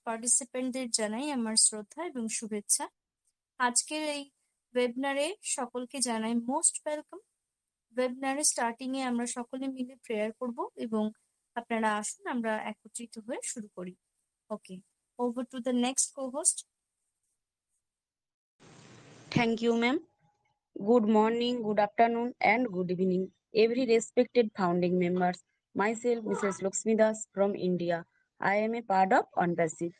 পার্টিসিপেন্টদের জানাই আমার শ্রদ্ধা এবং শুভেচ্ছা। আজকের এই ওয়েবিনারে সকলকে জানাই মোস্ট ওয়েলকাম। ওয়েবিনারে স্টার্টিং এ আমরা সকলে মিলে প্রেয়ার করব এবং আপনারা আসুন আমরা একত্রিত হয়ে শুরু করি। Okay, over to the next co-host. Thank you, ma'am. Good morning, good afternoon, and good evening, every respected founding members. Myself, Mrs. Lakshmi Das from India. I am a part of ONPASSIVE.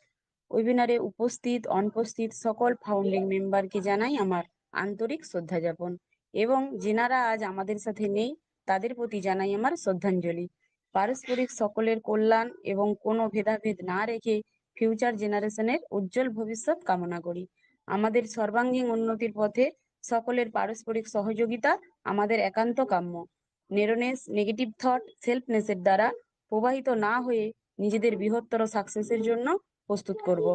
ওয়েবিনারে উপস্থিত অনুপস্থিত সকল founding মেম্বারকে জানাই আমার আন্তরিক শ্রদ্ধা জ্ঞাপন এবং যেনারা আজ আমাদের সাথে নেই তাদের প্রতি জানাই আমার শ্রদ্ধাঞ্জলি। পারস্পরিক সকলের কল্যাণ এবং কোনো ভেদাভেদ না রেখে ফিউচার জেনারেশনের উজ্জ্বল ভবিষ্যৎ কামনা করি। আমাদের সর্বাঙ্গীন উন্নতির পথে সকলের পারস্পরিক সহযোগিতা আমাদের একান্ত কাম্য। নেরোনেস, নেগেটিভ থট, সেলফনেসের দ্বারা প্রবাহিত না হয়ে নিজেদের বৃহত্তর সাকসেসের জন্য প্রস্তুত করব।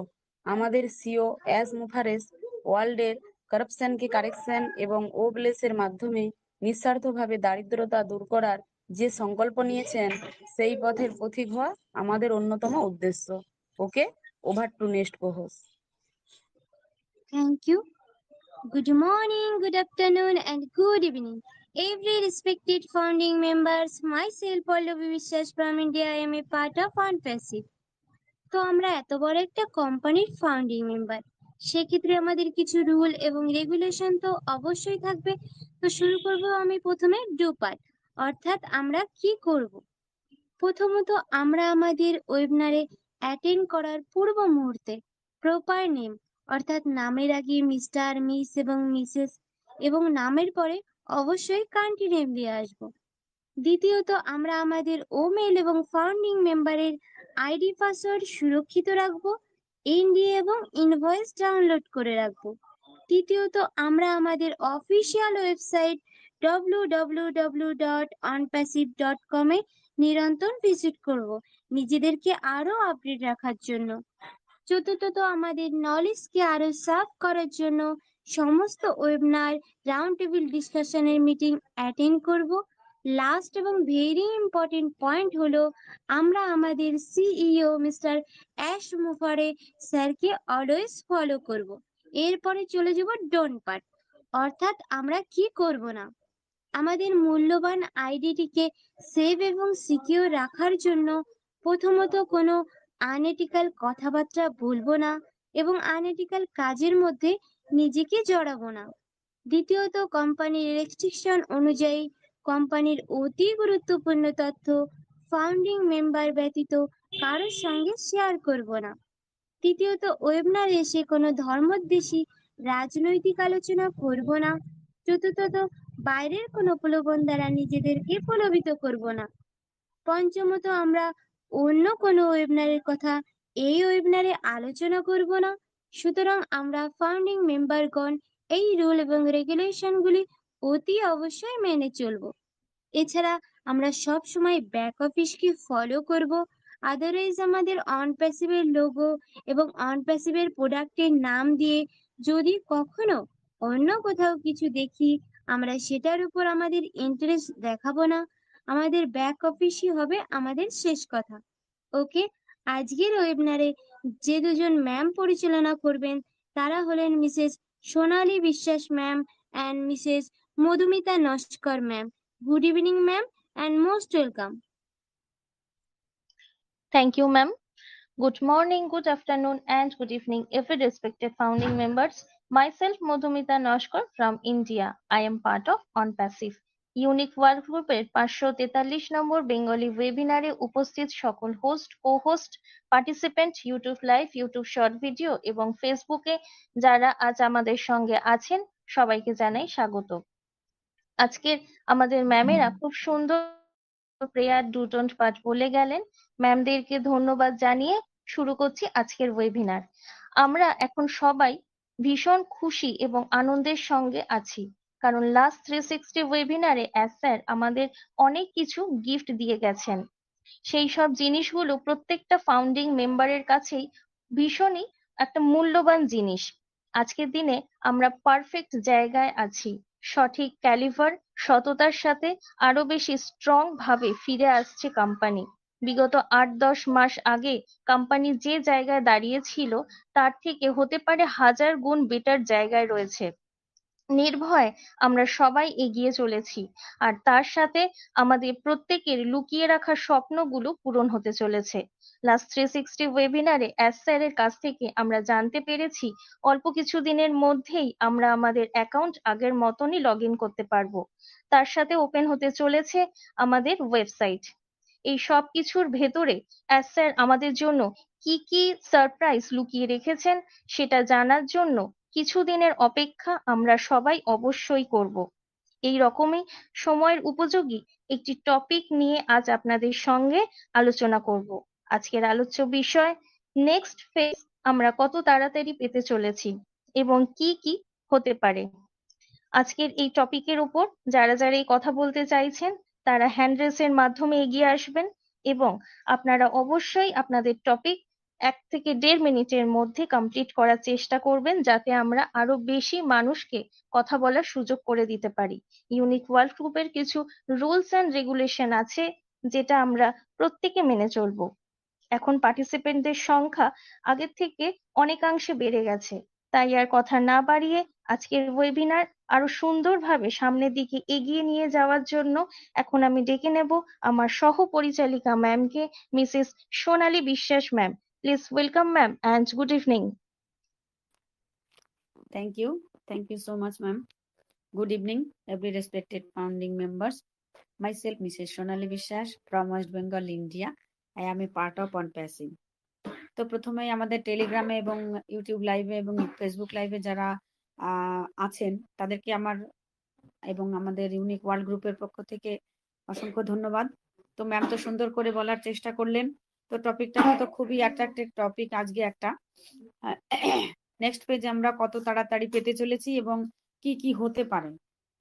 আমাদের সিও অ্যাজ মুফারেস ওয়ার্ল্ডের কারাপশনকে কারেকশন এবং ওবলেসের মাধ্যমে নিঃস্বার্থভাবে দারিদ্রতা দূর করার যে সংকল্প নিয়েছেন সেই পথের পথিক হওয়া আমাদের অন্যতম উদ্দেশ্য। Okay, over to next co-host. Thank you. Good morning, good afternoon, and good evening. Every respected founding members, myself, Pallavi Vishwas from India, I am a part of ONPASSIVE. তো আমরা এত বড় একটা কোম্পানির ফাউন্ডিং মেম্বার, সেক্ষেত্রে আমাদের কিছু rule এবং রেগুলেশন তো অবশ্যই থাকবে। তো শুরু করব আমি প্রথমে ডু পার্ট, অর্থাৎ আমরা কি করব। প্রথমত আমরা আমাদের ওয়েবিনারে অ্যাটেন্ড করার পূর্ব মুহূর্তে প্রপার নেম অর্থাৎ নামের আগে মিস্টার, মিস এবং মিসেস এবং নামের পরে অবশ্যই কান্ট্রি নেম দিয়ে আসবো। দ্বিতীয়ত আমরা আমাদের ওমেল এবং ফাউন্ডিং মেম্বারের আইডি পাসওয়ার্ড সুরক্ষিত রাখবো, এনডিএ এবং ইনভয়েস ডাউনলোড করে রাখবো। তৃতীয়ত আমরা আমাদের অফিসিয়াল ওয়েবসাইট www.onpassive.com এ নিরন্তর ভিজিট করব নিজেদেরকে আরো আপডেট রাখার জন্য। চতুর্থত আমাদের নলেজকে আরো সার্ভ করার জন্য সমস্ত ওয়েবিনার, রাউন্ড টেবিল ডিসকাশনের মিটিং অ্যাটেন্ড করব। লাস্ট এবং ভেরি ইম্পর্টেন্ট পয়েন্ট হলো আমরা আমাদের সিইও মিস্টার অ্যাশ মুফারে স্যারকে অলওয়েজ ফলো করব। এরপরে চলে যাব ডোন্ট পার্ট, অর্থাৎ আমরা কি করব না। আমাদের মূল্যবান আইডিটিকে সেভ এবং সিকিউর রাখার জন্য প্রথমত কোনো আনএথিক্যাল কথাবার্তা বলবো না এবং আনএথিক্যাল কাজের মধ্যে নিজেকে জড়াবো না। দ্বিতীয়ত কোম্পানির রেস্ট্রিকশন অনুযায়ী কোম্পানির অতি গুরুত্বপূর্ণ তথ্য ফাউন্ডিং মেম্বার ব্যতীত কারোর সঙ্গে শেয়ার করব না। তৃতীয়ত ওয়েবিনারে এসে কোনো ধর্মোদ্দেশী রাজনৈতিক আলোচনা করব না। চতুর্থত বাইরের কোনো প্রলোভন দ্বারা নিজেদেরকে প্রলোভিত করব না। পঞ্চমত আমরা অন্য কোনো ওয়েবিনারের কথা এই ওয়েবিনারে আলোচনা করব না। সুতরাং আমরা ফাউন্ডিং মেম্বারগণ এই রুল এবং রেগুলেশনগুলি অতি অবশ্যই মেনে চলব। এছাড়া আমরা সব সময় ব্যাক অফিসকে ফলো করব। আদারওয়াইজ আমাদের অনপ্যাসিভের লোগো এবং অনপ্যাসিভের প্রোডাক্টের নাম দিয়ে যদি কখনো অন্য কোথাও কিছু দেখি, আমরা সেটার উপর আমাদের ইন্টারেস্ট দেখাবো না। আমাদের ব্যাক অফিসই হবে আমাদের শেষ কথা। ওকে, আজকের ওয়েবিনারে যে দুজন ম্যাম পরিচালনা করবেন তারা হলেন মিসেস সোনালী বিশ্বাস ma'am and Mrs Madhumita Naskar ma'am. Good evening, ma'am, and most welcome. Thank you, ma'am. Good morning, good afternoon, and good evening, every respected founding members. Myself, Madhumita Nashkar from India. I am part of ONPASSIVE. Unique Work Group এর 543 নম্বর Bengali ওয়েবিনারে উপস্থিত সকল host, co-host, participant, YouTube live, YouTube short video এবং ফেসবুকে যারা আজ আমাদের সঙ্গে আছেন সবাইকে জানাই স্বাগত। আজকের আমাদের ম্যামেরা খুব সুন্দর প্রেয়ার ডু ডোন্ট পার্ট বলে গেলেন। ম্যামদেরকে ধন্যবাদ জানিয়ে শুরু করছি আজকের ওয়েবিনার। আমরা এখন সবাই ভীষণ খুশি এবং আনন্দের সঙ্গে আছি, কারণ লাস্ট 360 ওয়েবিনারে স্যার আমাদের অনেক কিছু গিফট দিয়ে গেছেন। সেই সব জিনিসগুলো প্রত্যেকটা ফাউন্ডিং মেম্বারের কাছেই ভীষণই একটা মূল্যবান জিনিস। আজকের দিনে আমরা পারফেক্ট জায়গায় আছি, সঠিক ক্যালিভার, সততার সাথে আরো বেশি স্ট্রং ভাবে ফিরে আসছে কোম্পানি। বিগত ৮-১০ মাস আগে কোম্পানি যে জায়গায় দাঁড়িয়েছিল তার থেকে হতে পারে ১০০০ গুণ বেটার জায়গায় রয়েছে। নির্ভয়ে আমরা সবাই এগিয়ে চলেছি, আর তার সাথে আমাদের প্রত্যেকের লুকিয়ে রাখা স্বপ্নগুলো পূরণ হতে চলেছে। লাস্ট 360 ওয়েবিনারে স্যারের কাছ থেকে আমরা জানতে পেরেছি অল্প কিছু দিনের মধ্যেই আমরা আমাদের অ্যাকাউন্ট আগের মতনই লগ ইন করতে পারবো। তার সাথে ওপেন হতে চলেছে আমাদের ওয়েবসাইট। এই সব কিছুর ভেতরে স্যার আমাদের জন্য কি কি সারপ্রাইজ লুকিয়ে রেখেছেন সেটা জানার জন্য কিছুদিনের অপেক্ষা আমরা সবাই অবশ্যই করব। এই রকমই সময়ের উপযোগী একটি টপিক নিয়ে আজ আপনাদের সঙ্গে আলোচনা করব। আজকের আলোচ্য বিষয় নেক্সট ফেজ আমরা কত তাড়াতাড়ি পেতে চলেছি এবং কি কি হতে পারে। আজকের এই টপিকের উপর যারা যারা এই কথা বলতে চাইছেন তারা হ্যান্ড রেসের মাধ্যমে এগিয়ে আসবেন এবং আপনারা অবশ্যই আপনাদের টপিক ১ থেকে ১.৫ মিনিটের মধ্যে কমপ্লিট করার চেষ্টা করবেন, যাতে আমরা আরো বেশি মানুষকে কথা বলার সুযোগ করে দিতে পারি। ইউনিক ওয়ার্ল্ড গ্রুপের কিছু রুলস অ্যান্ড রেগুলেশন আছে যেটা আমরা প্রত্যেকে মেনে চলবো। এখন পার্টিসিপেন্টদের সংখ্যা আগের থেকে অনেকাংশে বেড়ে গেছে, তাই আর কথা না বাড়িয়ে আজকের ওয়েবিনার আরো সুন্দরভাবে সামনের দিকে এগিয়ে নিয়ে যাওয়ার জন্য এখন আমি ডেকে নেব আমার সহ পরিচালিকা ম্যামকে, মিসেস সোনালী বিশ্বাস ma'am. Please welcome ma'am and good evening. Thank you so much, ma'am. Good evening, every respected founding members. Myself, Mrs. Sonali বিশ্বাস from West Bengal, India. I am a part of On Passive. তো প্রথমেই আমাদের টেলিগ্রামে এবং YouTube লাইভে এবং Facebook লাইভে যারা আছেন তাদেরকে আমার এবং আমাদের ইউনিক ওয়ার্ল্ড গ্রুপের পক্ষ থেকে অসংখ্য ধন্যবাদ। তো ম্যাম তো সুন্দর করে বলার চেষ্টা করলেন। তো টপিকটা তো খুবই অ্যাট্রাক্টিভ টপিক আজকে একটা। নেক্সট পেজে আমরা কত তাড়াতাড়ি পেতে চলেছি এবং কি কি হতে পারে।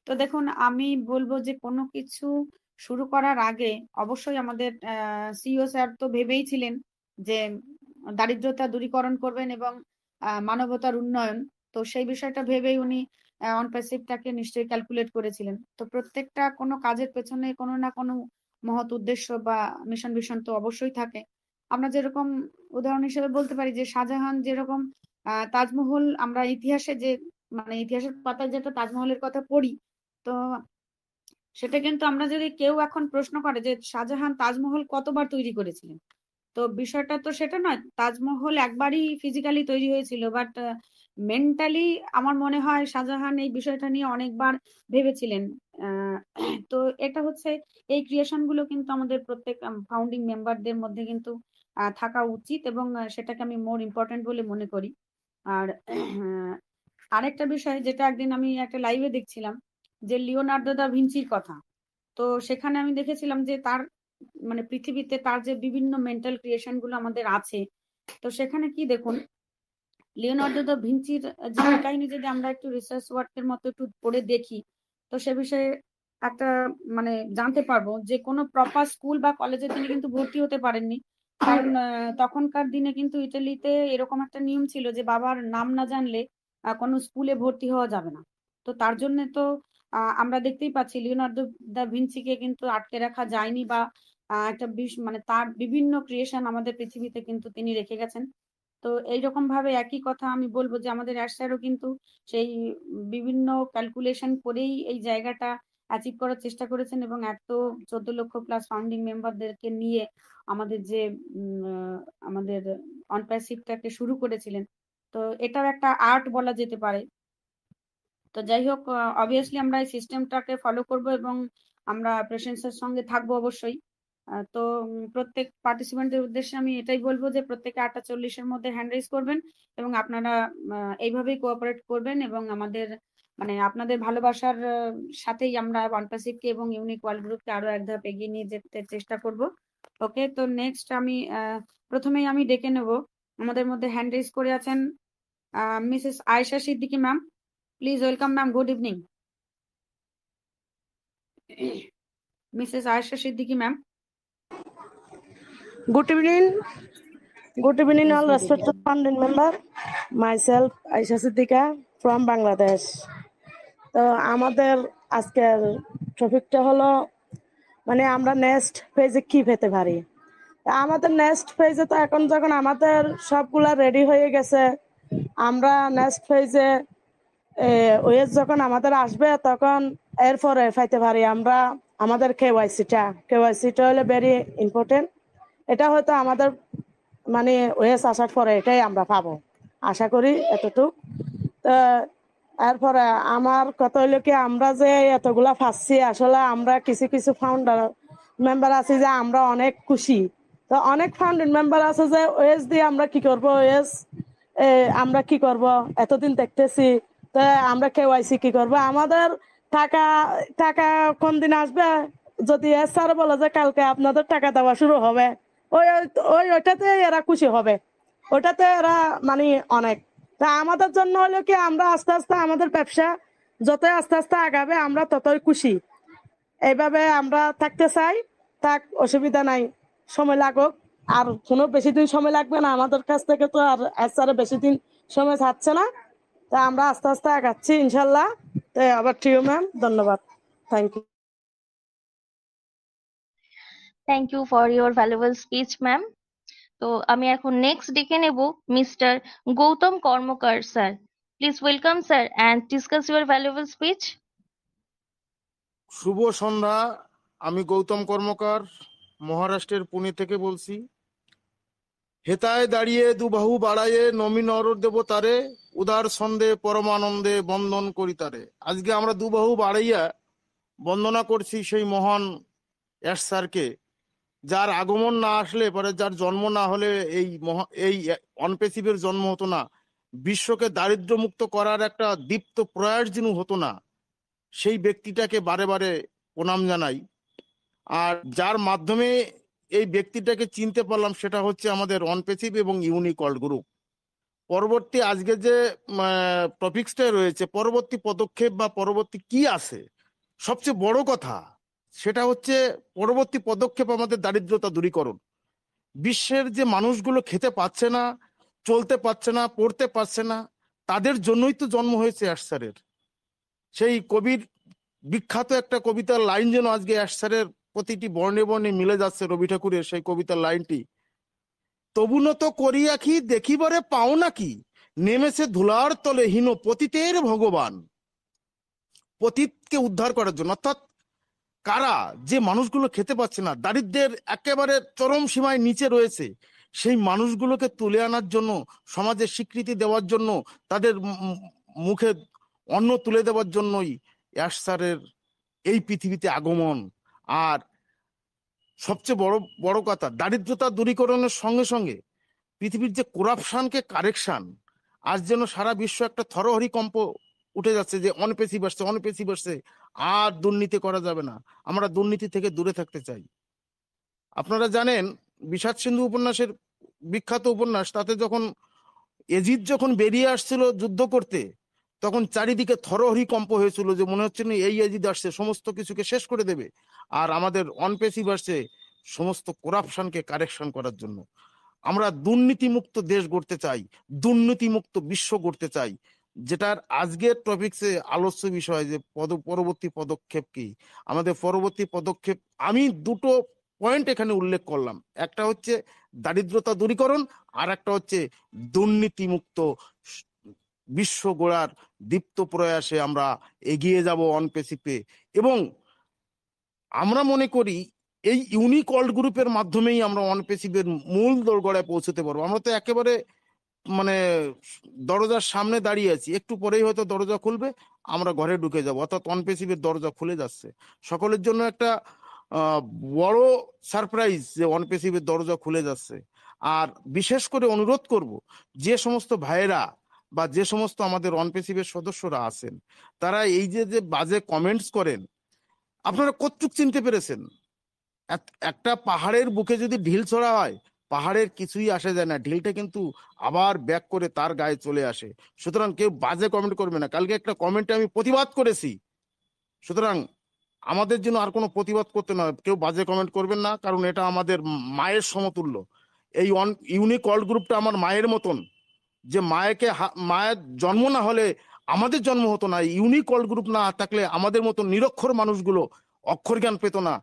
তো দেখুন, আমি বলবো যে কোনো কিছু শুরু করার আগে অবশ্যই আমাদের সিইও স্যার তো ভেবেই ছিলেন যে দারিদ্রতা দূরীকরণ করবেন এবং মানবতার উন্নয়ন। তো সেই বিষয়টা ভেবেই উনি অন প্যাসিভটাকে নিশ্চয়ই ক্যালকুলেট করেছিলেন। তো প্রত্যেকটা কোনো কাজের পেছনে কোনো না কোনো মহৎ উদ্দেশ্য বা মিশন ভিশন তো অবশ্যই থাকে। আমরা যেরকম উদাহরণ হিসেবে বলতে পারি যে শাহজাহান যেরকম তাজমহল, আমরা ইতিহাসে যে মানে ইতিহাসের পাতায় যেটা তাজমহলের কথা পড়ি, তো সেটা কিন্তু আমরা যদি কেউ এখন প্রশ্ন করে যে শাহজাহান তাজমহল কতবার তৈরি করেছিলেন, তো বিষয়টা তো সেটা নয়। তাজমহল একবারই ফিজিক্যালি তৈরি হয়েছিল, বাট মেন্টালি আমার মনে হয় শাহজাহান এই বিষয়টা নিয়ে অনেকবার ভেবেছিলেন। তো এটা হচ্ছে এই ক্রিয়েশন গুলো কিন্তু আমাদের প্রত্যেক ফাউন্ডিং মেম্বারদের মধ্যে কিন্তু থাকা উচিত এবং সেটাকে আমি মোর ইম্পর্টেন্ট বলে মনে করি। আর আরেকটা বিষয় যেটা একদিন আমি একটা লাইভে দেখছিলাম যে লিওনার্দো দা ভিঞ্চির কথা। তো সেখানে আমি দেখেছিলাম যে তার মানে পৃথিবীতে তার যে বিভিন্ন মেন্টাল ক্রিয়েশন গুলো আমাদের আছে, তো সেখানে কি দেখুন লিওনার্দো দা ভিঞ্চির জীবন কাহিনী যদি আমরা একটু রিসার্চ ওয়ার্কের মতো একটু পড়ে দেখি, তো সে বিষয়ে একটা মানে জানতে পারবো যে কোনো প্রপার স্কুল বা কলেজে তিনি কিন্তু ভর্তি হতে পারেননি। কারণ তখনকার দিনে কিন্তু ইটালিতে এরকম একটা নিয়ম ছিল যে বাবার নাম না জানলে কোনো স্কুলে ভর্তি হওয়া যাবে না। তো তার জন্য তো আমরা দেখতেই পাচ্ছি লিওনার্দো দা ভিঞ্চিকে কিন্তু আটকে রাখা যায়নি বা একটা মানে তার বিভিন্ন ক্রিয়েশন আমাদের পৃথিবীতে কিন্তু তিনি রেখে গেছেন। তো এইরকম ভাবে একই কথা আমি বলবো যে আমাদের স্যারও কিন্তু সেই বিভিন্ন ক্যালকুলেশন করেই এই জায়গাটা অ্যাচিভ করার চেষ্টা করেছেন এবং এত 14 লক্ষ প্লাস ফাউন্ডিং মেম্বারদেরকে নিয়ে আমাদের যে আমাদের অন প্যাসিভটাকে শুরু করেছিলেন। তো এটাও একটা আর্ট বলা যেতে পারে। তো যাই হোক, অবভিয়াসলি আমরা এই সিস্টেমটাকে ফলো করব এবং আমরা প্রেসেন্সের সঙ্গে থাকবো অবশ্যই। তো প্রত্যেক পার্টিসিপেন্টের উদ্দেশ্যে আমি এটাই বলবো যে প্রত্যেকে 8:40-এর মধ্যে হ্যান্ড রেজ করবেন এবং আপনারা এইভাবেই কোঅপারেট করবেন এবং আমাদের মানে আপনাদের ভালোবাসার সাথেই আমরা ওয়ান প্যাসিভকে এবং ইউনিক ওয়ার্ল্ড গ্রুপকে আরো এক ধাপ এগিয়ে নিয়ে যেতে চেষ্টা করব। ওকে, তো নেক্সট আমি প্রথমেই আমি ডেকে নেব, আমাদের মধ্যে হ্যান্ড রেজ করে আছেন Mrs Ayesha Siddiqui ma'am. Please welcome ma'am, good evening. Mrs Ayesha Siddiqui ma'am. Good evening. Good evening, Yes, all good respected evening. founding member. Myself, Aisha Siddiqa from Bangladesh. তো আমাদের আজকের টপিকটা হলো মানে আমরা নেক্সট পেজে কি পেতে পারি। আমাদের নেক্সট ফেজে তো এখন যখন আমাদের সবগুলা রেডি হয়ে গেছে, আমরা নেক্সট ফেজে ওয়েস যখন আমাদের আসবে তখন এরপরে পাইতে পারি আমরা আমাদের কেওয়াইসিটা হলো ভেরি ইম্পর্টেন্ট। এটা হয়তো আমাদের মানে ওয়েস আসার পরে এটাই আমরা পাবো, আশা করি এতটুকু। তো এরপরে আমার কথা হইলো কি, আমরা যে এতগুলা পাচ্ছি আসলে আমরা কিছু কিছু ফাউন্ডার মেম্বার আছি যে আমরা অনেক খুশি। তো অনেক ফাউন্ডিং মেম্বার আছে যে ওয়েস দিয়ে আমরা কি করব, ওয়েস আমরা কি করব এতদিন দেখতেছি, তো আমরা কেওয়াইসি কি করব, আমাদের টাকা টাকা কোন দিন আসবে, যদি স্যার বলে যে কালকে আপনাদের টাকা দেওয়া শুরু হবে, ওই ওই ওইটাতে এরা খুশি হবে, ওটাতে এরা মানে অনেক। তা আমাদের জন্য হলো কি, আমরা আস্তে আস্তে আমাদের ব্যবসা যতই আস্তে আস্তে আগাবে আমরা ততই খুশি। এইভাবে আমরা থাকতে চাই, থাক, অসুবিধা নাই, সময় লাগুক। আর কোনো বেশি দিন সময় লাগবে না আমাদের কাছ থেকে, তো আর স্যারে বেশি দিন সময় থাকছে না। তা আমরা আস্তে আস্তে আগাচ্ছি ইনশাল্লাহ। তো আবার ঠিক ম্যাম, ধন্যবাদ, thank you. Thank you for your valuable speech ma'am. তো আমি এখন নেক্সট ডেকে নেব mister Gautam Karmakar sir. Please welcome sir and discuss your valuable speech. শুভ সন্ধ্যা। আমি গৌতম কর্মকার মহারাষ্ট্রের পুনে থেকে বলছি। হেতায় দাঁড়িয়ে দুবাহু বাড়াইয়ে নমি নর দেবতারে, উদার ছন্দে পরমানন্দে বন্দন করি তারে। আজকে আমরা দুবাহু বাড়াইয়া বন্দনা করছি সেই মহান অ্যাশ স্যারকে, যার আগমন না আসলে পরে, যার জন্ম না হলে এই অনপেসিভের জন্ম হতো না, বিশ্বকে দারিদ্র মুক্ত করার একটা দীপ্ত প্রয়াস যেন হতো না। সেই ব্যক্তিটাকে বারে বারে প্রণাম জানাই। আর যার মাধ্যমে এই ব্যক্তিটাকে চিনতে পারলাম সেটা হচ্ছে আমাদের অনপেসিভ এবং ইউনিকল্ড গ্রুপ। পরবর্তী আজকে যে টপিকসটা রয়েছে, পরবর্তী পদক্ষেপ বা পরবর্তী কি আছে, সবচেয়ে বড় কথা সেটা হচ্ছে পরবর্তী পদক্ষেপ আমাদের দারিদ্রতা দূরীকরণ। বিশ্বের যে মানুষগুলো খেতে পাচ্ছে না, চলতে পারছে না, পড়তে পারছে না, তাদের জন্যই তো জন্ম হয়েছে অ্যাশ স্যারের। সেই কবির বিখ্যাত একটা কবিতার লাইন যেন আজকে অ্যাশ স্যারের প্রতিটি বর্ণে বর্ণে মিলে যাচ্ছে, রবি ঠাকুরের সেই কবিতার লাইনটি, তবুনত করিয়া কি দেখিবারে পাও নাকি, নেমেছে ধুলার তলে হীন পতিতের ভগবান। পতিতকে উদ্ধার করার জন্য, অর্থাৎ কারা, যে মানুষগুলো খেতে পাচ্ছে না, দারিদ্র্যের একেবারে চরম সীমায় নিচে রয়েছে, সেই মানুষগুলোকে তুলে আনার জন্য, সমাজে স্বীকৃতি দেওয়ার জন্য, তাদের মুখে অন্ন তুলে দেওয়ার জন্যই অ্যাশ স্যারের এই পৃথিবীতে আগমন। আর সবচেয়ে বড় কথা, দারিদ্রতা দূরীকরণের সঙ্গে সঙ্গে পৃথিবীর যে করাপশনকে কারেকশন, আজ যেন সারা বিশ্ব একটা থরহরিকম্প উঠে যাচ্ছে যে অনপেসিভ আসছে, আর দুর্নীতি করা যাবে না, আমরা দুর্নীতি থেকে দূরে থাকতে চাই। আপনারা জানেন বিষাদ সিন্ধু উপন্যাসের বিখ্যাত উপন্যাস, তাতে যখন এজিদ যখন বেরিয়ে আসছিল যুদ্ধ করতে, তখন চারিদিকে থরহরিকম্প হয়েছিল যে মনে হচ্ছে না এই এজিদ আসছে সমস্ত কিছুকে শেষ করে দেবে, আর আমাদের অনপেসিভ আসছে সমস্ত করাপশনকে কারেকশন করার জন্য। আমরা দুর্নীতিমুক্ত দেশ গড়তে চাই, দুর্নীতিমুক্ত বিশ্ব গড়তে চাই, যেটার আজকের টপিকসে আলোচ্য বিষয় যে পরবর্তী পদক্ষেপ কি। আমাদের পরবর্তী পদক্ষেপ আমি দুটো পয়েন্ট এখানে উল্লেখ করলাম, একটা হচ্ছে দারিদ্রতা দূরীকরণ, আর একটা হচ্ছে দুর্নীতিমুক্ত বিশ্ব গড়ার দীপ্ত প্রয়াসে আমরা এগিয়ে যাব অনপেসিভে। এবং আমরা মনে করি এই ইউনিকল্ড গ্রুপের মাধ্যমেই আমরা অনপেসিভের মূল দোরগোড়ায় পৌঁছতে পারবো। আমরা তো একেবারে মানে দরজার সামনে দাঁড়িয়ে আছি, একটু পরেই হয়তো দরজা খুলবে, আমরা ঘরে ঢুকে যাব, অর্থাৎ অনপেসিভের দরজা খুলে যাচ্ছে। সকলের জন্য একটা বড় সারপ্রাইজ যে অনপেসিভের দরজা খুলে যাচ্ছে। আর বিশেষ করে অনুরোধ করব, যে সমস্ত ভাইয়েরা বা যে সমস্ত আমাদের অনপেসিভের সদস্যরা আছেন, তারা এই যে বাজে কমেন্টস করেন, আপনারা কতটুক চিনতে পেরেছেন? একটা পাহাড়ের বুকে যদি ঢিল ছড়া হয়, পাহাড়ের কিছুই আসে যায় না, ঢিলটা কিন্তু আবার ব্যাক করে তার গায়ে চলে আসে। সুতরাং কেউ বাজে কমেন্ট করবে না। কালকে একটা কমেন্টে আমি প্রতিবাদ করেছি, সুতরাং আমাদের জন্য আর কোনো প্রতিবাদ করতে নয়, কেউ বাজে কমেন্ট করবেন না, কারণ এটা আমাদের মায়ের সমতুল্য। এই ইউনিকল্ড গ্রুপটা আমার মায়ের মতন, যে মায়ের জন্ম না হলে আমাদের জন্ম হতো না, ইউনিকল্ড গ্রুপ না থাকলে আমাদের মতো নিরক্ষর মানুষগুলো অক্ষর জ্ঞান পেত না,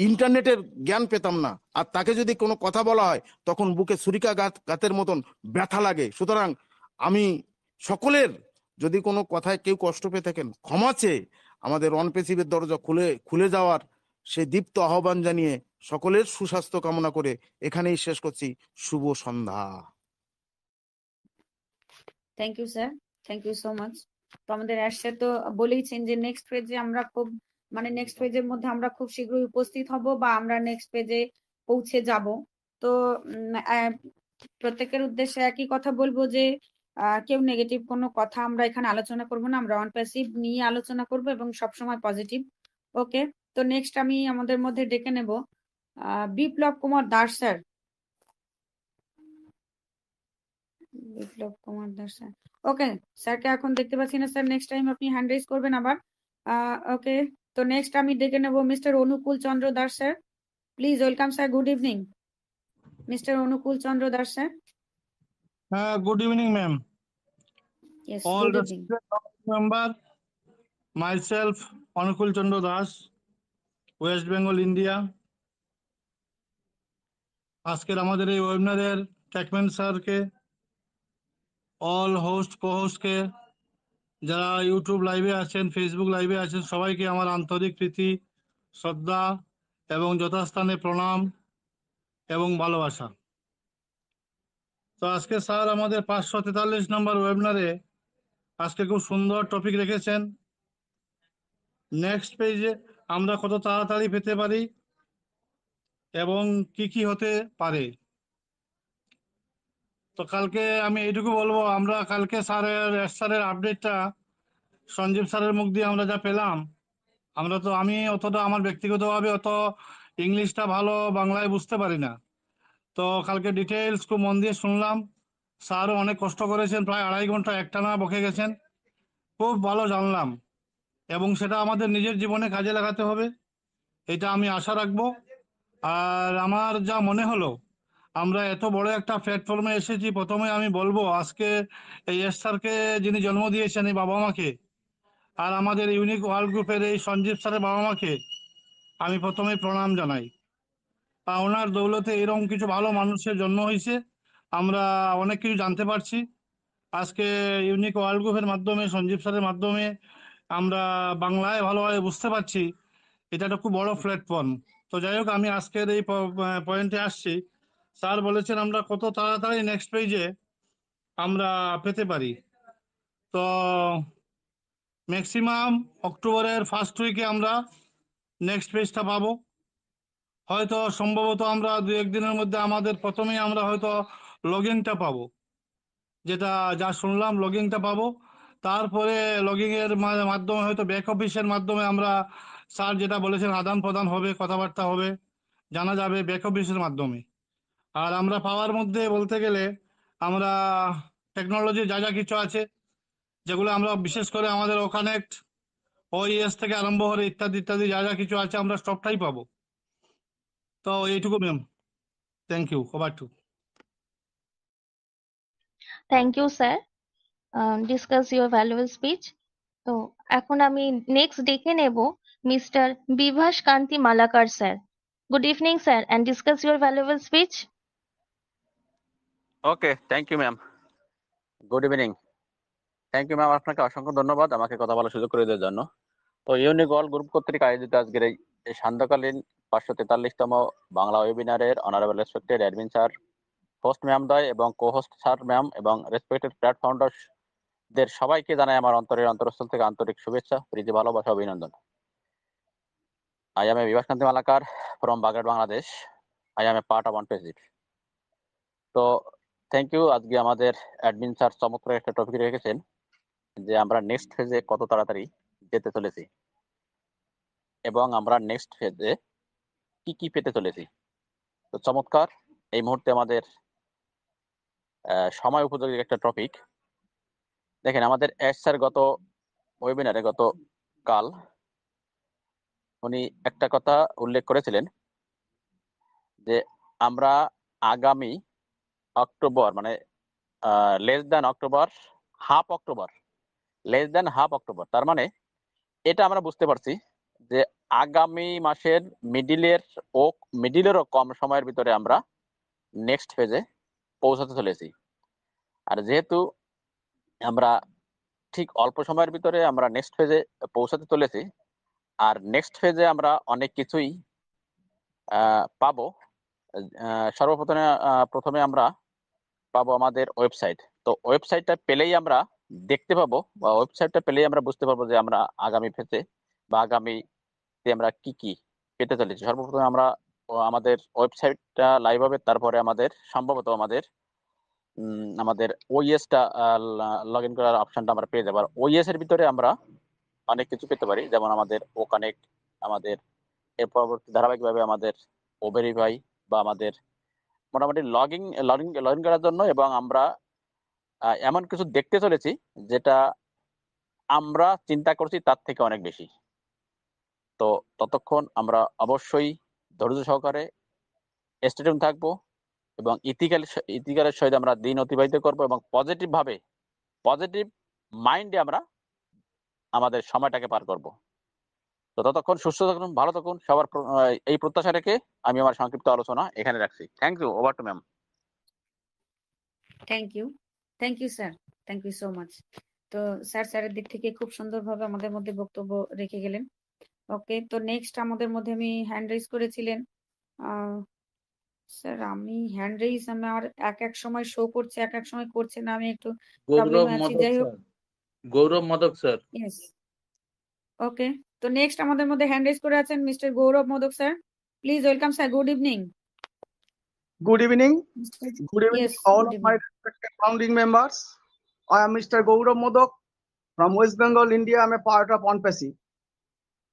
ইন্টারনেটের জ্ঞান পেতাম না। আর তাকে যদি কোনো কথা বলা হয় তখন বুকে ছুরিকা গাতের মতন ব্যথা লাগে। সুতরাং আমি সকলের, যদি কোনো কথায় কেউ কষ্ট পেয়ে থাকেন, ক্ষমা চেয়ে আমাদের অনপেসিভের দরজা খুলে যাওয়ার সেই দীপ্ত আহ্বান জানিয়ে সকলের সুস্বাস্থ্য কামনা করে এখানেই শেষ করছি। শুভ সন্ধ্যা। Thank you sir, thank you so much. তো আমাদের স্যার তো বলেইছেন যে নেক্সট পেজে আমরা খুব নেক্সট পেজের মধ্যে আমরা খুব শীঘ্রই উপস্থিত হব বা আমরা নেক্সট পেজে পৌঁছে যাব। তো প্রত্যেকের উদ্দেশ্যে একই কথা বলবো যে কেউ নেগেটিভ কোনো কথা আমরা এখানে আলোচনা করব না, আমরা অন প্যাসিভ নিয়ে আলোচনা করব এবং সবসময় পজিটিভ। ওকে, তো নেক্সট আমি আমাদের মধ্যে ডেকে নেব বিপ্লব কুমার দাস স্যার। বিপ্লব কুমার দাস স্যার, ওকে স্যারকে এখন দেখতে পাচ্ছি না স্যার, নেক্সট টাইম আপনি হ্যান্ড রেজ করবেন আবার। ওকে, তো নেক্সট আমি ডেকে নেব mister Anukul Chandra Das sir. Please welcome sir, good evening mister Anukul Chandra Das sir. Good evening, ma'am. Yes, All good evening. respected member, myself, Anukul Chandra Das, West Bengal, India. আজকের আমাদের এই ওয়েবিনারের টেকম্যান স্যারকে, অল হোস্ট কো-হোস্টকে, যারা ইউটিউব লাইভে আছেন, ফেসবুক লাইভে আছেন, সবাইকে আমার আন্তরিক প্রীতি, শ্রদ্ধা এবং যথাস্থানে প্রণাম এবং ভালোবাসা। তো আজকে স্যার আমাদের 543 নম্বর ওয়েবিনারে আজকে খুব সুন্দর টপিক রেখেছেন, নেক্সট পেজে আমরা কত তাড়াতাড়ি পেতে পারি এবং কি কি হতে পারে। তো কালকে আমি এইটুকু বলবো, আমরা কালকে স্যারের আপডেটটা সঞ্জীব স্যারের মুখ দিয়ে আমরা যা পেলাম, আমি অতটা আমার ব্যক্তিগতভাবে অত ইংলিশটা ভালো বাংলায় বুঝতে পারি না। তো কালকে ডিটেলস খুব মন দিয়ে শুনলাম। স্যারও অনেক কষ্ট করেছেন, প্রায় 2.5 ঘন্টা একটানা বকে গেছেন, খুব ভালো জানলাম এবং সেটা আমাদের নিজের জীবনে কাজে লাগাতে হবে, এটা আমি আশা রাখবো। আর আমার যা মনে হলো, আমরা এত বড় একটা প্ল্যাটফর্মে এসেছি, প্রথমে আমি বলবো আজকে এই এস স্যারকে যিনি জন্ম দিয়েছেন, এই বাবা মাকে, আর আমাদের ইউনিক ওয়ার্ল্ড গ্রুপের এই সঞ্জীব স্যারের বাবা মাকে আমি প্রথমে প্রণাম জানাই। ওনার দৌলতে এরকম কিছু ভালো মানুষের জন্ম হয়েছে, আমরা অনেক কিছু জানতে পারছি। আজকে ইউনিক ওয়ার্ল্ড গ্রুপের মাধ্যমে, সঞ্জীব স্যারের মাধ্যমে আমরা বাংলায় ভালোভাবে বুঝতে পারছি, এটা একটা খুব বড় প্ল্যাটফর্ম। তো যাই হোক, আমি আজকের এই পয়েন্টে আসছি। স্যার বলেছেন আমরা কত তাড়াতাড়ি নেক্সট পেজে আমরা পেতে পারি। তো ম্যাক্সিমাম অক্টোবরের ফার্স্ট উইকে আমরা নেক্সট পেজটা পাবো। হয়তো সম্ভবত আমরা 2-1 দিনের মধ্যে আমাদের প্রথমেই আমরা হয়তো লগইনটা পাবো, যেটা যা শুনলাম লগইনটা পাবো। তারপরে লগইন এর মাধ্যমে হয়তো ব্যাক অফিসের মাধ্যমে আমরা স্যার যেটা বলেছেন আদান প্রদান হবে, কথাবার্তা হবে, জানা যাবে ব্যাক অফিসের মাধ্যমে। আর আমরা পাওয়ার মধ্যে বলতে গেলে আমরা টেকনোলজি যা যা কিছু আছে, যেগুলো আমরা বিশেষ করে আমাদের ওকানেক্ট, ওইএস থেকে আরম্ভ করে ইত্যাদি ইত্যাদি যা যা কিছু আছে, আমরা সবটাই পাবো। তো এইটুকু ma'am, thank you, over to. Thank you sir, discuss your valuable speech. তো এখন আমি নেক্সট ডেকে নেব mister Bibhas Kanti Malakar sir. Good evening sir, and discuss your valuable speech. Okay, thank you ma'am, good evening. Thank you ma'am, আপনাকে অসংখ্য ধন্যবাদ আমাকে কথা বলার সুযোগ করে দেওয়ার জন্য। তো ইউনিক ওয়ার্ল্ড গ্রুপ কর্তৃক আয়োজিত আজকের এই সান্ধ্যকালীন 543তম বাংলা ওয়েবিনারের honourable respected admin sir, host ম্যামদ্বয় এবং কো-হোস্ট স্যার ম্যাম এবং রেসপেক্টেড প্ল্যাটফর্মদের সবাইকে জানাই আমার অন্তরের অন্তরস্থল থেকে আন্তরিক শুভেচ্ছা, প্রীতি, ভালোবাসা, অভিনন্দন। I am a Vivash Kanti Malakar from Bagrat, Bangladesh. I am a part of OnePassive. তো থ্যাংক ইউ। আজকে আমাদের অ্যাডমিন স্যার চমৎকার একটা টপিক রেখেছেন যে আমরা নেক্সট ফেজে কত তাড়াতাড়ি যেতে চলেছি এবং আমরা নেক্সট ফেজে কি কি পেতে চলেছি। তো চমৎকার, এই মুহূর্তে আমাদের সময় উপযোগী একটা টপিক। দেখেন, আমাদের এস স্যার গত ওয়েবিনারে, গত কাল উনি একটা কথা উল্লেখ করেছিলেন যে আমরা আগামী অক্টোবর, মানে less than October, half October, তার মানে এটা আমরা বুঝতে পারছি যে আগামী মাসের মিডিলেরও কম সময়ের ভিতরে আমরা নেক্সট ফেজে পৌঁছাতে চলেছি। আর যেহেতু আমরা ঠিক অল্প সময়ের ভিতরে আমরা নেক্সট ফেজে পৌঁছাতে চলেছি, আর নেক্সট ফেজে আমরা অনেক কিছুই পাবো। প্রথমে আমরা পাবো আমাদের ওয়েবসাইট। তো ওয়েবসাইটটা পেলেই আমরা দেখতে পাবো, বা ওয়েবসাইটটা পেলেই আমরা বুঝতে পারবো যে আমরা আগামী ফেজে বা আগামীতে আমরা কি কি পেতে চলেছি। সর্বপ্রথমে আমরা আমাদের ওয়েবসাইটটা লাইভ হবে, তারপরে সম্ভবত আমাদের ওইএসটা লগ ইন করার অপশনটা আমরা পেয়ে যাবো। আর ওইএস এর ভিতরে আমরা অনেক কিছু পেতে পারি, যেমন আমাদের ও কানেক্ট, আমাদের এর পরবর্তী ধারাবাহিকভাবে আমাদের ও ভেরিফাই, বা আমাদের মোটামুটি লগ ইন করার জন্য। এবং আমরা এমন কিছু দেখতে চলেছি যেটা আমরা চিন্তা করছি তার থেকে অনেক বেশি। তো ততক্ষণ আমরা অবশ্যই ধৈর্য সহকারে স্টেডিয়াম থাকবো এবং ইতিকালের সহিত আমরা দিন অতিবাহিত করব, এবং পজিটিভ মাইন্ডে আমরা আমাদের সময়টাকে পার করব। তো ততক্ষণ সুস্থ থাকুন, ভালো থাকুন সবার, এই প্রত্যাশা রেখে আমি আমার সংক্ষিপ্ত আলোচনা এখানে রাখছি। Thank you. Over to ma'am. Thank you sir, thank you so much. তো স্যারের দিক থেকে খুব সুন্দরভাবে আমাদের মধ্যে বক্তব্য রেখে গেলেন। ওকে, তো নেক্সট আমাদের মধ্যে আমি হ্যান্ড রেজ করেছিলেন স্যার। আমি হ্যান্ড রেজ আমার এক সময় শো করছে, এক সময় করছে না, আমি একটু প্রবলেমে আছি। যাই হোক, Gourab Modak sir. Yes, okay. তো নেক্সট আমাদের মধ্যে হ্যান্ড রেজ করে আছেন mister Gourab Modak sir. Please welcome sir. Good evening. Good evening. Good evening, Yes, all good of my evening. respected founding members. I am Mr. Gaurav Modak from West Bengal, India. I am a part of OnPASSY.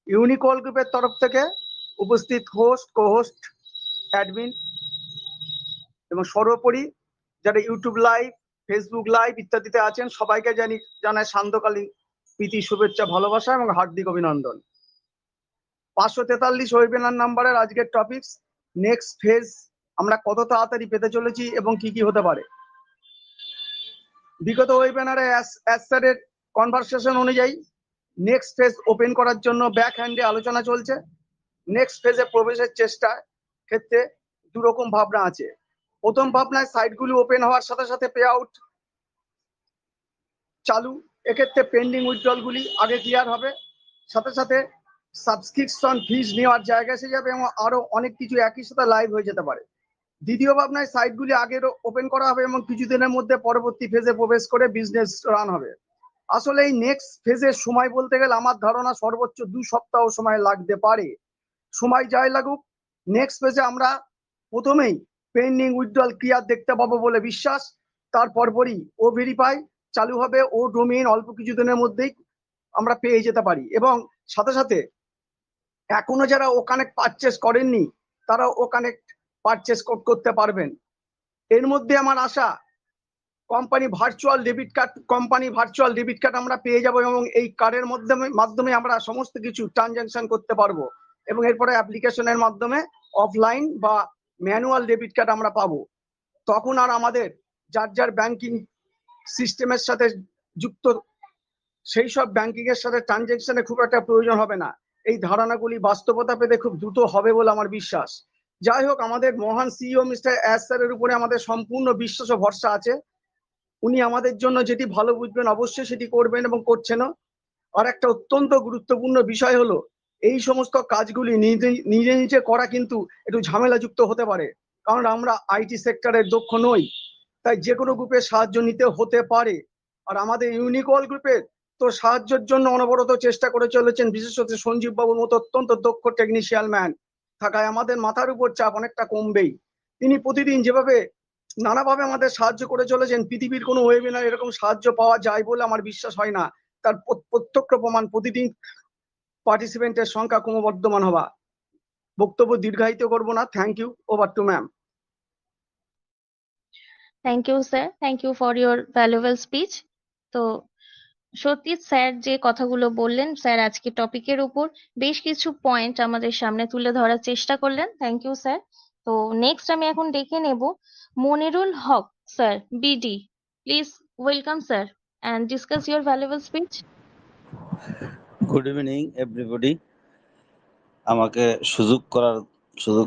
ইউনিকল গ্রুপের তরফ থেকে উপস্থিত host, কো-হোস্ট, admin এবং সর্বোপরি যারা YouTube live, Facebook live ইত্যাদিতে আছেন, সবাইকে জানাই সান্ধ্যকালীন প্রীতি, শুভেচ্ছা, ভালোবাসা এবং হার্দিক অভিনন্দন। 543 ওয়েবিনার নাম্বারের আজকের টপিকস নেক্সট ফেজ আমরা কত তাড়াতাড়ি পেতে চলেছি এবং কি কি হতে পারে। বিগত ওয়েবিনারে স্যারের কনভারসেশন অনুযায়ী নেক্সট ফেজ ওপেন করার জন্য ব্যাক হ্যান্ডে আলোচনা চলছে। নেক্সট ফেজে প্রবেশের চেষ্টা ক্ষেত্রে দুরকম ভাবনা আছে। প্রথম ভাবনায় সাইটগুলি ওপেন হওয়ার সাথে সাথে পে আউট চালু, এক্ষেত্রে পেন্ডিং উইথড্রলগুলি আগে ক্লিয়ার হবে, সাথে সাথে সাবস্ক্রিপশন ফিজ নেওয়ার জায়গা এসে যাবে এবং আরো অনেক কিছু একই সাথে লাইভ হয়ে যেতে পারে। দ্বিতীয় ভাবনায় সাইটগুলি আগের ওপেন করা হবে এবং কিছুদিনের মধ্যে পরবর্তী ফেজে প্রবেশ করে বিজনেস রান হবে। আসলে এই নেক্সট ফেজের সময় বলতে গেলে আমার ধারণা সর্বোচ্চ 2 সপ্তাহ সময় লাগতে পারে। সময় যাই লাগুক, নেক্সট ফেজে আমরা প্রথমেই পেন্ডিং উইথড্রল ক্লিয়ার দেখতে পাবো বলে বিশ্বাস। তারপরই ও ভেরিফাই চালু হবে, ও ডোমেইন অল্প কিছুদিনের মধ্যেই আমরা পেয়ে যেতে পারি। এবং সাথে সাথে এখনো যারা ও কানেক্ট পারচেস করেননি তারা ও কানেক্ট পারচেস করতে পারবেন। এর মধ্যে আমার আশা কোম্পানি ভার্চুয়াল ডেবিট কার্ড আমরা পেয়ে যাব এবং এই কার্ডের মাধ্যমে আমরা সমস্ত কিছু ট্রানজাকশন করতে পারবো এবং এরপরে অ্যাপ্লিকেশনের মাধ্যমে অফলাইন বা ম্যানুয়াল ডেবিট কার্ড আমরা পাবো। তখন আর আমাদের যার ব্যাংকিং সিস্টেমের সাথে যুক্ত সেই সব ব্যাংকিং এর সাথে ট্রানজাকশনে খুব একটা প্রয়োজন হবে না। এই ধারণাগুলি বাস্তবতা পেতে খুব দ্রুত হবে বলে আমার বিশ্বাস। যাই হোক, আমাদের মহান সিইও মিস্টার এস স্যারের উপরে আমাদের সম্পূর্ণ বিশ্বাস ও ভরসা আছে। উনি আমাদের জন্য যেটি ভালো বুঝবেন অবশ্যই সেটি করবেন এবং করছেনও। আর একটা অত্যন্ত গুরুত্বপূর্ণ বিষয় হলো এই সমস্ত কাজগুলি নিজে নিজে করা কিন্তু একটু ঝামেলাযুক্ত হতে পারে, কারণ আমরা আইটি সেক্টরের দক্ষ নই, তাই যে কোনো গ্রুপের সাহায্য নিতে হতে পারে। আর আমাদের ইউনিকল গ্রুপের তো সাহায্যের জন্য অনবরত চেষ্টা করে চলেছেন বিশেষত সঞ্জীব বাবুর মতো অত্যন্ত দক্ষ টেকনিশিয়াল ম্যান থাকায় আমাদের মাথার উপর চাপ অনেকটা কমবেই। তিনি প্রতিদিন যেভাবে নানাভাবে আমাদের সাহায্য করে চলেছেন, পৃথিবীর কোনো ওয়েবিনার এরকম সাহায্য পাওয়া যায় বলে আমার বিশ্বাস হয় না। তার প্রত্যক্ষ প্রমাণ প্রতিদিন পার্টিসিপেন্টের সংখ্যা ক্রমবর্ধমান হওয়া। বক্তব্য দীর্ঘায়িত করব না। Thank you. Over to ma'am. Thank you sir, thank you for your valuable speech. তো সত্যি স্যার যে কথাগুলো বললেন, স্যার আজকে টপিকের উপর বেশ কিছু পয়েন্ট আমাদের সামনে তুলে ধরার চেষ্টা করলেন। Thank you sir. তো নেক্সট আমি এখন ডেকে নেব Manirul Haque sir, BD. Please welcome sir and discuss your valuable speech. Good evening, everybody. আমাকে সুযোগ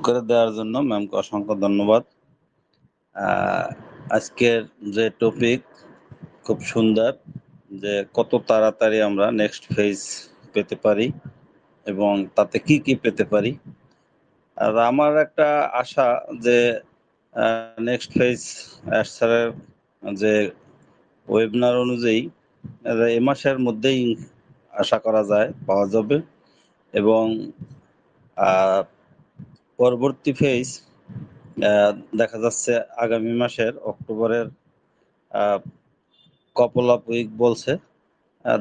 করে দেওয়ার জন্য ম্যামকে অসংখ্য ধন্যবাদ। আজকের যে টপিক খুব সুন্দর, যে কত তাড়াতাড়ি আমরা নেক্সট ফেজ পেতে পারি এবং তাতে কি কি পেতে পারি। আর আমার একটা আশা যে নেক্সট ফেজ স্যারের যে ওয়েবিনার অনুযায়ী এ মাসের মধ্যেই আশা করা যায় পাওয়া যাবে এবং পরবর্তী ফেজ দেখা যাচ্ছে আগামী মাসের অক্টোবরের কপল অফ উইক বলছে,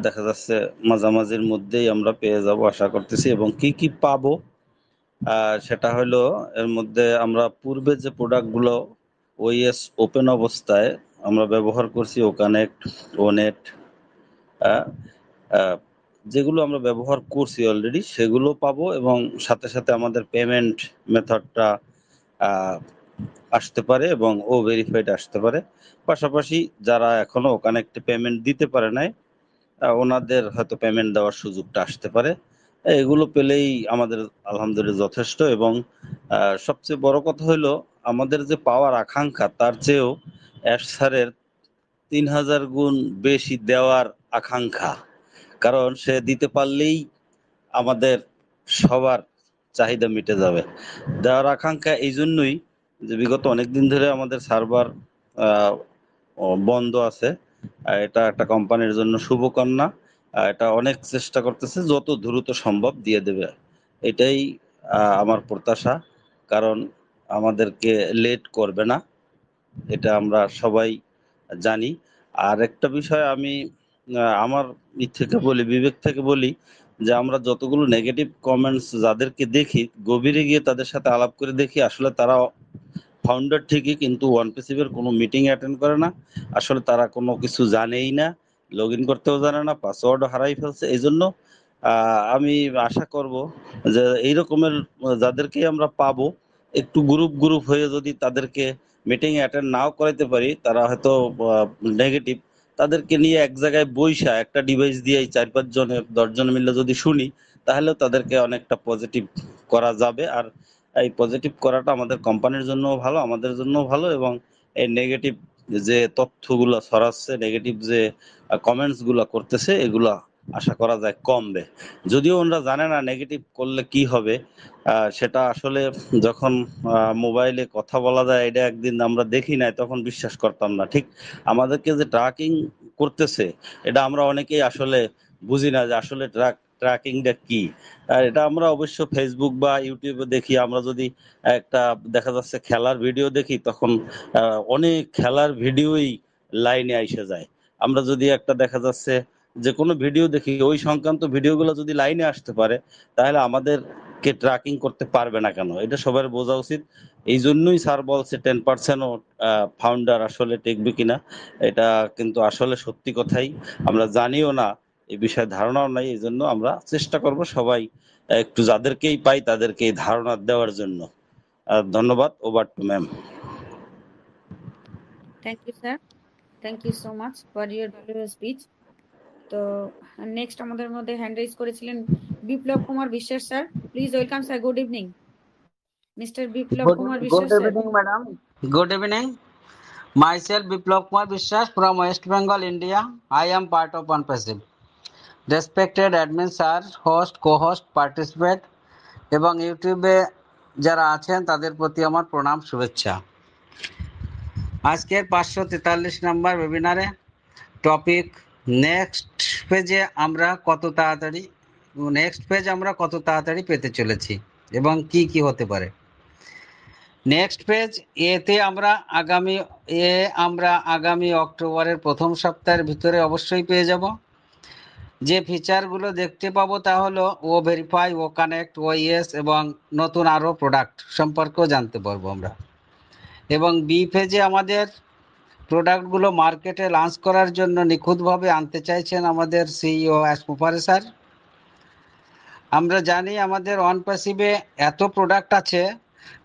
দেখা যাচ্ছে মাঝামাঝির মধ্যেই আমরা পেয়ে যাব আশা করতেছি। এবং কি কি পাবো সেটা হলো, এর মধ্যে আমরা পূর্বে যে প্রোডাক্টগুলো ওএস ওপেন অবস্থায় আমরা ব্যবহার করছি, ওকানেক্ট, ওনেট, যেগুলো আমরা ব্যবহার করছি অলরেডি সেগুলো পাবো এবং সাথে সাথে আমাদের পেমেন্ট মেথডটা আসতে পারে এবং ও ভেরিফাইড আসতে পারে। পাশাপাশি যারা এখনো কানেক্টে পেমেন্ট দিতে পারে নাই ওনাদের হয়তো পেমেন্ট দেওয়ার সুযোগটা আসতে পারে। এগুলো পেলেই আমাদের আলহামদুলিল্লাহ যথেষ্ট। এবং সবচেয়ে বড় কথা হলো, আমাদের যে পাওয়ার আকাঙ্ক্ষা তার চেয়েও স্যারের 3000 গুণ বেশি দেওয়ার আকাঙ্ক্ষা। কারণ সে দিতে পারলেই আমাদের সবার চাহিদা মিটে যাবে। দেওয়ার আকাঙ্ক্ষা এই জন্যই যে বিগত অনেকদিন ধরে আমাদের সার্ভার বন্ধ আছে। এটা একটা কোম্পানির জন্য শুভকামনা। এটা অনেক চেষ্টা করতেছে, যত দ্রুত সম্ভব দিয়ে দেবে, এটাই আমার প্রত্যাশা। কারণ আমাদেরকে লেট করবে না, এটা আমরা সবাই জানি। আর একটা বিষয় আমি আমার থেকে বলি, বিবেক থেকে বলি, যে আমরা যতগুলো নেগেটিভ কমেন্টস যাদেরকে দেখি, গভীরে গিয়ে তাদের সাথে আলাপ করে দেখি, আসলে তারা ফাউন্ডার ঠিকই, কিন্তু ওয়ানপিসিভের কোনো মিটিং অ্যাটেন্ড করে না। আসলে তারা কোনো কিছু জানেই না, লগ ইন করতেও জানে না, পাসওয়ার্ডও হারাই ফেলছে। এই জন্য আমি আশা করব যে এই রকমের যাদেরকে আমরা পাবো, একটু গ্রুপ হয়ে যদি তাদেরকে মিটিং অ্যাটেন্ড নাও করাইতে পারি, তারা হয়তো নেগেটিভ, তাদেরকে নিয়ে এক জায়গায় বইসা একটা ডিভাইস দিয়ে 4-5 জনে 10 জন মিলে যদি শুনি, তাহলে তাদেরকে অনেকটা পজিটিভ করা যাবে। আর এই পজিটিভ করাটা আমাদের কোম্পানির জন্য ভালো, আমাদের জন্য ভালো। এবং এই নেগেটিভ যে তথ্যগুলো ছড়াচ্ছে, নেগেটিভ যে কমেন্টস গুলা করতেছে, এগুলা আশা করা যায় কমবে। যদিও ওনারা জানে না নেগেটিভ করলে কি হবে, সেটা আসলে যখন মোবাইলে কথা বলা যায়, এটা একদিন আমরা দেখি নাই, তখন বিশ্বাস করতাম না। ঠিক আমাদেরকে যে ট্র্যাকিং করতেছে, এটা আমরা অনেকেই আসলে বুঝি না যে আসলে ট্র্যাকিংটা কি। আর এটা আমরা অবশ্য ফেসবুক বা ইউটিউবে দেখি। আমরা যদি একটা দেখা যাচ্ছে খেলার ভিডিও দেখি, তখন অনেক খেলার ভিডিওই লাইনে এসে যায়। আমরা যদি একটা দেখা যাচ্ছে যে কোনো ভিডিও দেখি, ওই সংক্রান্ত ভিডিওগুলো যদি লাইনে আসতে পারে, তাহলে আমাদেরকে ট্র্যাকিং করতে পারবে না কেন? এটা সবার বোঝা উচিত। এই জন্যই স্যার বলছে 10%ও ফাউন্ডার আসলে টিকবে কিনা। এটা কিন্তু আসলে সত্যি কথাই, আমরা জানিও না, এই বিষয়ে ধারণাও নাই। এই জন্য আমরা চেষ্টা করব সবাই একটু যাদেরকেই পাই তাদেরকে এই ধারণা দেওয়ার জন্য। ধন্যবাদ। Over to ma'am. Thank you sir, thank you so much for your valuable speech. তো নেক্সট আমাদের মধ্যে হ্যান্ড রাইজ করেছিলেন Biplab Kumar Biswas sir. Please welcome sir. Good evening mister Biplab Kumar Biswas Good sir. evening, madam. Good evening. Myself, Biplab Kumar Vishwas from West Bengal, India. I am part of OnePassive. Respected admin sir, host, co-host, participate এবং ইউটিউবে যারা আছেন তাদের প্রতি আমার প্রণাম, শুভেচ্ছা। আজকের 543 নম্বর ওয়েবিনারে টপিক নেক্সট পেজে আমরা কত তাড়াতাড়ি পেতে চলেছি এবং কি কি হতে পারে। নেক্সট পেজ এতে আমরা আগামী অক্টোবরের প্রথম সপ্তাহের ভিতরে অবশ্যই পেয়ে যাব। যে ফিচারগুলো দেখতে পাবো তা হলো ও ভেরিফাই, ও কানেক্ট, ও ইএস এবং নতুন আরও প্রোডাক্ট সম্পর্কেও জানতে পারবো আমরা। এবং বি পেজে আমাদের প্রোডাক্টগুলো মার্কেটে লঞ্চ করার জন্য নিখুঁতভাবে আনতে চাইছেন আমাদের সিইও অ্যাসমুফারে স্যার। আমরা জানি আমাদের OnePassive এত প্রোডাক্ট আছে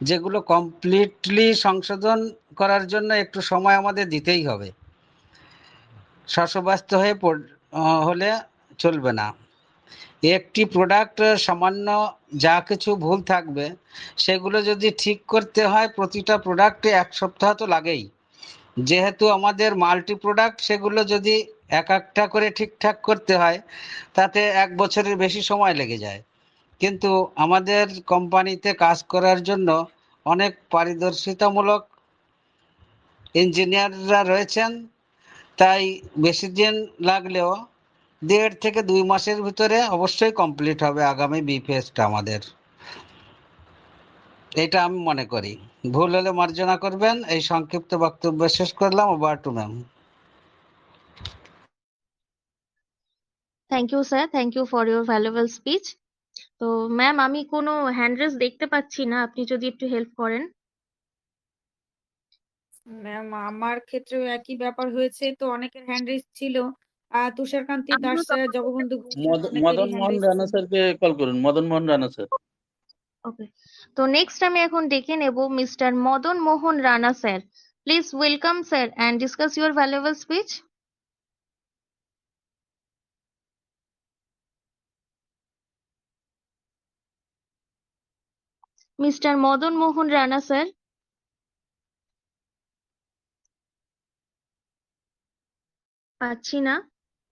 যেগুলো কমপ্লিটলি সংশোধন করার জন্য একটু সময় আমাদের দিতেই হবে, শশব্যস্ত হলে চলবে না। একটি প্রোডাক্ট সামান্য যা কিছু ভুল থাকবে সেগুলো যদি ঠিক করতে হয় প্রতিটা প্রোডাক্টে 1 সপ্তাহ তো লাগেই। যেহেতু আমাদের মাল্টি প্রোডাক্ট, সেগুলো যদি এক একটা করে ঠিকঠাক করতে হয় তাতে 1 বছরের বেশি সময় লেগে যায়। কিন্তু আমাদের কোম্পানিতে কাজ করার জন্য অনেক পারদর্শিতামূলক ইঞ্জিনিয়াররা রয়েছেন, তাই বেশি দিন লাগলেও 1.5 থেকে 2 মাসের ভিতরে অবশ্যই কমপ্লিট হবে আগামী বি ফেজটা আমাদের। এটা আমি মনে করি। ভুল হলে মার্জনা করবেন। এই সংক্ষিপ্ত বক্তব্য শেষ করলাম। Over to ma'am. Thank you sir, thank you for your valuable speech. তো ম্যাম, আমি কোনো হ্যান্ড রেজ দেখতে পাচ্ছি না, আপনি যদি একটু হেল্প করেন। ম্যাম, আমার ক্ষেত্রেও একই ব্যাপার হয়েছে, তো অনেকের হ্যান্ড রেজ ছিল। তুষারকান্তি দাস স্যার, জগবন্ধু ঘোষ স্যার, অনেকেরই মদন হ্যান্ড মোহন রেজ রানা ছিল। স্যারকে কল করুন, মদন মোহন রানা স্যার। ওকে, তো নেক্সট আমি এখন ডেকে নেব mister Madan Mohan Rana sir. Please welcome sir and discuss your valuable speech. Mister Madan Mohan Rana sir. পাচ্ছি না।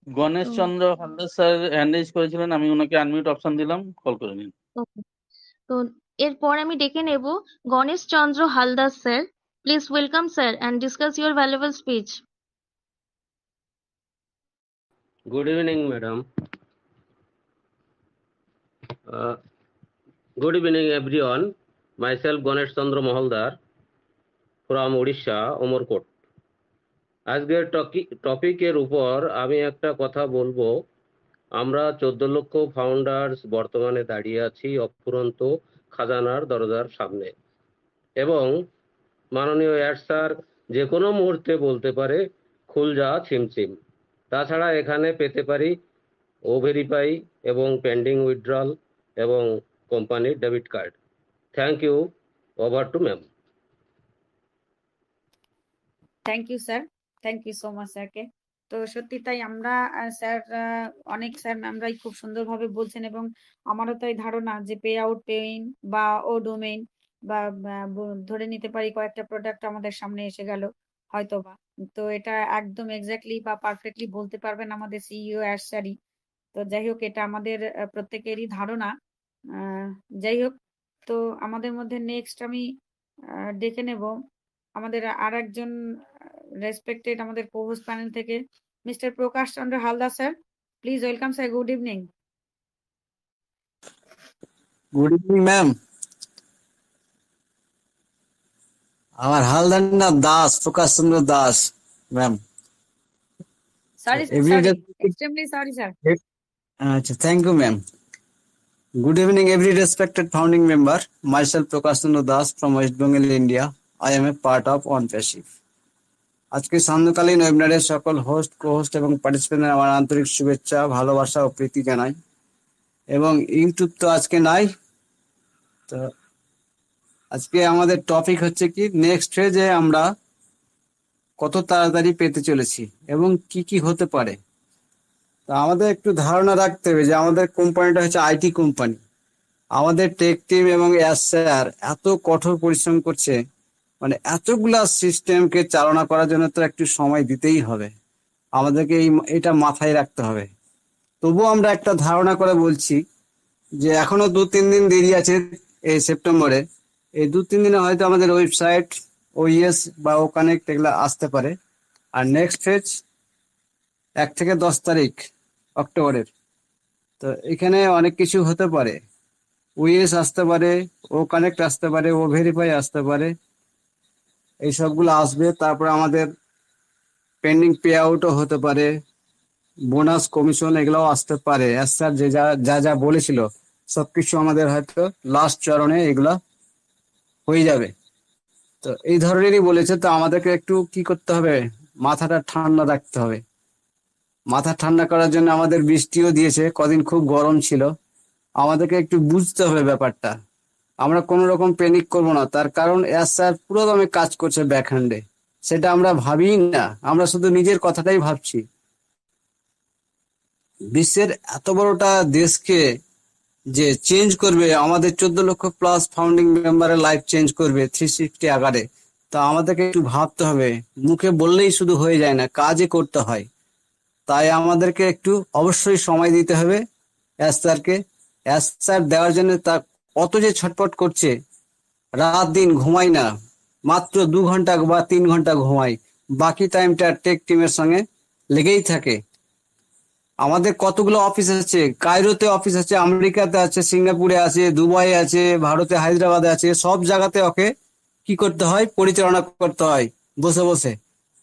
Ganesh Chandra Haldar sir hand raise করেছিলেন, আমি ওনাকে আনমিউট অপশন দিলাম, কল করে নিন। ওকে, তো এরপর আমি ডেকে নেব Ganesh Chandra Haldar sir. Please welcome sir and discuss your valuable speech. Good evening, madam. Good evening, everyone. Myself, Ganesh Chandra Mahaldar from Odisha, Omerkot. আজকের টপিকের উপর আমি একটা কথা বলবো। আমরা 14 লক্ষ ফাউন্ডার্স বর্তমানে দাঁড়িয়ে আছি অফুরন্ত খাজানার দরজার সামনে, এবং মাননীয় এড স্যার যে কোনো মুহূর্তে বলতে পারে খুল যা ছিমছিম। তাছাড়া এখানে পেতে পারি ও ভেরিফাই এবং পেন্ডিং উইথড্রল এবং কোম্পানির debit card. Thank you. Over to ma'am. Thank you sir, thank you so much স্যারকে। তো সত্যি তাই, আমরা স্যার অনেক স্যার ম্যামরাই খুব সুন্দরভাবে বলছেন, এবং আমারও তাই ধারণা যে পে আউট, পে ইন বা ও ডোমেইন বা ধরে নিতে পারি কয়েকটা প্রোডাক্ট আমাদের সামনে এসে গেল হয়তোবা। তো এটা একদম এক্স্যাক্টলি বা পারফেক্টলি বলতে পারবেন আমাদের সিইও অ্যাশ স্যারই। তো যাই হোক, এটা আমাদের প্রত্যেকেরই ধারণা। যাই হোক, তো আমাদের মধ্যে নেক্সট আমি ডেকে নেব আমাদের আর একজন রেসপেক্টেড আমাদের কোহোস্ট প্যানেল থেকে mister Prakash Chandra Haldar sir. Please welcome sir, good evening. Good evening ma'am. আমার হালদার না Das, Prakash Chandra Das ma'am. Sorry sir, sorry, extremely sorry sir. আচ্ছা, thank you ma'am. Good evening, every respected founding member. Myself, Prakash Chandra Das from West Bengal, India. I am a part of OnePassive. আজকে সান্ধ্যকালীন ওয়েবিনারের সকল host, কো-হোস্ট এবং পার্টিসিপেন্টদের আমার আন্তরিক শুভেচ্ছা, ভালোবাসা ও প্রীতি জানাই। এবং ইউটিউব তো আজকে নাই, তো আজকে আমাদের টপিক হচ্ছে কি নেক্সট ফেজে আমরা কত তাড়াতাড়ি পেতে চলেছি এবং কি কি হতে পারে। তো আমাদের একটু ধারণা রাখতে হবে যে আমাদের কোম্পানিটা হচ্ছে আইটি কোম্পানি। আমাদের টেক টিম এবং স্যার এত কঠোর পরিশ্রম করছে, মানে এতগুলা সিস্টেমকে চালনা করার জন্য তো একটু সময় দিতেই হবে, আমাদেরকে এটা মাথায় রাখতে হবে। তবুও আমরা একটা ধারণা করে বলছি যে এখনো 2-3 দিন দেরি আছে এই সেপ্টেম্বরে। এই 2-3 দিনে হয়তো আমাদের ওয়েবসাইট, ওইএস বা ও কানেক্ট এগুলা আসতে পারে। আর নেক্সট ফেজ 1 থেকে 10 তারিখ অক্টোবরের। তো এখানে অনেক কিছু হতে পারে, ওইএস আসতে পারে, ও কানেক্ট আসতে পারে, ও ভেরিফাই আসতে পারে, এই সবগুলো আসবে। তারপরে আমাদের পেন্ডিং পে আউটও হতে পারে, বোনাস, কমিশন এগুলাও আসতে পারে। স্যার যে যা যা বলেছিল সবকিছু আমাদের হয়তো লাস্ট চরণে এগুলা হয়ে যাবে। তো এই ধরনেরই বলেছে। তো আমাদেরকে একটু কি করতে হবে, মাথাটা ঠান্ডা রাখতে হবে। মাথা ঠান্ডা করার জন্য আমাদের বৃষ্টিও দিয়েছে, কদিন খুব গরম ছিল। আমাদেরকে একটু বুঝতে হবে ব্যাপারটা। আমরা কোনো রকম প্যানিক করবো না, তার কারণ স্যার পুরো দমে কাজ করছে ব্যাকহ্যান্ডে, সেটা আমরা ভাবি না, আমরা শুধু নিজের কথাটাই ভাবছি। বিশ্বের এত বড়টা দেশকে যে চেঞ্জ করবে, আমাদের 14 লক্ষ প্লাস ফাউন্ডিং মেম্বারের লাইফ চেঞ্জ করবে 360 আকারে, তা আমাদেরকে একটু ভাবতে হবে। মুখে বললেই শুধু হয়ে যায় না, কাজে করতে হয়। তাই আমাদেরকে একটু অবশ্যই সময় দিতে হবে স্যারকে। স্যার দেওয়ার জন্য তা কত যে ছটফট করছে, রাত দিন ঘুমাই না, মাত্র 2 ঘন্টা বা 3 ঘন্টা ঘুমাই, বাকি টাইমটা টেক টিমের সঙ্গে লেগেই থাকে। আমাদের কতগুলো অফিস আছে, কায়রোতে অফিস আছে, আমেরিকাতে আছে, সিঙ্গাপুরে আছে, দুবাই আছে, ভারতে হায়দ্রাবাদে আছে, সব জায়গাতে ওকে কি করতে হয়, পরিচালনা করতে হয় বসে বসে,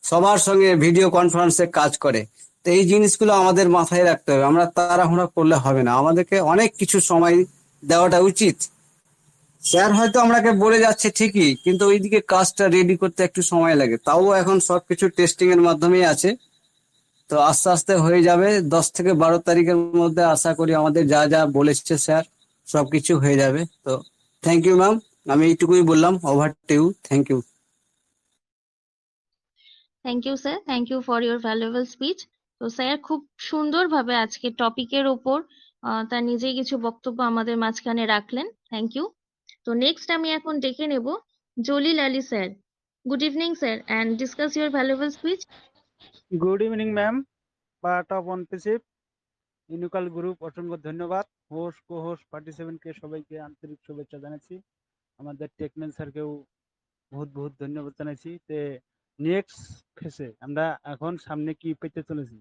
সবার সঙ্গে ভিডিও কনফারেন্সে কাজ করে। তো এই জিনিসগুলো আমাদের মাথায় রাখতে হবে, আমরা তাড়াহুড়া করলে হবে না, আমাদেরকে অনেক কিছু সময় দেওয়াটা উচিত। স্যার হয়তো আমাকে বলে যাচ্ছে ঠিকই, কিন্তু ওইদিকে কাজটা রেডি করতে একটু সময় লাগে। তাও এখন সবকিছু টেস্টিং এর মাধ্যমেই আছে, তো আস্তে আস্তে হয়ে যাবে। 10 থেকে 12 তারিখের মধ্যে আশা করি আমাদের যা যা বলেছে স্যার সবকিছু হয়ে যাবে। তো থ্যাংক ইউ ম্যাম, আমি এইটুকুই বললাম। Over to you, thank you. Thank you sir, thank you for your valuable speech. তো স্যার খুব সুন্দরভাবে আজকে টপিকের ওপর তার নিজেই কিছু বক্তব্য আমাদের মাঝখানে রাখলেন। Thank you. তো নেক্সট আমি এখন ডেকে নেব Jalil Ali sir. Good evening sir, and discuss your valuable speech. Good evening ma'am, part of OnPassive ইউনিকাল গ্রুপ, অসংখ্য ধন্যবাদ। হোস্ট কো হোস্ট পার্টিসিপেন্টকে সবাইকে আন্তরিক শুভেচ্ছা জানাচ্ছি। আমাদের টেকম্যান স্যারকেও বহুত বহুত ধন্যবাদ জানাচ্ছি। তে নেক্সট ফেসে আমরা এখন সামনে কি পেতে চলেছি,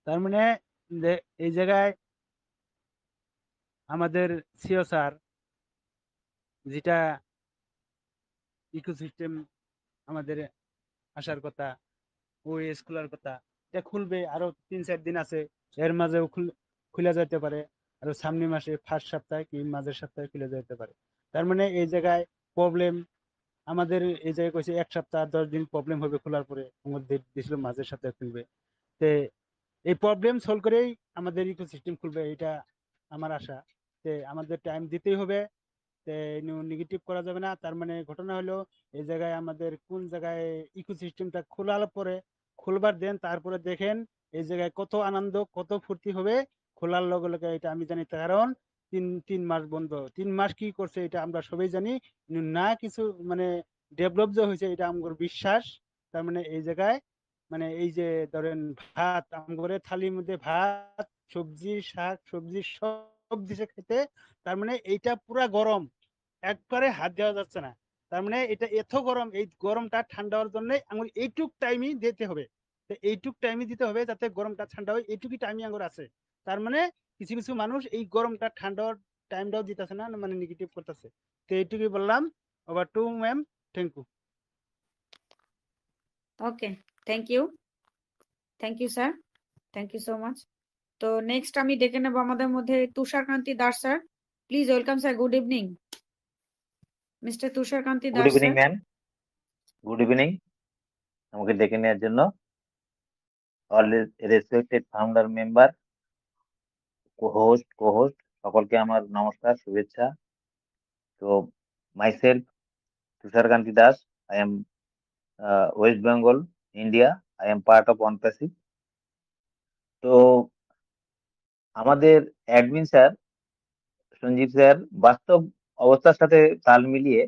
তার মানে এই জায়গায় আমাদের সিও স্যার যেটা ইকোসিস্টেম আমাদের আসার কথা, ওএস খোলার কথা, এটা খুলবে আরো 3-4 দিন আছে, এর মাঝেও খুলে যেতে পারে, আরো সামনে মাসে ফার্স্ট সপ্তাহে কি মাঝের সপ্তাহে খুলে যেতে পারে। তার মানে এই জায়গায় প্রবলেম আমাদের, এই জায়গায় কইছে 1 সপ্তাহ 10 দিন প্রবলেম হবে খোলার পরে, আমাদের দিছিল মাঝের সপ্তাহে খুলবে। তে এই প্রবলেম সলভ করেই আমাদের ইকোসিস্টেম খুলবে, এটা আমার আশা। তে আমাদের টাইম দিতেই হবে, নেগেটিভ করা যাবে না। তার মানে ঘটনা হলো এই জায়গায় আমাদের কোন জায়গায় ইকোসিস্টেমটা খোলার পরে, খুলবার দেন তারপরে দেখেন এই জায়গায় কত আনন্দ কত ফুর্তি হবে খোলার লগে লগে, এটা আমি জানি। কারণ 3 মাস বন্ধ, 3 মাস কি করছে এটা আমরা সবাই জানি না, কিছু মানে ডেভেলপ যে হয়েছে এটা আমার বিশ্বাস। তার মানে এই জায়গায় মানে এই যে ধরেন ভাত, আমার থালির মধ্যে ভাত সবজি শাক সবজি সব দিছে খেতে, তার মানে এইটা পুরা গরম, একবারে হাত দেওয়া যাচ্ছে না। তার মানে এটা এত গরম, এই গরমটা ঠান্ডা হওয়ার জন্য আমার এইটুক টাইমই দিতে হবে, এইটুক টাইমই দিতে হবে যাতে গরমটা ঠান্ডা হয়, এইটুকুই টাইমই আমার আছে। তার মানে কিছু কিছু মানুষ এই গরমটা ঠান্ডার টাইমটাও দিতেছে না, মানে নেগেটিভ করতেছে। তো এইটুকুই বললাম। Over to ma'am, thank you. Okay, thank you sir, thank you so much. তো নেক্সট আমি ডেকে নেব আমাদের মধ্যে Tusharkanti Das sir. Please welcome sir, good evening mister Tusharkanti good Das evening sir. Ma'am, good evening. আমাকে ডেকে নেওয়ার জন্য all respected founder member, co-host সকলকে আমার নমস্কার, শুভেচ্ছা। তো myself Tusharkanti Das, I am West Bengal, India. I am part of OnPassive. তো আমাদের অ্যাডমিন স্যার সঞ্জীব স্যার বাস্তব অবস্থার সাথে তাল মিলিয়ে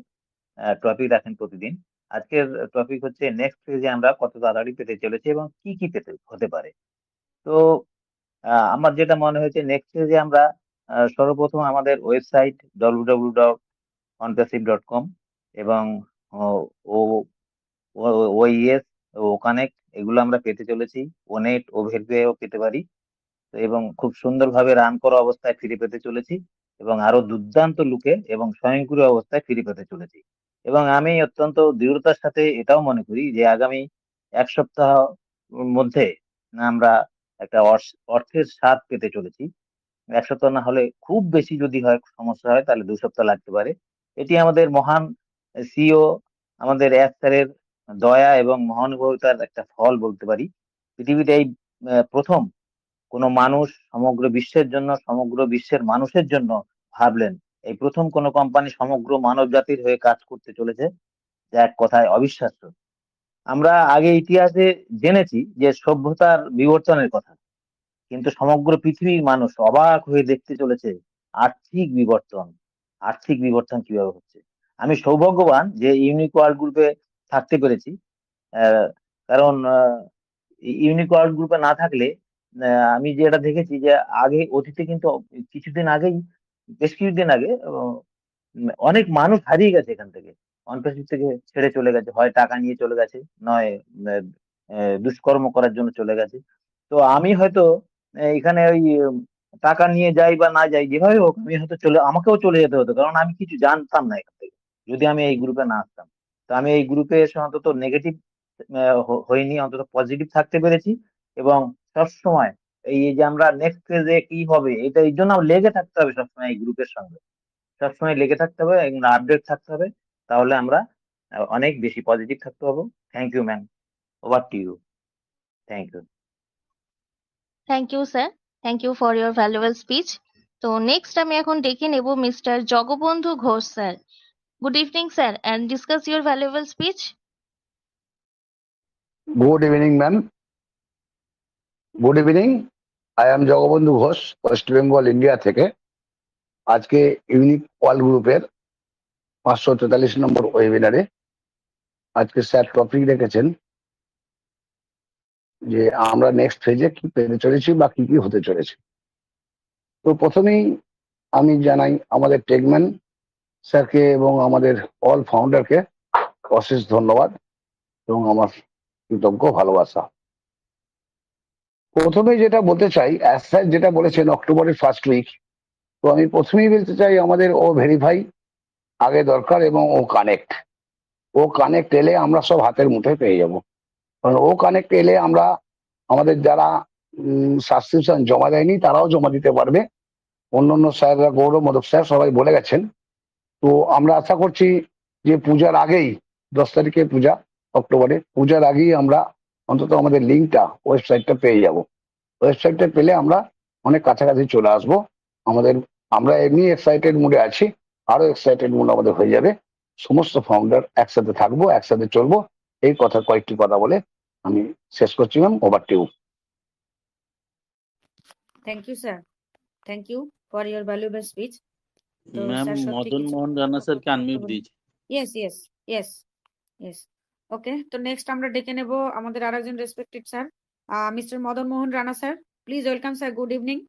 টপিক রাখেন প্রতিদিন। আজকের টপিক হচ্ছে নেক্সট ফেজে আমরা কত তাড়াতাড়ি পেতে চলেছি এবং কি কি পেতে হতে পারে। তো আমার যেটা মনে হয়েছে নেক্সট ফেজে আমরা সর্বপ্রথম আমাদের ওয়েবসাইট www.onpassive.com এবং ওইএস ও কানেক্ট এগুলো আমরা পেতে চলেছি। ওনেট ও ভেরিফাইও পেতে পারি, এবং খুব সুন্দরভাবে রান করা অবস্থায় ফিরে পেতে চলেছি, এবং আরো দুর্দান্ত লুকে এবং স্বয়ংক্রিয় অবস্থায় ফিরে পেতে চলেছি। এবং আমি অত্যন্ত দৃঢ়তার সাথে এটাও মনে করি যে আগামী 1 সপ্তাহ মধ্যে আমরা একটা অর্থের স্বাদ পেতে চলেছি। 1 সপ্তাহ না হলে খুব বেশি যদি হয় সমস্যা হয় তাহলে 2 সপ্তাহ লাগতে পারে। এটি আমাদের মহান সিও আমাদের স্যারের দয়া এবং মহানুভবতার একটা ফল বলতে পারি। পৃথিবীতে এই প্রথম কোনো মানুষ সমগ্র বিশ্বের জন্য, সমগ্র বিশ্বের মানুষের জন্য ভাবলেন, এই প্রথম কোনো কোম্পানি সমগ্র মানব জাতির হয়ে কাজ করতে চলেছে, যা এক কথায় অবিশ্বাস্য। আমরা আগে ইতিহাসে জেনেছি যে সভ্যতার বিবর্তনের কথা, কিন্তু সমগ্র পৃথিবীর মানুষ অবাক হয়ে দেখতে চলেছে আর্থিক বিবর্তন। আর্থিক বিবর্তন কিভাবে হচ্ছে। আমি সৌভাগ্যবান যে ইউনিক ওয়ার্ল্ড গ্রুপে থাকতে পেরেছি। কারণ ইউনিক ওয়ার্ল্ড গ্রুপে না থাকলে আমি যেটা দেখেছি যে আগে অতীতে কিন্তু কিছুদিন আগেই, বেশ কিছুদিন আগে অনেক মানুষ হারিয়ে গেছে এখান থেকে, অনপ্যাসিভ থেকে ছেড়ে চলে গেছে, হয় টাকা নিয়ে চলে গেছে, নয় দুষ্কর্ম করার জন্য চলে গেছে। তো আমি হয়তো এখানে ওই টাকা নিয়ে যাই বা না যাই, যেভাবে হোক আমি হয়তো আমাকেও চলে যেতে হতো, কারণ আমি কিছু জানতাম না এখান থেকে, যদি আমি এই গ্রুপে না আসতাম। তো আমি এই গ্রুপে এসে অন্তত নেগেটিভ হইনি, অন্তত পজিটিভ থাকতে পেরেছি। এবং সবসময় এই যে আমরা নেক্সট ফেজে কি হবে, এটা এই জন্য লেগে থাকতে হবে সবসময় এই গ্রুপের সঙ্গে, সবসময় লেগে থাকতে হবে এবং আপডেট থাকতে হবে, তাহলে আমরা অনেক বেশি পজিটিভ থাকতে পারবো। Thank you ma'am, over to you. Thank you. Thank you sir, thank you for your valuable speech. তো নেক্সট আমি এখন ডেকে নেব mister Jagabandhu Ghosh sir. Good evening sir, and discuss your valuable speech. Good evening ma'am, good evening. I am Jagabandhu Ghosh, West Bengal India থেকে। আজকে unique world গ্রুপের 543 নম্বর ওয়েবিনারে আজকে sir topic রেখেছেন যে আমরা নেক্সট ফেজে কি পেতে চলেছি বা কি কি হতে চলেছে। তো প্রথমেই আমি জানাই আমাদের টেকম্যান স্যারকে এবং আমাদের অল ফাউন্ডারকে অশেষ ধন্যবাদ এবং আমার কৃতজ্ঞ ভালোবাসা। প্রথমে যেটা বলতে চাই, স্যার যেটা বলেছেন অক্টোবরের ফার্স্ট উইক, তো আমি প্রথমেই বলতে চাই আমাদের ও ভেরিফাই আগে দরকার এবং ও কানেক্ট এলে আমরা সব হাতের মুঠোয় পেয়ে যাব। কারণ ও কানেক্ট এলে আমরা আমাদের যারা সাবস্ক্রিপশন জমা দেয়নি তারাও জমা দিতে পারবে। অন্য স্যাররা, গৌরব মদক স্যার সবাই বলে গেছেন। তো আমরা আশা করছি যে পূজার আগেই, 10 তারিখে পূজা, অক্টোবরে পূজার আগেই আমরা অন্তত আমাদের লিঙ্কটা, ওয়েবসাইটটা পেয়ে যাব। ওয়েবসাইটটা পেলে আমরা অনেক কাছাকাছি চলে আসবো। আমরা এমনি এক্সাইটেড মুডে আছি, আরো এক্সাইটেড মুড আমাদের হয়ে যাবে। সমস্ত ফাউন্ডার একসাথে থাকবো, একসাথে চলবো। এই কয়েকটি কথা বলে আমি শেষ করছি ma'am, over to you. Thank you sir, thank you for your valuable speech. তো ম্যাম স্যার সত্যি মদন কিছু মোহন রানা স্যারকে আনমিউট দিয়েছি। Yes yes yes yes. Okay, তো নেক্সট আমরা ডেকে নেব আমাদের আরেকজন respected sir, mister Madan Mohan Rana sir. Please welcome sir, good evening.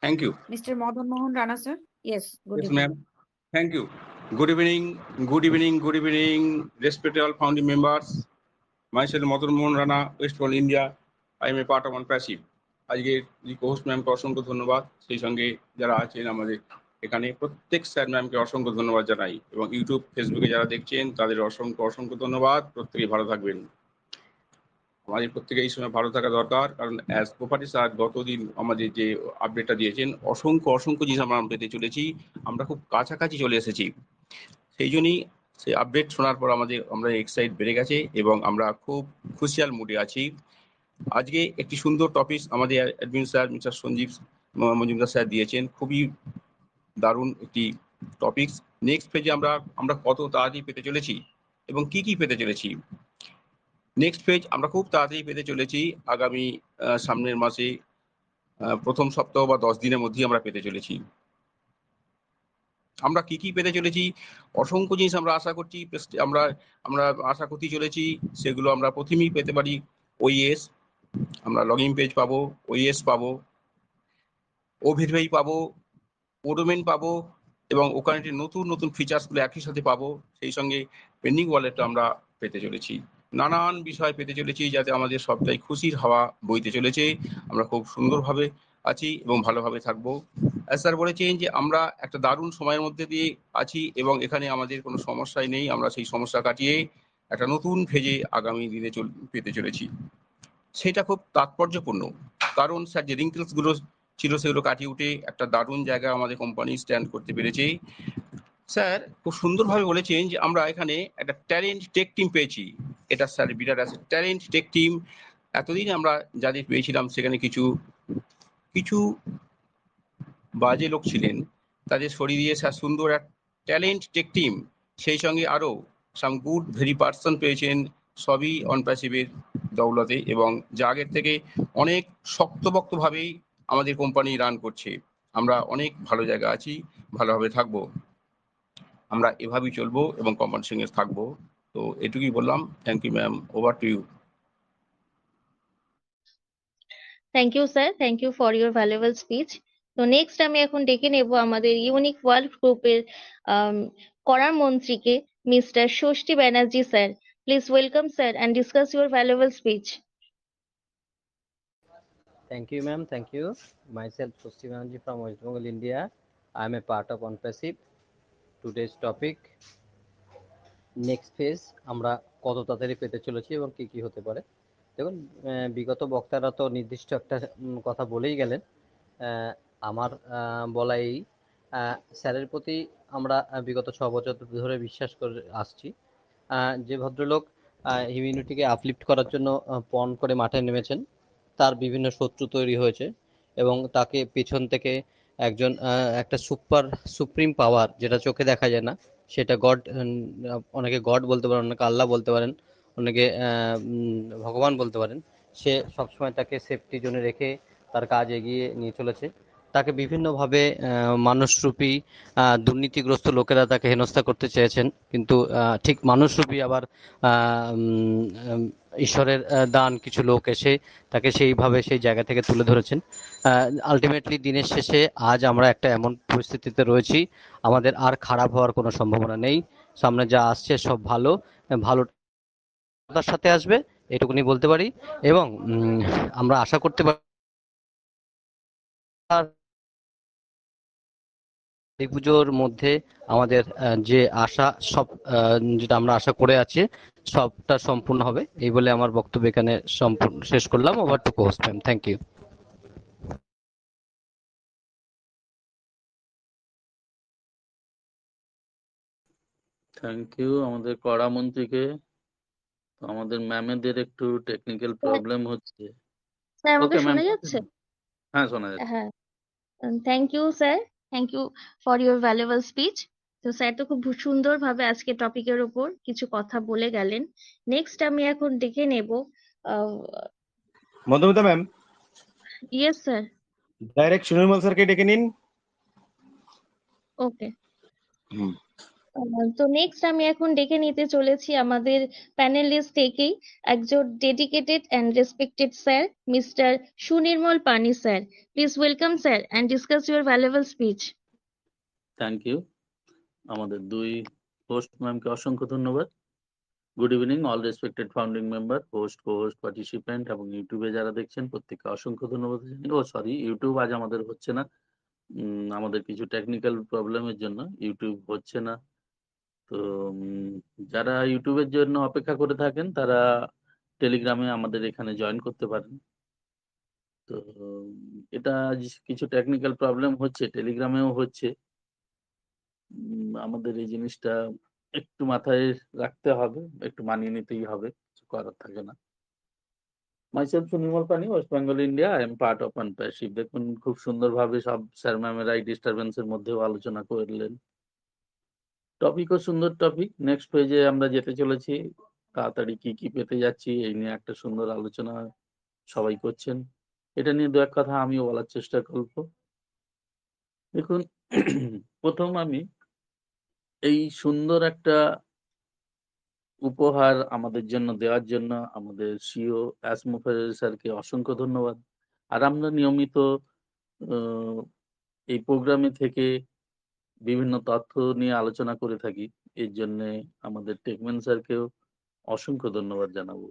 Thank you. Mr. Madan Mohan Rana, sir. Yes, good Yes, evening. ma'am. Thank you. Good evening, good evening, good evening, respected all founding members. Myself, Madan Mohan Rana, West Bengal, India. I am a part of OnePassive. আজকে host ম্যামকে অসংখ্য ধন্যবাদ, সেই সঙ্গে যারা আছেন আমাদের এখানে প্রত্যেক স্যার ম্যামকে অসংখ্য ধন্যবাদ জানাই, এবং ইউটিউব ফেসবুকে যারা দেখছেন তাদের অসংখ্য ধন্যবাদ। প্রত্যেকে ভালো থাকবেন। আমাদের প্রত্যেকে এই সময় ভালো থাকা দরকার, কারণ অ্যাজ প্রপার্টি স্যার গতদিন আমাদের যে আপডেটটা দিয়েছেন, অসংখ্য জিনিস আমরা পেতে চলেছি, আমরা খুব কাছাকাছি চলে এসেছি। সেই জন্যই সেই আপডেট শোনার পর আমরা এক্সাইট বেড়ে গেছে এবং আমরা খুব খুশিয়াল মুডে আছি। আজকে একটি সুন্দর টপিক আমাদের admin sir mister Sanjib Majumdar sir দিয়েছেন, খুবই দারুণ একটি টপিকস। নেক্সট পেজে আমরা কত তাড়াতাড়ি পেতে চলেছি এবং কি পেতে চলেছি। নেক্সট পেজ আমরা খুব তাড়াতাড়ি পেতে চলেছি আগামী সামনের মাসে প্রথম সপ্তাহ বা 10 দিনের মধ্যেই আমরা পেতে চলেছি। আমরা কি পেতে চলেছি, অসংখ্য জিনিস আমরা আশা করছি, আমরা আশা করতে চলেছি। সেগুলো আমরা প্রথমেই পেতে পারি ওইএস, আমরা লগ ইন পেজ পাবো, ওইএস পাবো, ও ভেরিফাই পাবো, ওডোমেন পাবো, এবং ওখানে নতুন ফিচার্সগুলো একই সাথে পাবো। সেই সঙ্গে পেন্ডিং ওয়ালেটটা আমরা পেতে চলেছি। নানান বিষয় পেতে চলেছি, যাতে আমাদের সবটাই খুশির হাওয়া বইতে চলেছে। আমরা খুব সুন্দরভাবে আছি এবং ভালোভাবে থাকবো। স্যার বলেছেন যে আমরা একটা দারুণ সময়ের মধ্যে দিয়ে আছি এবং এখানে আমাদের কোনো সমস্যাই নেই। আমরা সেই সমস্যা কাটিয়ে একটা নতুন ফেজে আগামী দিনে পেতে চলেছি। সেটা খুব তাৎপর্যপূর্ণ, কারণ স্যার যে রিঙ্কেলসগুলো ছিল সেগুলো কাটিয়ে উঠে একটা দারুণ জায়গায় আমাদের কোম্পানি স্ট্যান্ড করতে পেরেছে। স্যার খুব সুন্দরভাবে বলেছেন যে আমরা এখানে একটা ট্যালেন্ট টেক টিম পেয়েছি। এটা স্যার বিরাট আছে, ট্যালেন্ট টেক টিম। এতদিন আমরা যাদের পেয়েছিলাম সেখানে কিছু বাজে লোক ছিলেন, তাদের সরিয়ে দিয়ে স্যার সুন্দর এক ট্যালেন্ট টেক টিম, সেই সঙ্গে আরও সাম গুড ভেরি পার্সন পেয়েছেন, সবই অনপ্যাসিভের দৌলতে, এবং যা আগের থেকে অনেক শক্তপোক্তভাবেই আমাদের কোম্পানি রান করছে। আমরা অনেক ভালো জায়গা আছি, ভালোভাবে থাকবো, আমরা এভাবেই চলবো এবং কোম্পানির সঙ্গে থাকবো। তো এটুকুই বললাম। Thank you ma'am, over to you. Thank you sir, thank you for your valuable speech. তো নেক্সট আমি এখন ডেকে নেব আমাদের ইউনিক ওয়ার্ল্ড গ্রুপের করার মন্ত্রীকে, mister Shashthi Banerjee sir. Please welcome sir and discuss your valuable speech. Thank you, ma'am. Thank you. Myself, Shoshti Banerjee from West Bengal, India. I am a part of OnPassive. Today's topic, next phase, আমরা কত তাড়াতাড়ি পেতে চলেছি এবং কি কি হতে পারে। দেখুন, বিগত বক্তারা তো নির্দিষ্ট একটা কথা বলেই গেলেন। আমার বলাই স্যারের প্রতি আমরা বিগত 6 বছর ধরে বিশ্বাস করে আসছি। যে ভদ্রলোক ইমিউনিটিকে আপলিফ্ট করার জন্য পণ করে মাঠে নেমেছেন, তার বিভিন্ন শত্রু তৈরি হয়েছে এবং তাকে পেছন থেকে একজন একটা সুপ্রিম পাওয়ার, যেটা চোখে দেখা যায় না, সেটা গড, অনেকে গড বলতে পারেন, অনেকে আল্লাহ বলতে পারেন, অনেকে ভগবান বলতে পারেন, সে সবসময় তাকে সেফটি জোনে রেখে তার কাজ এগিয়ে নিয়ে চলেছে। তাকে বিভিন্নভাবে মানুষরূপী দুর্নীতিগ্রস্ত লোকেরা তাকে হেনস্থা করতে চেয়েছেন, কিন্তু ঠিক মানুষরূপী আবার ঈশ্বরের দান কিছু লোক এসে তাকে সেইভাবে সেই জায়গা থেকে তুলে ধরেছেন। আলটিমেটলি দিনের শেষে আজ আমরা একটা এমন পরিস্থিতিতে রয়েছি, আমাদের আর খারাপ হওয়ার কোনো সম্ভাবনা নেই। সামনে যা আসছে সব ভালোটার সাথে আসবে, এটুকুনি বলতে পারি। এবং আমরা আশা করতে পারি এই পুজোর মধ্যে আমাদের যে আশা, সব যেটা আমরা আশা করে আছি সবটা সম্পূর্ণ হবে। এই বলে আমার বক্তব্য এখানে সম্পূর্ণ শেষ করলাম। Over to host ma'am. Thank you. Thank you আমাদের কড়া মন্ত্রীকে। তো আমাদের ম্যামেদের একটু টেকনিক্যাল প্রবলেম হচ্ছে। স্যার, আমাকে ওকে ম্যাম। শোনা যাচ্ছে? হ্যাঁ, শোনা যাচ্ছে। হ্যাঁ, thank you sir, thank you for your valuable speech. তো স্যার তো খুব সুন্দরভাবে আজকে টপিকের উপর কিছু কথা বলে গেলেন। নেক্সট আমি এখন ডেকে নেব Madhumita ma'am, yes sir. Direct Sunirmal স্যারকে ডেকে নিন। ওকে। তো নেক্সট আমি এখন ডেকে নিতে চলেছি আমাদের প্যানেলিস্ট থেকেই একজন dedicated and respected sir, mister Sunirmal Pani sir. Please welcome sir and discuss your valuable speech. Thank you. আমাদের দুই হোস্ট ম্যামকে অসংখ্য ধন্যবাদ। Good evening all respected founding member, host, co-host, participant এবং ইউটিউবে যারা দেখছেন প্রত্যেককে অসংখ্য ধন্যবাদ জানাই। ও সরি, ইউটিউব আজ আমাদের হচ্ছে না, আমাদের কিছু টেকনিক্যাল প্রবলেমের জন্য ইউটিউব হচ্ছে না। তো যারা ইউটিউবের জন্য অপেক্ষা করে থাকেন তারা টেলিগ্রামে আমাদের এখানে জয়েন করতে পারেন। তো এটা কিছু টেকনিক্যাল প্রবলেম হচ্ছে, টেলিগ্রামেও হচ্ছে। আমাদের এই জিনিসটা একটু মাথায় রাখতে হবে, একটু মানিয়ে নিতেই হবে, কিছু করার থাকে না। Myself Sunirmal Pani, West Bengal, India. I am part of OnPassive. দেখুন, খুব সুন্দরভাবে সব স্যার ম্যামেরাই ডিস্টারবেন্সের মধ্যেও আলোচনা করলেন। টপিকও সুন্দর টপিক। নেক্সট পেজে আমরা যেতে চলেছি, তাড়াতাড়ি কি কি পেতে যাচ্ছি এই নিয়ে একটা সুন্দর আলোচনা সবাই করছেন। এটা নিয়ে দু এক কথা আমিও বলার চেষ্টা করব। দেখুন, প্রথম আমি এই সুন্দর একটা উপহার আমাদের জন্য দেওয়ার জন্য আমাদের সিও অ্যাসমোফের স্যারকে অসংখ্য ধন্যবাদ। আর আমরা নিয়মিত এই প্রোগ্রামে থেকে বিভিন্ন তথ্য নিয়ে আলোচনা করে থাকি, এর জন্য আমাদের টেকম্যান স্যারকেও অসংখ্য ধন্যবাদ জানাবো।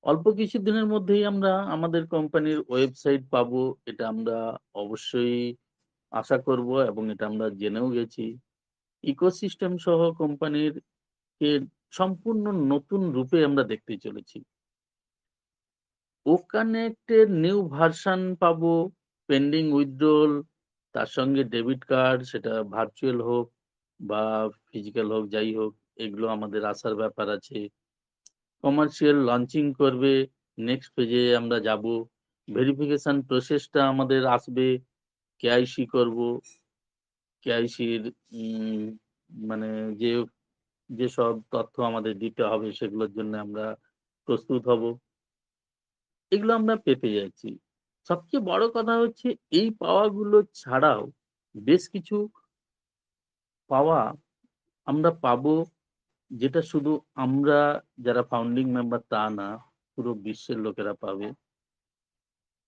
অল্প কিছু দিনের মধ্যেই আমরা আমাদের কোম্পানির ওয়েবসাইট পাবো, এটা আমরা অবশ্যই আশা করব এবং এটা আমরা জেনেও গেছি। ইকোসিস্টেম সহ কোম্পানির কে সম্পূর্ণ নতুন রূপে আমরা দেখতে চলেছি। ওকানেক্টের নিউ ভার্সন পাবো, পেন্ডিং উইথড্রল, তার সঙ্গে ডেবিট কার্ড, সেটা ভার্চুয়াল হোক বা ফিজিক্যাল হোক, যাই হোক, এগুলো আমাদের আসার ব্যাপার আছে। কমার্শিয়াল লঞ্চিং করবে, নেক্সট পেজে আমরা যাব। ভেরিফিকেশন প্রসেসটা আমাদের আসবে, কেআইসি করব, কেআইসির মানে যেসব তথ্য আমাদের দিতে হবে সেগুলোর জন্য আমরা প্রস্তুত হব, এগুলো আমরা পেতে যাচ্ছি। সবচেয়ে বড় কথা হচ্ছে এই পাওয়াগুলো ছাড়াও বেশ কিছু পাওয়া আমরা পাবো, যেটা শুধু আমরা যারা ফাউন্ডিং মেম্বার তা না, পুরো বিশ্বের লোকেরা পাবে।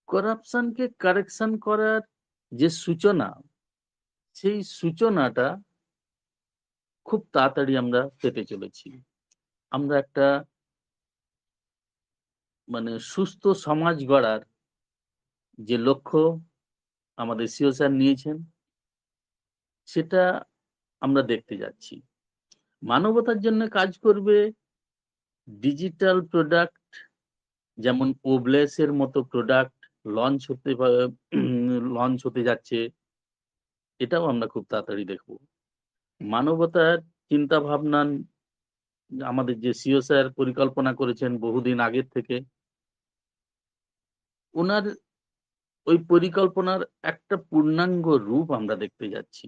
করাপশনকে কারেকশন করার যে সূচনা, সেই সূচনাটা খুব তাড়াতাড়ি আমরা পেতে চলেছি। আমরা একটা সুস্থ সমাজ গড়ার যে লক্ষ্য আমাদের সিও স্যার নিয়েছেন, সেটা আমরা দেখতে যাচ্ছি। মানবতার জন্য কাজ করবে ডিজিটাল প্রোডাক্ট, যেমন ওবলেসের মতো প্রোডাক্ট লঞ্চ হতে যাচ্ছে, এটাও আমরা খুব তাড়াতাড়ি দেখব। মানবতার চিন্তা ভাবনা আমাদের যে সিও স্যার পরিকল্পনা করেছেন বহুদিন আগের থেকে, ওনার ওই পরিকল্পনার একটা পূর্ণাঙ্গ রূপ আমরা দেখতে যাচ্ছি।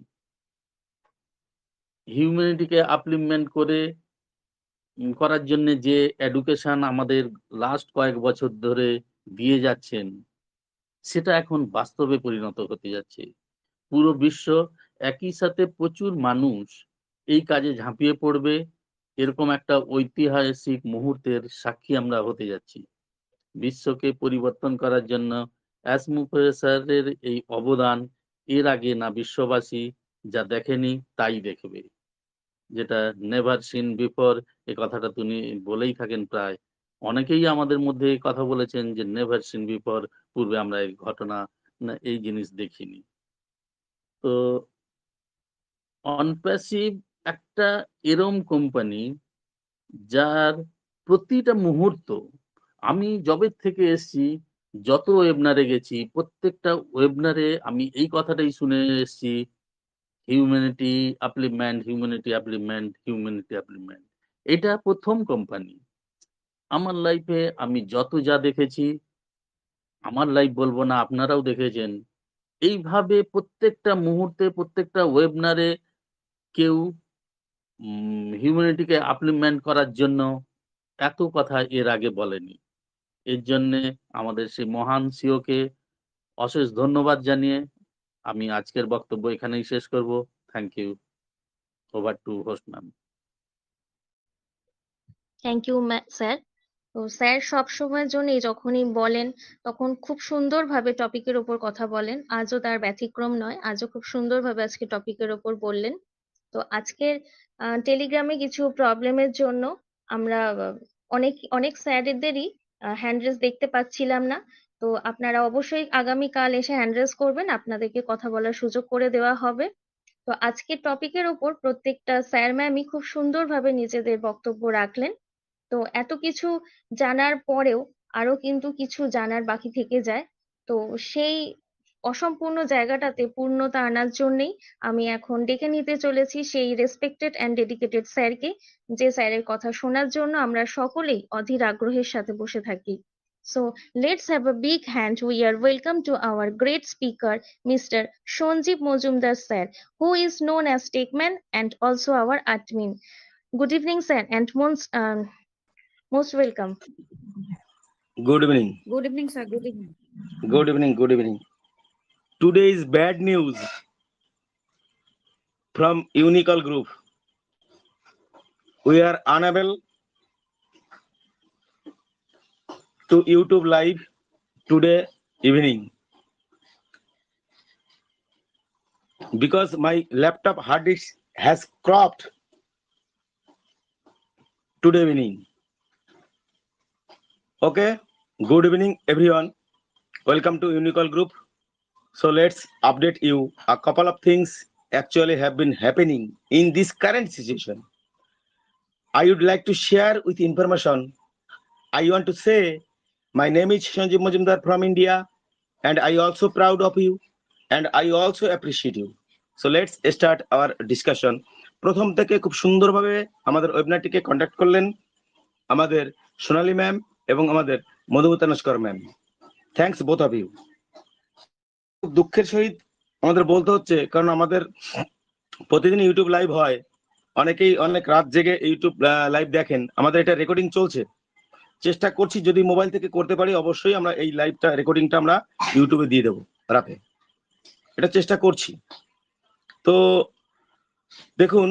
হিউম্যানিটিকে আপলিফমেন্ট করার জন্য যে এডুকেশন আমাদের লাস্ট কয়েক বছর ধরে দিয়ে যাচ্ছেন, সেটা এখন বাস্তবে পরিণত হতে যাচ্ছে। পুরো বিশ্ব একই সাথে প্রচুর মানুষ এই কাজে ঝাঁপিয়ে পড়বে, এরকম একটা ঐতিহাসিক মুহূর্তের সাক্ষী আমরা হতে যাচ্ছি। বিশ্বকে পরিবর্তন করার জন্য স্যারের এই অবদান এর আগে না বিশ্ববাসী যা দেখেনি তাই দেখবে, যেটা নেভার সিন বিফোর। এ কথাটা তিনি বলেই থাকেন প্রায়। অনেকেই আমাদের মধ্যে এই কথা বলেছেন যে নেভার সিন বিফোর, পূর্বে আমরা এই ঘটনা না এই জিনিস দেখিনি। তো অনপ্যাসিভ একটা এরম কোম্পানি যার প্রতিটা মুহূর্ত, আমি জবের থেকে এসছি, যত ওয়েবনারে গেছি, প্রত্যেকটা ওয়েবনারে আমি এই কথাটাই শুনে এসছি, humanity upliftment, humanity upliftment, humanity upliftment. এটা প্রথম কোম্পানি। আমার লাইফে আমি যত যা দেখেছি, আমার লাইফ বলবো না, আপনারাও দেখেছেন, এইভাবে প্রত্যেকটা মুহূর্তে প্রত্যেকটা ওয়েবনারে কেউ হিউম্যানিটিকে আপলিফমেন্ট করার জন্য এত কথা এর আগে বলেনি। এর জন্যে আমাদের সেই মহান সিওকে অশেষ ধন্যবাদ জানিয়ে আমি আজকের বক্তব্য এখানেই শেষ করব। Thank you. Over to host ma'am. Thank you sir. তো স্যার সবসময়ের জন্যই যখনই বলেন তখন খুব সুন্দরভাবে টপিকের ওপর কথা বলেন। আজও তার ব্যতিক্রম নয়, আজও খুব সুন্দরভাবে আজকে টপিকের ওপর বললেন। তো আজকের টেলিগ্রামে কিছু প্রবলেমের জন্য আমরা অনেক স্যারদেরই হ্যান্ড রেজ দেখতে পাচ্ছিলাম না। তো আপনারা অবশ্যই আগামীকাল এসে হ্যান্ড রেজ করবেন, আপনাদেরকে কথা বলার সুযোগ করে দেওয়া হবে। তো আজকের টপিকের ওপর প্রত্যেকটা স্যার ম্যামই খুব সুন্দরভাবে নিজেদের বক্তব্য রাখলেন। তো এত কিছু জানার পরেও আরো কিন্তু কিছু জানার বাকি থেকে যায়। তো সেই অসম্পূর্ণ জায়গাটাতে পূর্ণতা আনার জন্যই আমি এখন ডেকে নিতে চলেছি সেই রেসপেক্টেড অ্যান্ড ডেডিকেটেড স্যারকে, যে স্যারের কথা শোনার জন্য আমরা সকলেই অধীর আগ্রহের সাথে বসে থাকি। So let's have a big hand. We are welcome to our great speaker, Mr. Sanjeev Mojumdar sir, who is known as Techman and also our admin. Good evening, sir, and most welcome. Good evening. Good evening, sir. Good evening. Good evening. Good evening. Today is bad news from Unicol Group. We are unable to YouTube live today evening because my laptop hard disk has cropped today evening. Okay, good evening everyone. Welcome to Unicol Group. So let's update you. A couple of things actually have been happening in this current situation. I would like to share with information. I want to say my name is Sanjeev Mojumdar from India, and I also proud of you, and I also appreciate you. So let's start our discussion. প্রথম থেকে খুব সুন্দরভাবে আমাদের ওয়েবিনারটিকে conduct করলেন আমাদের সোনালী ma'am এবং আমাদের Madhumita Naskar ma'am. Thanks both of you. খুব দুঃখের সহিত আমাদের বলতে হচ্ছে, কারণ আমাদের প্রতিদিন ইউটিউব লাইভ হয়, অনেকেই অনেক রাত জেগে ইউটিউব লাইভ দেখেন, আমাদের এটা রেকর্ডিং চলছে। চেষ্টা করছি, যদি মোবাইল থেকে করতে পারি অবশ্যই আমরা এই লাইভটা রেকর্ডিংটা আমরা ইউটিউবে দিয়ে দেবো রাতে, এটা চেষ্টা করছি। তো দেখুন,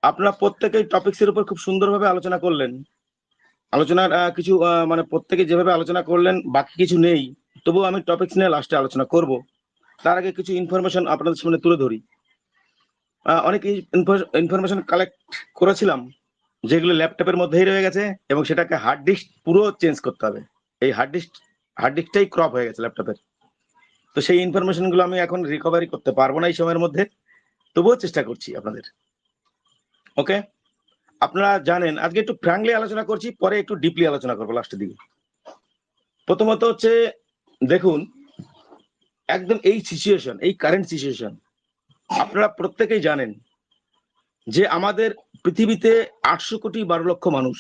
আপনারা প্রত্যেকেই টপিক্সের উপর খুব সুন্দরভাবে আলোচনা করলেন। আলোচনার কিছু মানে প্রত্যেকে যেভাবে আলোচনা করলেন বাকি কিছু নেই, তবুও আমি টপিক্স নিয়ে লাস্টে আলোচনা করব। তার আগে কিছু ইনফরমেশন আপনাদের সামনে তুলে ধরি। অনেক ইনফরমেশন কালেক্ট করেছিলাম যেগুলো ল্যাপটপের মধ্যেই রয়ে গেছে, এবং সেটাকে হার্ড ডিস্ক পুরো চেঞ্জ করতে হবে। এই হার্ড ডিস্কটাই ক্রপ হয়ে গেছে ল্যাপটপের। তো সেই ইনফরমেশন গুলো আমি এখন রিকভারি করতে পারবো না এই সময়ের মধ্যে, তবুও চেষ্টা করছি আপনাদের। ওকে, আপনারা জানেন আজকে একটু ফ্র্যাঙ্কলি আলোচনা করছি, পরে একটু ডিপলি আলোচনা করবো লাস্টের দিকে। প্রথমত হচ্ছে দেখুন, একদম এই সিচুয়েশন, এই কারেন্ট সিচুয়েশন, আপনারা প্রত্যেকেই জানেন যে আমাদের পৃথিবীতে 800 কোটি 12 লক্ষ মানুষ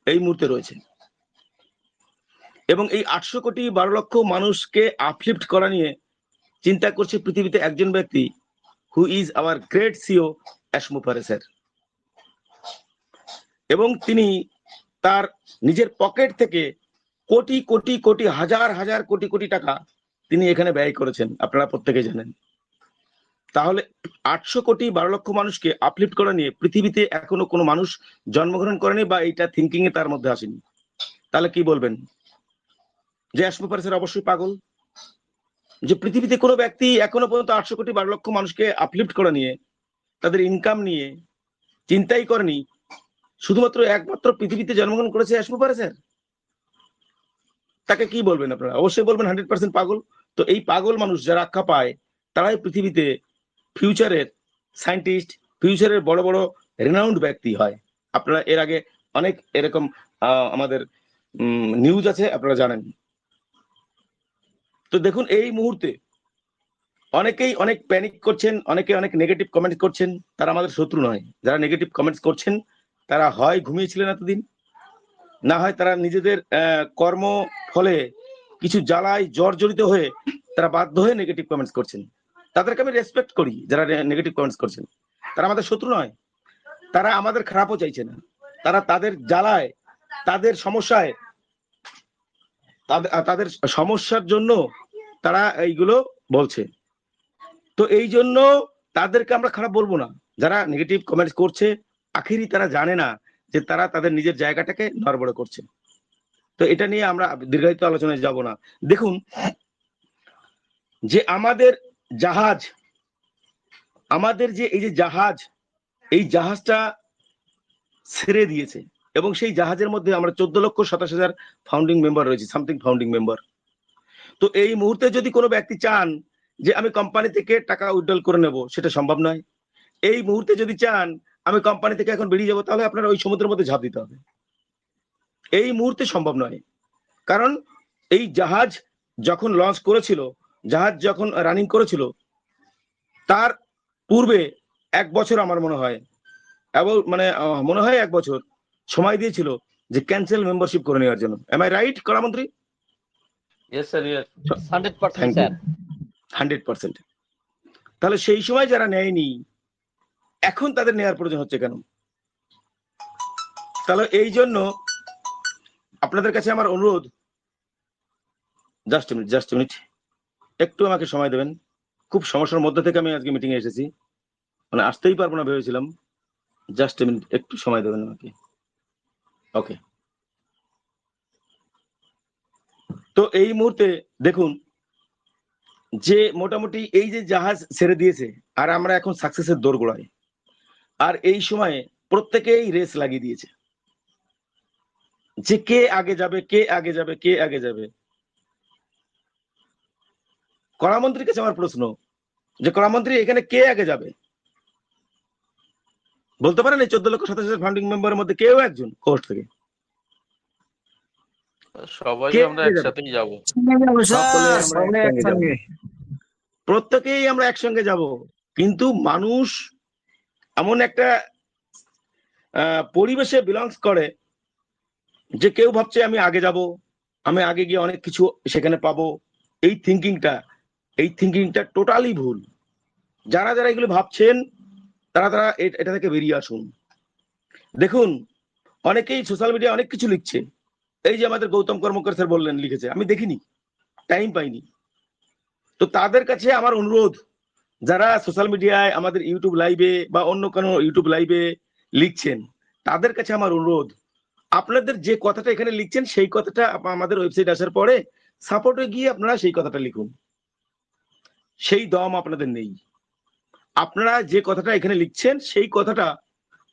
এই মুহূর্তে রয়েছে, এবং এই 800 কোটি 12 লক্ষ মানুষকে আপলিফট করা নিয়ে চিন্তা করছে পৃথিবীতে একজন ব্যক্তি, who is our great CEO অ্যাশমু পারেসের। এবং তিনি তার নিজের পকেট থেকে কোটি কোটি কোটি হাজার হাজার কোটি কোটি টাকা তিনি এখানে ব্যয় করেছেন, আপনারা প্রত্যেকে জানেন। তাহলে 800 কোটি 12 লক্ষ মানুষকে আপলিফট করা নিয়ে পৃথিবীতে এখনো কোনো মানুষ জন্মগ্রহণ করেনি, বা এইটা থিঙ্কিং এ তার মধ্যে আসেনি। তাহলে কি বলবেন? যে অ্যাশমু পারেসের অবশ্যই পাগল। যে পৃথিবীতে কোনো ব্যক্তি এখনো পর্যন্ত 800 কোটি 12 লক্ষ মানুষকে আপলিফট করা নিয়ে, তাদের ইনকাম নিয়ে চিন্তাই করেনি, শুধুমাত্র একমাত্র পৃথিবীতে জন্মগ্রহণ করেছে অ্যাশমু পারেসের। তাকে কি বলবেন আপনারা? অবশ্যই বলবেন 100% পাগল। তো এই পাগল মানুষ যারা আখ্যা পায়, তারাই পৃথিবীতে ফিউচারের সায়েন্টিস্ট, ফিউচারের বড় বড় রেনাউন্ড ব্যক্তি হয়। আপনারা এর আগে অনেক এরকম আমাদের নিউজ আছে, আপনারা জানেন। তো দেখুন, এই মুহূর্তে অনেকেই অনেক প্যানিক করছেন, অনেকে অনেক নেগেটিভ কমেন্ট করছেন। তারা আমাদের শত্রু নয়। যারা নেগেটিভ কমেন্টস করছেন তারা হয় ঘুমিয়েছিলেন এতদিন, না হয় তারা নিজেদের কর্ম ফলে কিছু জ্বালায় জর্জরিত হয়ে তারা বাধ্য হয়ে নেগেটিভ কমেন্টস করছেন। তাদেরকে আমি রেসপেক্ট করি যারা নেগেটিভ কমেন্টস করছেন। তারা আমাদের শত্রু নয়, তারা আমাদের খারাপও চাইছে না। তারা তাদের জ্বালায়, তাদের সমস্যায়, তাদের সমস্যার জন্য তারা এইগুলো বলছে। তো এই জন্য তাদেরকে আমরা খারাপ বলবো না। যারা নেগেটিভ কমেন্টস করছে, আখিরি তারা জানে না যে তারা তাদের নিজের জায়গাটাকে নড়বড় করছে। তো এটা নিয়ে আমরা দীর্ঘায়িত আলোচনায় যাব না। দেখুন, যে আমাদের জাহাজ, আমাদের যে এই যে জাহাজ, এই জাহাজটা ছেড়ে দিয়েছে, এবং সেই জাহাজের মধ্যে আমরা 14,27,000 ফাউন্ডিং মেম্বার রয়েছে, সামথিং ফাউন্ডিং মেম্বার। তো এই মুহূর্তে যদি কোনো ব্যক্তি চান যে আমি কোম্পানি থেকে টাকা উইথড্রল করে নেব, সেটা সম্ভব নয়। এই মুহূর্তে যদি চান আমি কোম্পানি থেকে এখন বেরিয়ে যাবো, তাহলে আপনার ওই সমুদ্রের মধ্যে ঝাঁপ দিতে হবে। এই মুহূর্তে সম্ভব নয়, কারণ এই জাহাজ যখন লঞ্চ করেছিল, জাহাজ যখন রানিং করেছিল, তার পূর্বে 1 বছর আমার মনে হয়, এবং মানে মনে হয় 1 বছর সময় দিয়েছিল যে ক্যান্সেল মেম্বারশিপ করে নেওয়ার জন্য। এম আই রাইট কলামন্ত্রী? Yes sir, yes 100% sir, 100%। তাহলে সেই সময় যারা নেয়নি, এখন তাদের নেওয়ার প্রয়োজন হচ্ছে কেন? তাহলে এই জন্য আপনাদের কাছে আমার অনুরোধ, জাস্ট মিনিট, একটু আমাকে সময় দেবেন। খুব সমস্যার মধ্যে থেকে আমি আজকে মিটিং এ এসেছি, মানে আসতেই পারবো না ভেবেছিলাম। জাস্ট মিনিট, একটু সময় দেবেন আমাকে। ওকে, তো এই মুহূর্তে দেখুন যে মোটামুটি এই যে জাহাজ ছেড়ে দিয়েছে, আর আমরা এখন সাকসেসের দোরগোড়ায়। আর এই সময়ে প্রত্যেকেই রেস লাগিয়ে দিয়েছে যে কে আগে যাবে, কে আগে যাবে, কে আগে যাবে। কলামন্ত্রীর কাছে আমার প্রশ্ন, যে কলামন্ত্রী এখানে কে আগে যাবে? বলতে পারেন এই 14,27,000 ফাউন্ডিং মেম্বারের মধ্যে কেউ একজন কোর্ট থেকে? সবাই আমরা একসাথেই যাব, প্রত্যেকেই আমরা একসঙ্গে যাব। কিন্তু মানুষ এমন একটা পরিবেশে বিলংস করে যে কেউ ভাবছে আমি আগে যাব, আমি আগে গিয়ে অনেক কিছু সেখানে পাবো। এই থিঙ্কিংটা টোটালি ভুল। যারা যারা এগুলো ভাবছেন তারা এটা থেকে বেরিয়ে আসুন। দেখুন, অনেকেই সোশ্যাল মিডিয়ায় অনেক কিছু লিখছে এই যে আমাদের গৌতম কর্মকার স্যার বললেন, লিখেছে, আমি দেখিনি, টাইম পাইনি। তো তাদের কাছে আমার অনুরোধ, যারা সোশ্যাল মিডিয়ায় আমাদের ইউটিউব লাইভে বা অন্য কোনো ইউটিউব লাইভে লিখছেন, তাদের কাছে আমার অনুরোধ, আপনাদের যে কথাটা এখানে লিখছেন সেই কথাটা আমাদের ওয়েবসাইট আসার পরে সাপোর্টে গিয়ে আপনারা সেই কথাটা লিখুন। সেই দম আপনাদের নেই। আপনারা যে কথাটা এখানে লিখছেন সেই কথাটা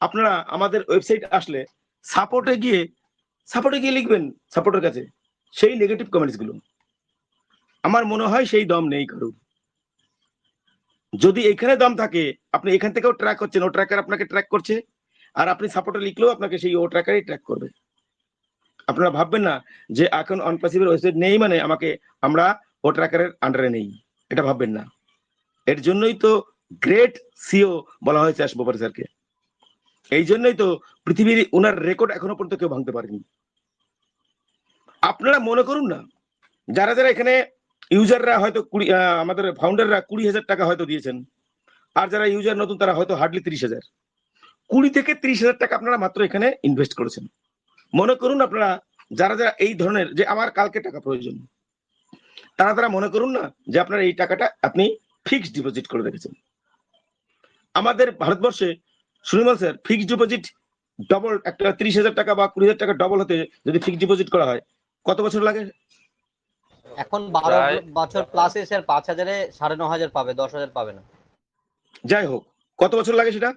আপনারা আমাদের ওয়েবসাইট আসলে সাপোর্টে গিয়ে লিখবেন, সাপোর্টের কাছে সেই নেগেটিভ কমেন্টস গুলো। আমার মনে হয় সেই দম নেই কারোর। যদি এখানে দম থাকে, আপনি এখান থেকেও ট্র্যাক করছেন, ও ট্র্যাকার আপনাকে ট্র্যাক করছে, আর আপনি সাপোর্টে লিখলেও আপনাকে সেই ও ট্র্যাকারই ট্র্যাক করবে। আপনারা ভাববেন না যে এখন অনপ্যাসিভের ওয়েবসাইট নেই মানে আমরা ও ট্র্যাকারের আন্ডারে নেই, এটা ভাববেন না। এর জন্যই তো গ্রেট সিও বলা হয়েছে আশবোপার স্যারকে। এই জন্যই তো পৃথিবীর ওনার রেকর্ড এখনো পর্যন্ত কেউ ভাঙতে পারেনি। আপনারা মনে করুন না, যারা যারা এখানে ইউজাররা হয়তো আমাদের ফাউন্ডাররা 20,000 টাকা হয়তো দিয়েছেন, আর যারা ইউজার নতুন তারা হয়তো হার্ডলি 30,000, 20 থেকে 30,000 টাকা আপনারা মাত্র এখানে ইনভেস্ট করেছেন। মনে করুন আপনারা যারা যারা এই ধরনের যে আমার কালকে টাকা প্রয়োজন, তারা মনে করুন না যে আপনার এই টাকাটা আপনি ফিক্সড ডিপোজিট করে রেখেছেন। আমাদের ভারতবর্ষে Sunirmal sir fixed deposit double, একটা 30,000 টাকা বা 20,000 টাকা ডবল হতে যদি ফিক্সড ডিপোজিট করা হয় কত বছর লাগে? এখন 12 বছর প্লাস স্যার 5,000-এ 9,500 পাবে, 10,000 পাবে না। যাই হোক, কত বছর লাগে সেটা?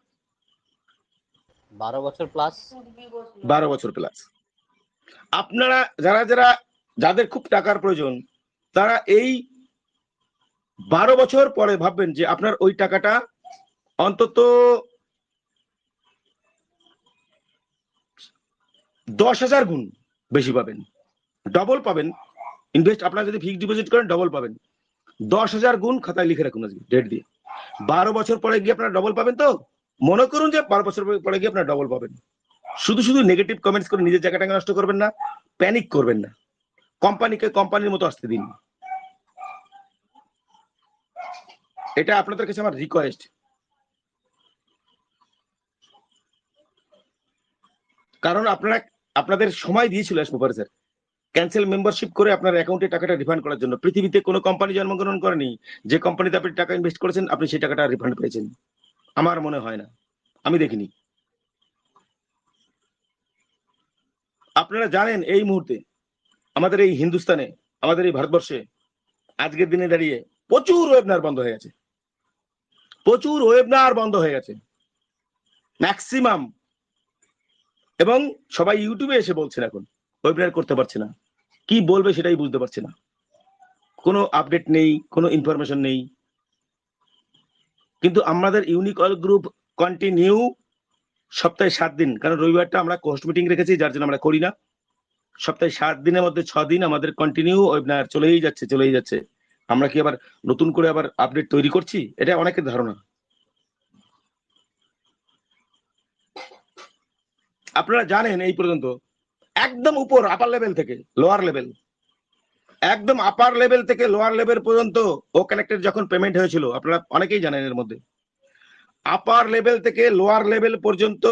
12 বছর প্লাস। 12 বছর প্লাস। আপনারা যারা যাদের খুব টাকার প্রয়োজন, তারা এই 12 বছর পরে ভাববেন যে আপনার ওই টাকাটা অন্তত 10,000 গুণ বেশি পাবেন, ডবল পাবেন। ইনভেস্ট আপনারা যদি ফিক্সড ডিপোজিট করেন ডবল পাবেন। 10,000 গুণ খাতায় লিখে রাখুন আজকে ডেট দিয়ে। 12 বছর পরে গিয়ে আপনারা ডবল পাবেন। তো মনে করুন যে 12 বছর পরে গিয়ে আপনারা ডবল পাবেন। শুধু নেগেটিভ কমেন্টস করে নিজের জায়গাটাকে নষ্ট করবেন না, প্যানিক করবেন না, কোম্পানিকে কোম্পানির মতো আসতে দিন। এটা আপনাদের কাছে আমার রিকোয়েস্ট। কারণ আপনাদের সময় দিয়েছিল আশবোপার স্যার ক্যান্সেল মেম্বারশিপ করে আপনার অ্যাকাউন্টে টাকাটা রিফান্ড করার জন্য। পৃথিবীতে কোনো কোম্পানি জন্মগ্রহণ করেনি যে কোম্পানিতে আপনি টাকা ইনভেস্ট করেছেন আপনি সেই টাকাটা রিফান্ড পেয়েছেন। আমার মনে হয় না, আমি দেখিনি। আপনারা জানেন এই মুহূর্তে আমাদের এই হিন্দুস্তানে, আমাদের এই ভারতবর্ষে আজকের দিনে দাঁড়িয়ে প্রচুর ওয়েবিনার বন্ধ হয়ে গেছে, প্রচুর ওয়েবিনার বন্ধ হয়ে গেছে ম্যাক্সিমাম। এবং সবাই ইউটিউবে এসে বলছেন এখন ওয়েবিনার করতে পারছে না, কি বলবে সেটাই বুঝতে পারছে না, কোনো আপডেট নেই, কোনো ইনফরমেশন নেই। কিন্তু আমাদের ইউনিক অল গ্রুপ কন্টিনিউ সপ্তাহে 7 দিন, কারণ রবিবারটা আমরা কোস্ট মিটিং রেখেছি যার জন্য আমরা করি না। সপ্তাহে 7 দিনের মধ্যে 6 দিন আমাদের কন্টিনিউ ওয়েবিনার চলেই যাচ্ছে। আমরা কি আবার নতুন করে আবার আপডেট তৈরি করছি? এটা অনেকের ধারণা। আপনারা জানেন এই পর্যন্ত একদম উপর আপার লেভেল থেকে লোয়ার লেভেল, একদম আপার লেভেল থেকে লোয়ার লেভেল পর্যন্ত ও কানেক্টেড যখন পেমেন্ট হয়েছিল, আপনারা অনেকেই জানেন এর মধ্যে আপার লেভেল থেকে লোয়ার লেভেল পর্যন্ত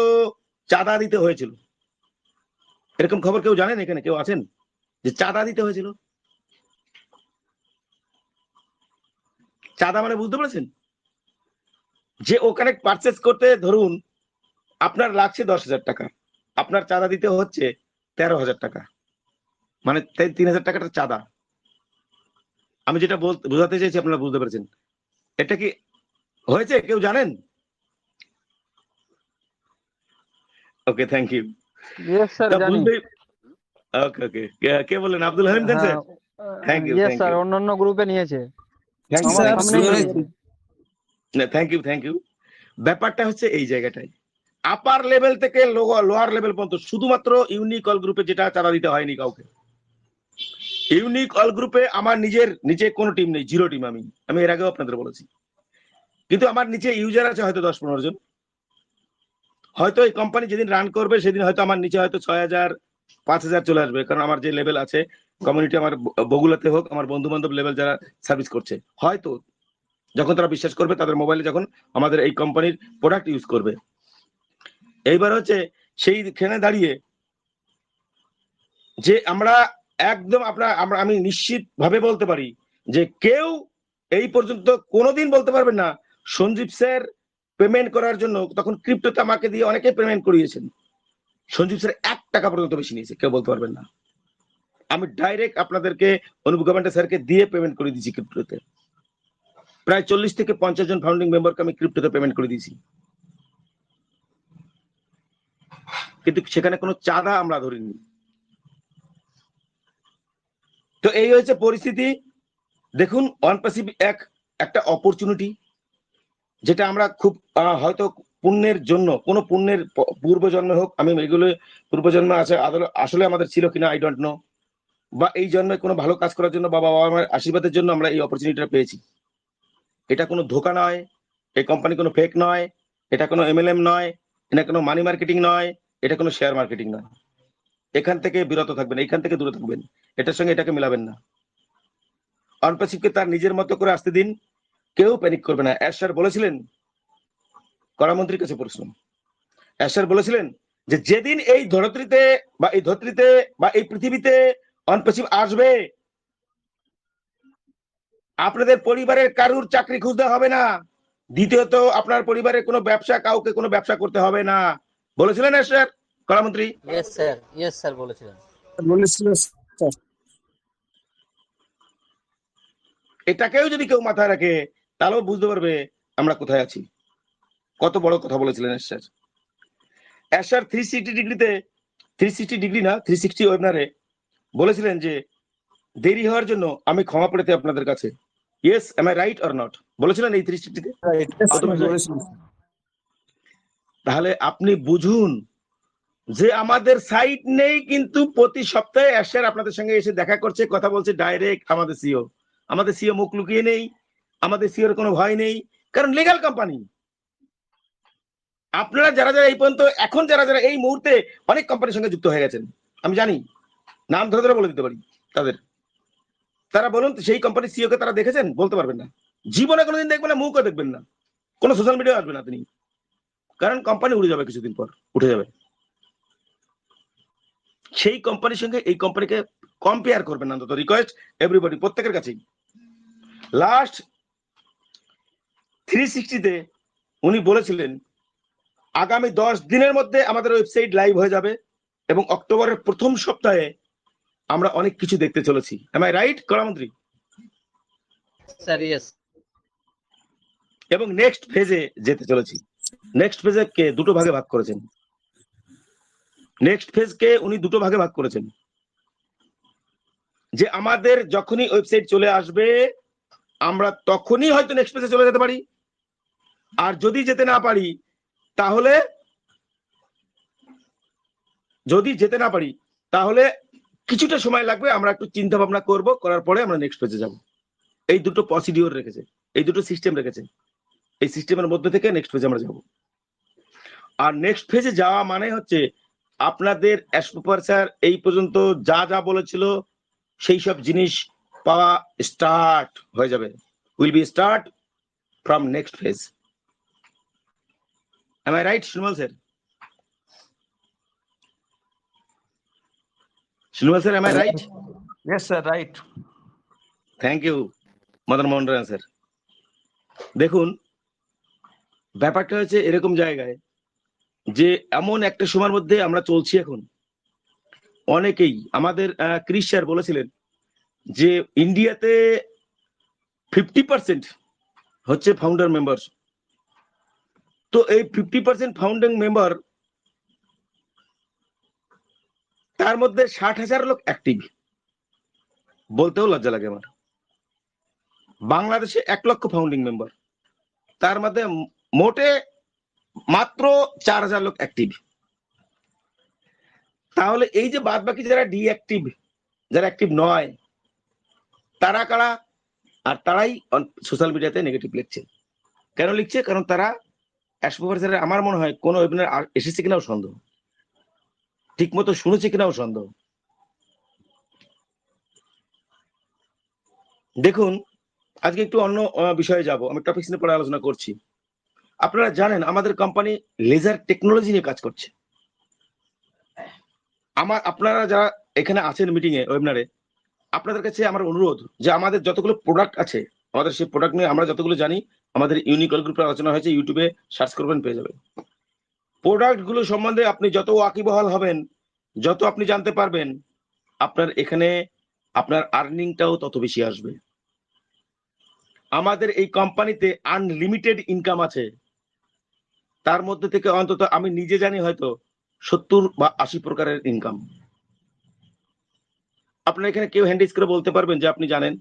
চাঁদা দিতে হয়েছিল। এরকম খবর কেউ জানেন? এখানে কেউ আছেন যে চাঁদা দিতে হয়েছিল? চাঁদা মানে বুঝতে পেরেছেন? যে ও কানেক্ট পারচেস করতে ধরুন আপনার লাগছে 10,000 টাকা, আপনার চাঁদা দিতে হচ্ছে 13,000 টাকা, মানে 3,000 টাকাটা চাঁদা। আমি যেটা বোঝাতে চাইছি আপনারা বুঝতে পেরেছেন? এটা কি হয়েছে কেউ জানেন? ওকে, থ্যাংক ইউ। ওকে ওকে, কে বলেন? Abdul Halim Khan sir, thank you. Sir অন্যান্য গ্রুপে নিয়েছে। Thank you. ব্যাপারটা হচ্ছে এই জায়গাটায় আপার লেভেল থেকে লোয়ার লেভেল পর্যন্ত শুধুমাত্র ইউনিক অল গ্রুপে যেটা চাঁদা দিতে হয়নি কাউকে। ইউনিক অল গ্রুপে আমার নিচে কোনো টিম নেই, 0 টিম। আমি এর আগেও আপনাদের বলেছি। কিন্তু আমার নিচে ইউজার আছে হয়তো 10-15 জন। হয়তো এই কোম্পানি যেদিন রান করবে সেদিন হয়তো আমার নিচে হয়তো 6,000 5,000 চলে আসবে, কারণ আমার যে লেভেল আছে কমিউনিটি, আমার বগুলাতে হোক, আমার বন্ধু বান্ধব লেভেল যারা সার্ভিস করছে, হয়তো যখন তারা বিশ্বাস করবে তাদের মোবাইলে যখন আমাদের এই কোম্পানির প্রোডাক্ট ইউজ করবে। এইবার হচ্ছে সেইখানে দাঁড়িয়ে যে আমরা একদম আমি নিশ্চিত ভাবে বলতে পারি যে কেউ এই পর্যন্ত কোনোদিন বলতে পারবেন না সঞ্জীব স্যার পেমেন্ট করার জন্য, তখন ক্রিপ্টোতে আমাকে দিয়ে অনেকে পেমেন্ট করিয়েছেন, সঞ্জীব স্যার 1 টাকা পর্যন্ত বেশি নিয়েছে, কেউ বলতে পারবেন না। আমি ডাইরেক্ট আপনাদেরকে অনুপ গভর্নমেন্ট স্যারকে দিয়ে পেমেন্ট করে দিয়েছি ক্রিপ্টোতে। প্রায় 40 থেকে 50 জন ফাউন্ডিং মেম্বারকে আমি ক্রিপ্টোতে পেমেন্ট করে দিয়েছি, কিন্তু সেখানে কোনো চাঁদা আমরা ধরিনি। তো এই হয়েছে পরিস্থিতি। দেখুন, OnePassive একটা অপরচুনিটি, যেটা আমরা খুব হয়তো পুণ্যের জন্য, কোনো পুণ্যের পূর্বজন্মে হোক, আমি এগুলো পূর্বজন্ম আছে আসলে আমাদের ছিল কিনা আই ডোন্ট নো, বা এই জন্মে কোনো ভালো কাজ করার জন্য বাবা মার আশীর্বাদের জন্য আমরা এই অপরচুনিটিটা পেয়েছি। এটা কোনো ধোঁকা নয়, এই কোম্পানি কোনো ফেক নয়, এটা কোনো MLM নয়, এটা কোনো মানি মার্কেটিং নয়, এটা কোনো শেয়ার মার্কেটিং নয়। এখান থেকে বিরত থাকবেন, এখান থেকে দূরে থাকবেন, এটার সঙ্গে এটাকে মিলাবেন না। OnePassive-কে তার নিজের মতো করে আসতে দিন, কেউ প্যানিক করবে না। অ্যাশ স্যার বলেছিলেন, কড়ামন্ত্রীর কাছে প্রশ্ন, অ্যাশ স্যার বলেছিলেন যে যেদিন এই ধরিত্রীতে বা এই পৃথিবীতে OnePassive আসবে, আপনাদের পরিবারের কারুর চাকরি খুঁজতে হবে না, দ্বিতীয়ত আপনার পরিবারের কোনো ব্যবসা, কাউকে কোনো ব্যবসা করতে হবে না, বলেছিলেন অ্যাশ স্যার, কড়ামন্ত্রী? ইয়েস স্যার বলেছিলেন। এটাকেও যদি কেউ মাথায় রাখে তাহলেও বুঝতে পারবে আমরা কোথায় আছি। কত বড় কথা বলেছিলেন অ্যাশ স্যার। অ্যাশ স্যার 360 ওয়েবিনারে বলেছিলেন যে দেরি হওয়ার জন্য আমি ক্ষমা প্রার্থী আপনাদের কাছে। Yes, am I right or not? বলেছিলেন এই 360-তে? তাহলে আপনি বুঝুন যে আমাদের সাইট নেই, কিন্তু প্রতি সপ্তাহে অ্যাশ স্যার আপনাদের সঙ্গে এসে দেখা করছে, কথা বলছে ডাইরেক্ট। আমাদের সিও মুখ লুকিয়ে নেই, আমাদের সিওর কোনো ভয় নেই, কারণ লিগ্যাল কোম্পানি। আপনারা যারা এই পর্যন্ত এখন যারা এই মুহূর্তে অনেক কোম্পানির সঙ্গে যুক্ত হয়ে গেছেন, আমি জানি, নাম ধরে ধরে বলে দিতে পারি তাদের, তারা বলুন সেই কোম্পানির সিও কে তারা দেখেছেন? বলতে পারবেন না, জীবনে কোনোদিন দেখবেন না, মুখও দেখবেন না, কোনো সোশ্যাল মিডিয়া আসবে না তিনি, কারণ কোম্পানি উড়ে যাবে, কিছুদিন পর উঠে যাবে। সেই কোম্পানির সঙ্গে এই কোম্পানিকে কম্পেয়ার করবেন না, অন্তত রিকোয়েস্ট এভরিবডি, প্রত্যেকের কাছেই। লাস্ট 360-তে উনি বলেছিলেন আগামী 10 দিনের মধ্যে আমাদের ওয়েবসাইট লাইভ হয়ে যাবে এবং অক্টোবরের প্রথম সপ্তাহে আমরা অনেক কিছু দেখতে চলেছি। এম আই রাইট, কড়ামন্ত্রী? Sir yes. এবং নেক্সট ফেজে যেতে চলেছি। নেক্সট ফেজে কে দুটো ভাগে ভাগ করেছেন, নেক্সট ফেজকে উনি দুটো ভাগে ভাগ করেছেন, যে আমাদের যখনই ওয়েবসাইট চলে আসবে আমরা তখনই হয়তো নেক্সট ফেজে চলে যেতে পারি, আর যদি যেতে না পারি তাহলে কিছুটা সময় লাগবে, আমরা একটু চিন্তা ভাবনা করব, করার পরে আমরা নেক্সট ফেজে যাব। এই দুটো প্রসিডিওর রেখেছে, এই দুটো সিস্টেম রেখেছে, এই সিস্টেমের মধ্যে থেকে নেক্সট ফেজে আমরা যাব। আর নেক্সট ফেজে যাওয়া মানে হচ্ছে আপনাদের অ্যাশপেপার স্যার এই পর্যন্ত যা যা বলেছিল সেই সব জিনিস পাওয়া স্টার্ট হয়ে যাবে, will be start from next phase. Am I right, Shrimal sir? Shrimal sir, am I right? Yes, sir, right. Thank you, Madan Mohan Rana sir. দেখুন, ব্যাপারটা হচ্ছে এরকম জায়গায় যে এমন একটা সময়ের মধ্যে আমরা চলছি এখন। অনেকেই আমাদের ক্রিস স্যার বলেছিলেন যে ইন্ডিয়াতে 50% হচ্ছে ফাউন্ডার মেম্বার। তো এই 50% ফাউন্ডিং মেম্বার, তার মধ্যে 60,000 লোক অ্যাক্টিভ, বলতেও লজ্জা লাগে আমার। বাংলাদেশে 1 লক্ষ ফাউন্ডিং মেম্বার, তার মধ্যে মোটে মাত্র 4,000 লোক অ্যাক্টিভ। তাহলে এই যে বাদ বাকি যারা ডিঅ্যাক্টিভ, যারা অ্যাক্টিভ নয়, তারা কারা? আর তারাই সোশ্যাল মিডিয়াতে নেগেটিভ লিখছে। কেন লিখছে? কারণ তারা অ্যাশপেপার আমার মনে হয় কোনো ওয়েবিনার এসেছে কিনাও সন্দেহ, ঠিক মতো শুনেছে কিনাও সন্দেহ। দেখুন, আজকে একটু অন্য বিষয়ে যাব, আমি টপিকস নিয়ে পরে আলোচনা করছি। আপনারা জানেন আমাদের কোম্পানি লেজার টেকনোলজি নিয়ে কাজ করছে। আপনারা যারা এখানে আছেন মিটিং এ ওয়েবিনারে, আপনাদের কাছে আমার অনুরোধ যে আমাদের যতগুলো প্রোডাক্ট আছে, আমাদের সেই প্রোডাক্ট নিয়ে আমরা যতগুলো জানি, আমাদের ইউনিক অল গ্রুপে আলোচনা হয়েছে, ইউটিউবে সার্চ করবেন পেয়ে যাবেন। প্রোডাক্ট গুলো সম্বন্ধে আপনি যত ওয়াকিবহাল হবেন, যত আপনি জানতে পারবেন, আপনার এখানে আপনার আর্নিংটাও তত বেশি আসবে। আমাদের এই কোম্পানিতে আনলিমিটেড ইনকাম আছে, তার মধ্যে থেকে অন্তত আমি নিজে জানি হয়তো 70 বা 80 প্রকারের ইনকাম। আপনার এখানে কেউ হ্যান্ড রেজ করে বলতে পারবেন যে আপনি জানেন?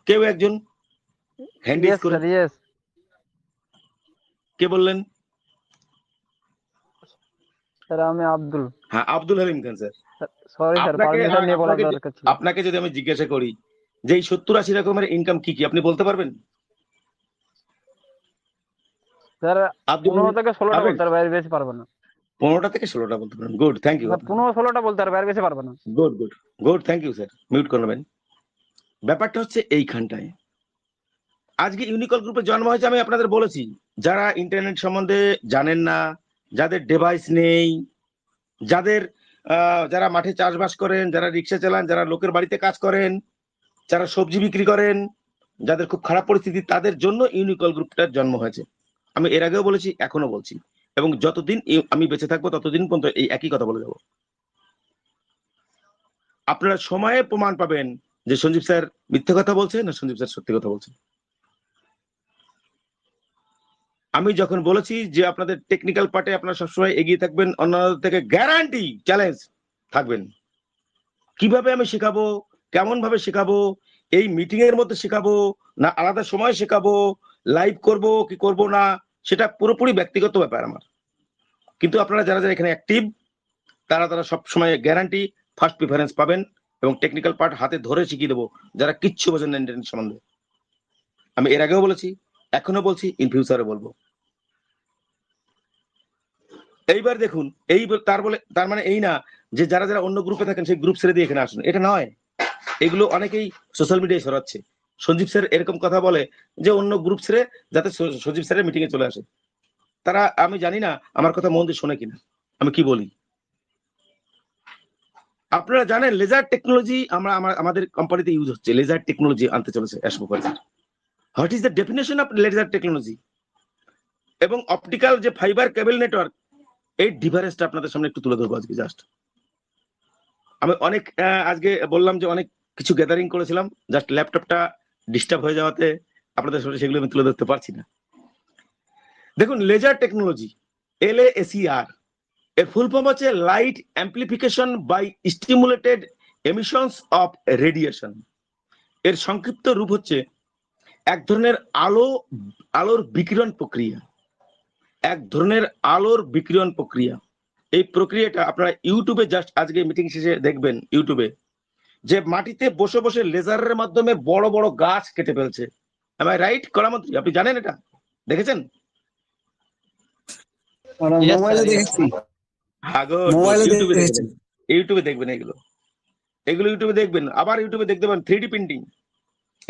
কেউ একজন হ্যান্ড রেজ করে? কে বললেন? স্যার আমি আব্দুল। হ্যাঁ, Abdul Halim Khan sir. Sorry sir, permission নিয়ে বলার দরকার ছিল। আপনাকে যদি আমি জিজ্ঞাসা করি যে এই 70-80 রকমের ইনকাম কি কি, আপনি বলতে পারবেন? স্যার 15 থেকে 16টা বলতে পারবো, এর বেশি পারবো না। 15টা থেকে 16টা বলতে পারেন, গুড, থ্যাংক ইউ। 15-16টা বলতে পারবো, এর বেশি পারবো না। Good good good, thank you sir, mute করবেন। ব্যাপারটা হচ্ছে এইখানটায় আজকে ইউনিকল গ্রুপে জন্ম হয়েছে। আমি আপনাদের বলেছি, যারা ইন্টারনেট সম্বন্ধে জানেন না, যাদের ডিভাইস নেই, যারা মাঠে চাষবাস করেন, যারা রিক্সা চালান, যারা লোকের বাড়িতে কাজ করেন, যারা সবজি বিক্রি করেন, যাদের খুব খারাপ পরিস্থিতি, তাদের জন্য ইউনিকল গ্রুপটার জন্ম হয়েছে। আমি এর আগেও বলেছি, এখনো বলছি, এবং যতদিন আমি বেঁচে থাকবো ততদিন পর্যন্ত এই একই কথা বলে যাব। আপনারা সময়ে প্রমাণ পাবেন যে সঞ্জীব স্যার মিথ্যে কথা বলছে না সঞ্জীব স্যার সত্যি কথা বলছে। আমি যখন বলেছি যে আপনাদের টেকনিক্যাল পার্টে আপনারা সবসময় এগিয়ে থাকবেন, অন্যদের থেকে গ্যারান্টি চ্যালেঞ্জ থাকবেন। কিভাবে আমি শেখাবো, কেমন ভাবে শেখাবো, এই মিটিং এর মধ্যে শেখাবো না আলাদা সময় শেখাবো, লাইভ করব কি করব না, সেটা পুরোপুরি ব্যক্তিগত ব্যাপার আমার। কিন্তু আপনারা যারা যারা এখানে অ্যাক্টিভ, তারা সব সময় গ্যারান্টি ফার্স্ট প্রিফারেন্স পাবেন, এবং টেকনিক্যাল পার্ট হাতে ধরে শিখিয়ে দেবো যারা কিচ্ছু বোঝেন না ইন্টারনেট সম্বন্ধে। আমি এর আগেও বলেছি, এখনো বলছি, ইন ফিউচারে বলবো। এইবার দেখুন, তার মানে এই না যে যারা যারা অন্য গ্রুপে থাকেন সেই গ্রুপ ছেড়ে দিয়ে এখানে আসুন, এটা নয়। এগুলো অনেকেই সোশ্যাল মিডিয়ায় ছড়াচ্ছে। সঞ্জীব স্যার এরকম কথা বলে যে অন্য গ্রুপ ছেড়ে যাতে সঞ্জীব স্যারের মিটিং এ চলে আসে। তারা, আমি জানি না আমার কথা মন দিয়ে শোনে কিনা, আমি কি বলি। আপনারা জানেন লেজার টেকনোলজি আমাদের কোম্পানিতে ইউজ হচ্ছে, লেজার টেকনোলজি আনতে চলেছে অ্যাশমোফার। What is the definition of laser technology? এবং অপটিক্যাল যে ফাইবার কেবল নেটওয়ার্ক, এই ডিফারেন্সটা আপনাদের সামনে একটু তুলে ধরবো আজকে। জাস্ট আমি অনেক আজকে বললাম যে অনেক কিছু গ্যাদারিং করেছিলাম, জাস্ট ল্যাপটপটা ডিস্টার্ব হয়ে যাওয়াতে আপনাদের সামনে সেগুলো আমি তুলে ধরতে পারছি না। দেখুন, লেজার টেকনোলজি, LASER, এর ফুল ফর্ম হচ্ছে light amplification by stimulated emissions of radiation. এর সংক্ষিপ্ত রূপ হচ্ছে এক ধরনের আলোর বিকিরণ প্রক্রিয়া, এক ধরনের আলোর বিকিরণ প্রক্রিয়া। এই প্রক্রিয়াটা আপনারা ইউটিউবে জাস্ট আজকে মিটিং শেষে দেখবেন, ইউটিউবে যে মাটিতে বসে বসে লেজারের মাধ্যমে বড় বড় গাছ কেটে ফেলছে। আমি রাইট কলামন্ত্রী? আপনি জানেন এটা, দেখেছেন? ইউটিউবে দেখবেন, এগুলো ইউটিউবে দেখবেন। আবার ইউটিউবে দেখতে পাবেন 3D প্রিন্টিং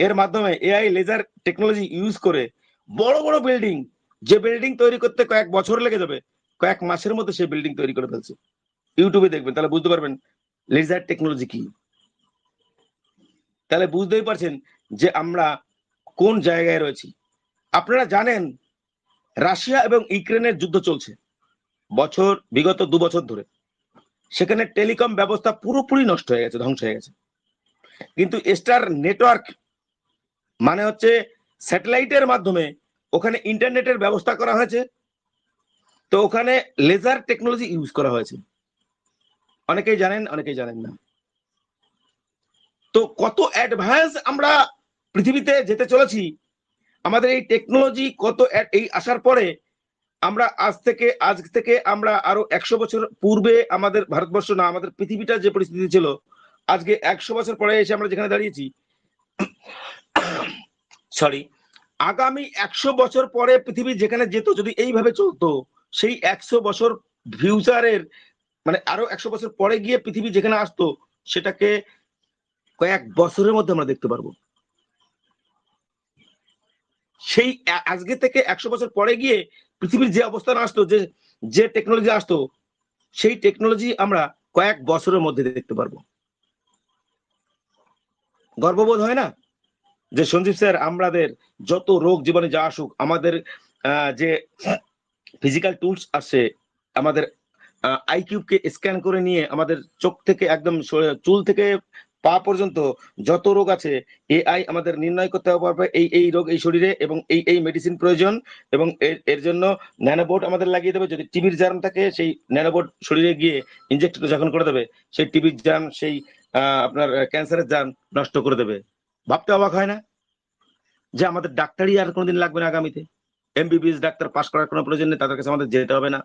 এর মাধ্যমে AI লেজার টেকনোলজি ইউজ করে বড় বড় বিল্ডিং, যে বিল্ডিং তৈরি করতে কয়েক বছর লেগে যাবে, কয়েক মাসের মধ্যে সেই বিল্ডিং তৈরি করে ফেলছে। ইউটিউবে দেখবেন, তাহলে বুঝতে পারবেন লেজার টেকনোলজি কি। তাহলে বুঝতেই পারছেন যে আমরা কোন জায়গায় রয়েছি। আপনারা জানেন রাশিয়া এবং ইউক্রেনের যুদ্ধ চলছে বিগত 2 বছর ধরে। সেখানে টেলিকম ব্যবস্থা পুরোপুরি নষ্ট হয়ে গেছে, ধ্বংস হয়ে গেছে। কিন্তু স্টার নেটওয়ার্ক মানে হচ্ছে স্যাটেলাইটের মাধ্যমে ওখানে ইন্টারনেটের ব্যবস্থা করা হয়েছে। তো ওখানে লেজার টেকনোলজি ইউজ করা হয়েছে। অনেকেই জানেন, অনেকেই জানেন না। তো কত অ্যাডভান্স আমরা পৃথিবীতে যেতে চলেছি, আমাদের এই টেকনোলজি কত এই আসার পরে আমরা আজ থেকে আমরা আরো 100 বছর পূর্বে আমাদের ভারতবর্ষ না, আমাদের পৃথিবীটা যে পরিস্থিতি ছিল, আজকে 100 বছর পরে এসে আমরা যেখানে দাঁড়িয়েছি, সরি, আগামী 100 বছর পরে পৃথিবী যেখানে যেত, যদি এইভাবে চলতো, সেই 100 বছর ফিউচারের মানে আরো 100 বছর পরে গিয়ে পৃথিবী যেখানে আসতো, সেটাকে কয়েক বছরের মধ্যে আমরা দেখতে পারবো। সেই আজকে থেকে 100 বছর পরে গিয়ে পৃথিবীর যে অবস্থান আসতো, যে টেকনোলজি আসতো, সেই টেকনোলজি আমরা কয়েক বছরের মধ্যে দেখতে পারবো। গর্ববোধ হয় না যে সঞ্জীব স্যার আমাদের যত রোগ জীবনে যা আসুক, আমাদের যে ফিজিক্যাল টুলস আসছে, আমাদের আইকিউকে স্ক্যান করে নিয়ে আমাদের চোখ থেকে একদম চুল থেকে পা পর্যন্ত যত রোগ আছে এআই আমাদের নির্ণয় করতে পারবে এই রোগ এই শরীরে, এবং এই মেডিসিন প্রয়োজন, এবং এর জন্য ন্যানোবোর্ড আমাদের লাগিয়ে দেবে। যদি টিবির জার্ম থাকে সেই ন্যানোবোর্ড শরীরে গিয়ে ইনজেক্ট যখন করে দেবে, সেই টিবির জার্ম, সেই আপনার ক্যান্সারের জার্ম নষ্ট করে দেবে। ভাবতে অবাক হয় না যে আমাদের ডাক্তারই আর কোনোদিন লাগবে না আগামীতে? এমবিবিএস ডাক্তার পাস করার কোনো প্রয়োজন নেই, তাদের কাছে আমাদের যেতে হবে না,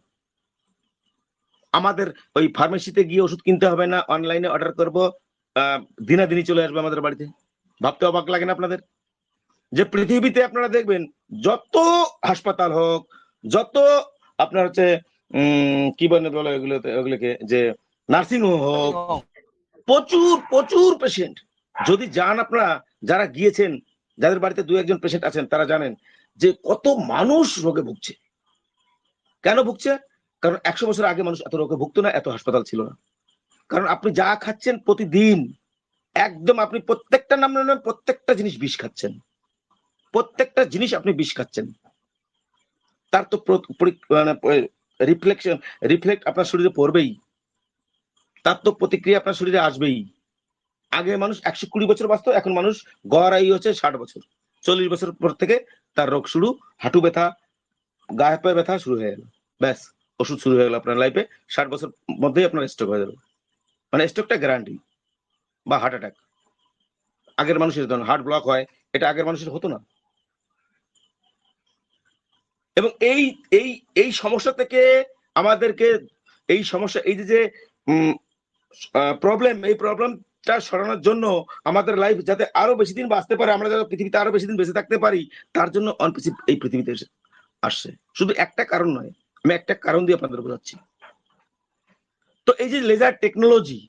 আমাদের ওই ফার্মেসিতে গিয়ে ওষুধ কিনতে হবে না, অনলাইনে অর্ডার করব, দিনাদিনই চলে আসবে আমাদের বাড়িতে। ভাবতে অবাক লাগে না আপনাদের যে পৃথিবীতে আপনারা দেখবেন যত হাসপাতাল হোক, যত আপনার হচ্ছে কি বলে ওগুলোকে যে নার্সিং হোম হোক, প্রচুর প্রচুর পেশেন্ট। যদি যান আপনারা, যারা গিয়েছেন, যাদের বাড়িতে 2-1 পেশেন্ট আছেন, তারা জানেন যে কত মানুষ রোগে ভুগছে। কেন ভুগছে? কারণ 100 বছর আগে মানুষ এত রোগে ভুগতো না, এত হাসপাতাল ছিল না। কারণ আপনি যা খাচ্ছেন প্রতিদিন, একদম আপনি প্রত্যেকটা নাম প্রত্যেকটা জিনিস বিষ খাচ্ছেন, প্রত্যেকটা জিনিস আপনি বিষ খাচ্ছেন। তার তো রিফ্লেক্ট আপনার শরীরে পড়বেই, তার তো প্রতিক্রিয়া আপনার শরীরে আসবেই। আগে মানুষ 120 বছর বাঁচত, এখন মানুষ গড় আয়ু হচ্ছে 60 বছর। 40 বছর পর থেকে তার রোগ শুরু, হাঁটু ব্যথা, গায়ে পায়ে ব্যথা শুরু হয়ে গেল, ব্যাস ওষুধ শুরু হয়ে গেল আপনার লাইফে। 60 বছর মধ্যেই আপনার স্ট্রোক হয়ে যাবে, মানে স্ট্রোকটা গ্যারান্টি, বা হার্ট অ্যাটাক। আগের মানুষের ধরুন হার্ট ব্লক হয়, এটা আগের মানুষের হতো না। এবং এই সমস্যা থেকে আমাদেরকে, এই সমস্যা, এই যে প্রবলেম, এই প্রবলেমটা সরানোর জন্য আমাদের লাইফ যাতে আরো বেশি দিন বাঁচতে পারে, আমরা যাতে পৃথিবীতে আরো বেশি দিন বেঁচে থাকতে পারি, তার জন্য অনপ্যাসিভ এই পৃথিবীতে আসছে। শুধু একটা কারণ নয়, আমি একটা কারণ দিয়ে আপনাদের বোঝাচ্ছি। তো এই যে লেজার টেকনোলজি,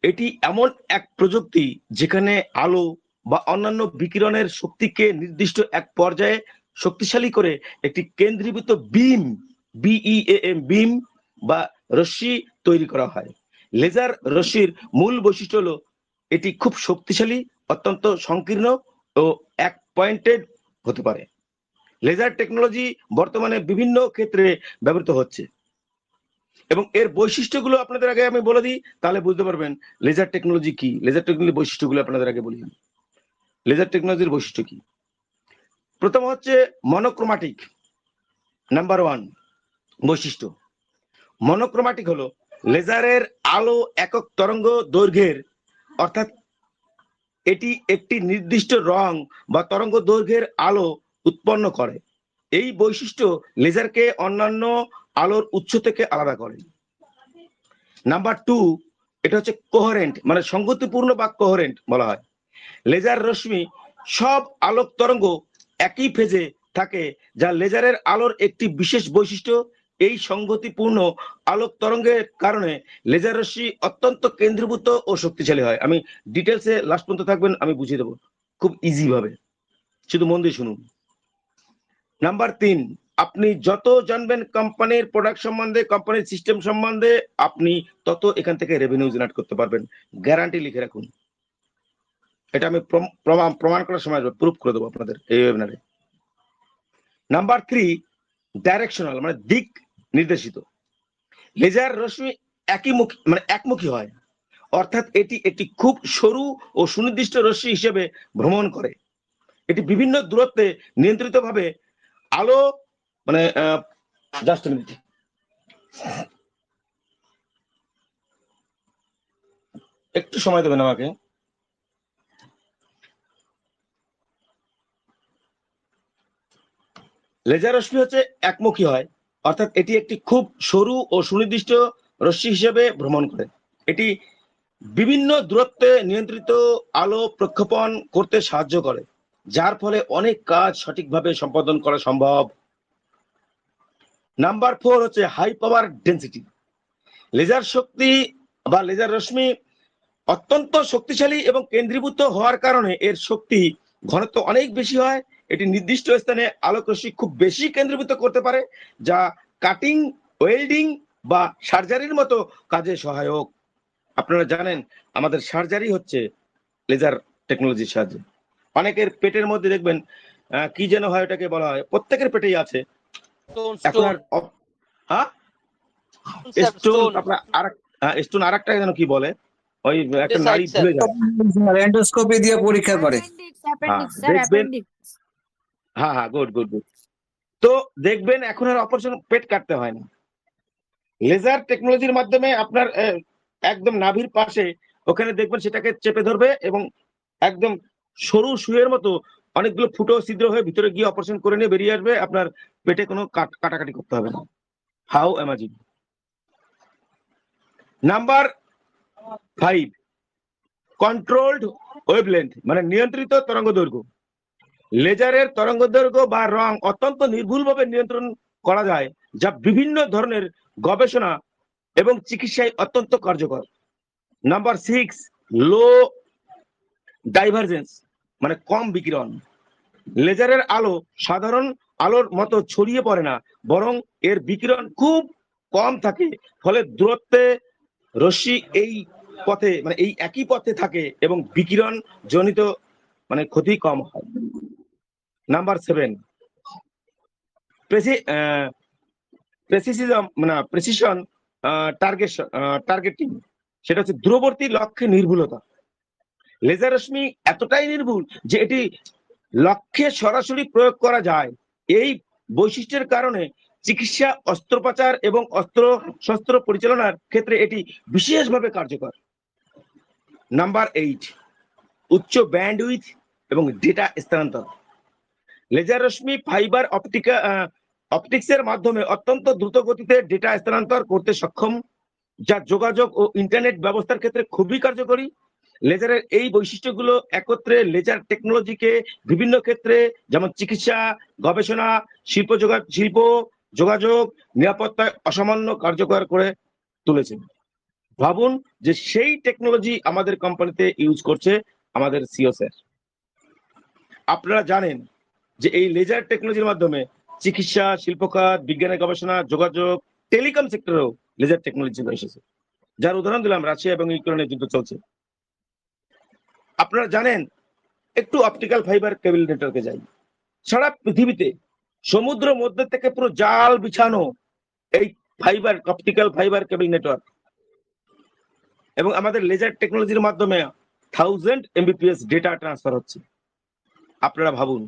এটি এমন এক প্রযুক্তি যেখানে আলো বা অন্যান্য বিকিরণের শক্তিকে নির্দিষ্ট এক পর্যায়ে শক্তিশালী করে একটি কেন্দ্রীভূত বিম বা রশ্মি তৈরি করা হয়। লেজার রশ্মির মূল বৈশিষ্ট্য হলো এটি খুব শক্তিশালী, অত্যন্ত সংকীর্ণ ও এক পয়েন্টেড হতে পারে। লেজার টেকনোলজি বর্তমানে বিভিন্ন ক্ষেত্রে ব্যবহৃত হচ্ছে, এবং এর বৈশিষ্ট্যগুলো আপনাদের আগে আমি বলে দিই, তাহলে বুঝতে পারবেন লেজার টেকনোলজি কি। লেজার টেকনোলজির বৈশিষ্ট্যগুলো আপনাদের আগে বলি। লেজার টেকনোলজির বৈশিষ্ট্য কি? প্রথম হচ্ছে মনোক্রোমাটিক। নাম্বার 1 বৈশিষ্ট্য, মনোক্রোমাটিক হলো লেজারের আলো একক তরঙ্গ দৈর্ঘ্যের, অর্থাৎ এটি একটি নির্দিষ্ট রং বা তরঙ্গ দৈর্ঘ্যের আলো উৎপন্ন করে। এই বৈশিষ্ট্য লেজারকে অন্যান্য আলোর উৎস থেকে আলাদা করে। নাম্বার 2, এটা হচ্ছে কোহেরেন্ট, মানে সংগতিপূর্ণ বা কোহেরেন্ট বলা হয়। লেজার রশ্মি সব আলোক তরঙ্গ একই ফেজে থাকে, যা লেজারের আলোর একটি বিশেষ বৈশিষ্ট্য। এই সংগতিপূর্ণ আলোক তরঙ্গের কারণে লেজার রশ্মি অত্যন্ত কেন্দ্রীভূত ও শক্তিশালী হয়। আমি ডিটেলসে লাস্ট পর্যন্ত থাকবেন, আমি বুঝিয়ে দেবো খুব ইজি ভাবে, শুধু মন দিয়ে শুনুন। নাম্বার 3, আপনি যত জানবেন কোম্পানির প্রোডাক্ট সম্বন্ধে, কোম্পানির সিস্টেম সম্বন্ধে, আপনি তত এখান থেকে রেভিনিউ জেনারেট করতে পারবেন। গ্যারান্টি লিখে রাখুন, এটা আমি প্রমাণ করার সময় প্রুফ করে দেবো আপনাদের এই ওয়েবিনারে। নাম্বার 3, ডাইরেকশনাল, মানে দিক নির্দেশিত। লেজার রশ্মি একমুখী হয়, অর্থাৎ এটি একটি খুব সরু ও সুনির্দিষ্ট রশ্মি হিসেবে ভ্রমণ করে। এটি বিভিন্ন দূরত্বে নিয়ন্ত্রিতভাবে আলো, মানে জাস্ট মিনিট, একটু সময় দেবেন আমাকে। লেজার রশ্মি হচ্ছে একমুখী হয়, অর্থাৎ এটি একটি খুব সরু ও সুনির্দিষ্ট রশ্মি হিসেবে ভ্রমণ করে। এটি বিভিন্ন দূরত্বে নিয়ন্ত্রিত আলো প্রক্ষেপণ করতে সাহায্য করে, যার ফলে অনেক কাজ সঠিকভাবে সম্পাদন করা সম্ভব। নাম্বার 4 হচ্ছে হাই পাওয়ার ডেন্সিটি। লেজার শক্তি বা লেজার রশ্মি অত্যন্ত শক্তিশালী এবং কেন্দ্রীভূত হওয়ার কারণে এর শক্তি ঘনত্ব অনেক বেশি হয়। এটি নির্দিষ্ট স্থানে আলোক রশ্মি খুব বেশি কেন্দ্রীভূত করতে পারে, যা কাটিং ওয়েল্ডিং বা সার্জারির মতো কাজে সহায়ক। আপনারা জানেন আমাদের সার্জারি হচ্ছে লেজার টেকনোলজির সাহায্যে। অনেকের পেটের মধ্যে দেখবেন কি যেন হয়, ওটাকে বলা হয়, প্রত্যেকের পেটেই আছে এখন আর স্টোন, আপনার স্টোন আর একটা যেন কি বলে, ওই একটা নাড়ি ভুলে যায়, এন্ডোস্কোপি দিয়ে পরীক্ষা করে। দেখবেন, হ্যাঁ গুড গুড গুড। তো দেখবেন এখন আর অপারেশন পেট কাটতে হয় না, লেজার টেকনোলজির মাধ্যমে আপনার একদম নাভির পাশে ওখানে দেখবেন সেটাকে চেপে ধরবে এবং একদম সরু সুয়ের মতো অনেকগুলো ফুটো ছিদ্র হয়ে ভিতরে গিয়ে অপারেশন করে নিয়ে বেরিয়ে আসবে, আপনার পেটে কোনো কাটাকাটি করতে হবে না। How amazing. Number 5, controlled wavelength, মানে নিয়ন্ত্রিত তরঙ্গ দৈর্ঘ্য। লেজারের তরঙ্গ দৈর্ঘ্য বা রং অত্যন্ত নির্ভুলভাবে নিয়ন্ত্রণ করা যায়, যা বিভিন্ন ধরনের গবেষণা এবং চিকিৎসায় অত্যন্ত কার্যকর। নাম্বার 6, লো ডাইভারজেন্স, মানে কম বিকিরণ। লেজারের আলো সাধারণ আলোর মতো ছড়িয়ে পড়ে না, বরং এর বিকিরণ খুব কম থাকে, ফলে দূরত্বে রশ্মি এই পথে, মানে এই একই পথে থাকে এবং বিকিরণ জনিত মানে ক্ষতি কম হয়। নাম্বার 7, প্রেসিশন টার্গেটিং, সেটা হচ্ছে দূরবর্তী লক্ষ্যে নির্ভুলতা। লেজার রশ্মি এতটাই নির্ভুল যে এটি লক্ষ্যে সরাসরি প্রয়োগ করা যায়। এই বৈশিষ্ট্যের কারণে চিকিৎসা, অস্ত্রোপচার এবং অস্ত্র-শস্ত্র পরিচালনার ক্ষেত্রে এটি বিশেষভাবে কার্যকর। নাম্বার 8, উচ্চ ব্যান্ডউইথ এবং ডেটা স্থানান্তর। লেজার রশ্মি ফাইবার অপটিক্সের মাধ্যমে অত্যন্ত দ্রুত গতিতে ডেটা স্থানান্তর করতে সক্ষম, যা যোগাযোগ ও ইন্টারনেট ব্যবস্থার ক্ষেত্রে খুবই কার্যকরী। লেজারের এই বৈশিষ্ট্যগুলো একত্রে লেজার টেকনোলজিকে বিভিন্ন ক্ষেত্রে, যেমন চিকিৎসা, গবেষণা, শিল্প যোগাযোগ, নিরাপত্তায় অসামান্য কার্যকর করে তুলেছে। ভাবুন যে সেই টেকনোলজি আমাদের কোম্পানিতে ইউজ করছে আমাদের সিও স্যার। আপনারা জানেন যে এই লেজার টেকনোলজির মাধ্যমে চিকিৎসা, শিল্পখাত, বিজ্ঞানের গবেষণা, যোগাযোগ, টেলিকম সেক্টরেও লেজার টেকনোলজি এসেছে, যার উদাহরণ দিলাম রাশিয়া এবং ইউক্রেনের যুদ্ধ চলছে। আপনারা জানেন, একটু অপটিক্যাল ফাইবার কেবল নেটওয়ার্কে যাই, সারা পৃথিবীতে সমুদ্র মধ্যে থেকে পুরো জাল বিছানো এই অপটিক্যাল ফাইবার কেবল নেটওয়ার্ক, এবং আমাদের লেজার টেকনোলজির মাধ্যমে 1000 Mbps ডেটা ট্রান্সফার হচ্ছে। আপনারা ভাবুন,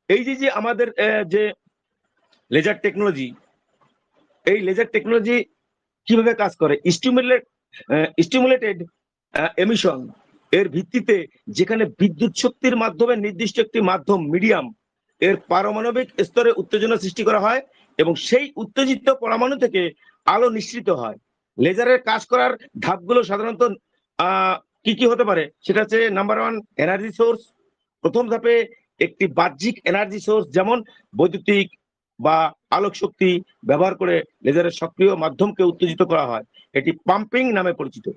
এই যে আমাদের যে লেজার টেকনোলজি, এই লেজার টেকনোলজি কিভাবে কাজ করে? স্টিমুলেটেড এমিশন এর ভিত্তিতে, যেখানে বিদ্যুৎ শক্তির মাধ্যমে নির্দিষ্ট একটি মাধ্যম মিডিয়াম এর পারমাণবিক স্তরে উত্তেজনা সৃষ্টি করা হয় এবং সেই উত্তেজিত পরমাণু থেকে আলো নিঃসৃত হয়। লেজারের কাজ করার ধাপগুলো সাধারণত কি কি হতে পারে? সেটা হচ্ছে নাম্বার 1, এনার্জি সোর্স। প্রথম ধাপে একটি বাহ্যিক এনার্জি সোর্স যেমন বৈদ্যুতিক বা আলোক শক্তি ব্যবহার করে লেজারের সক্রিয় মাধ্যমকে উত্তেজিত করা হয়, এটি পাম্পিং নামে পরিচিত।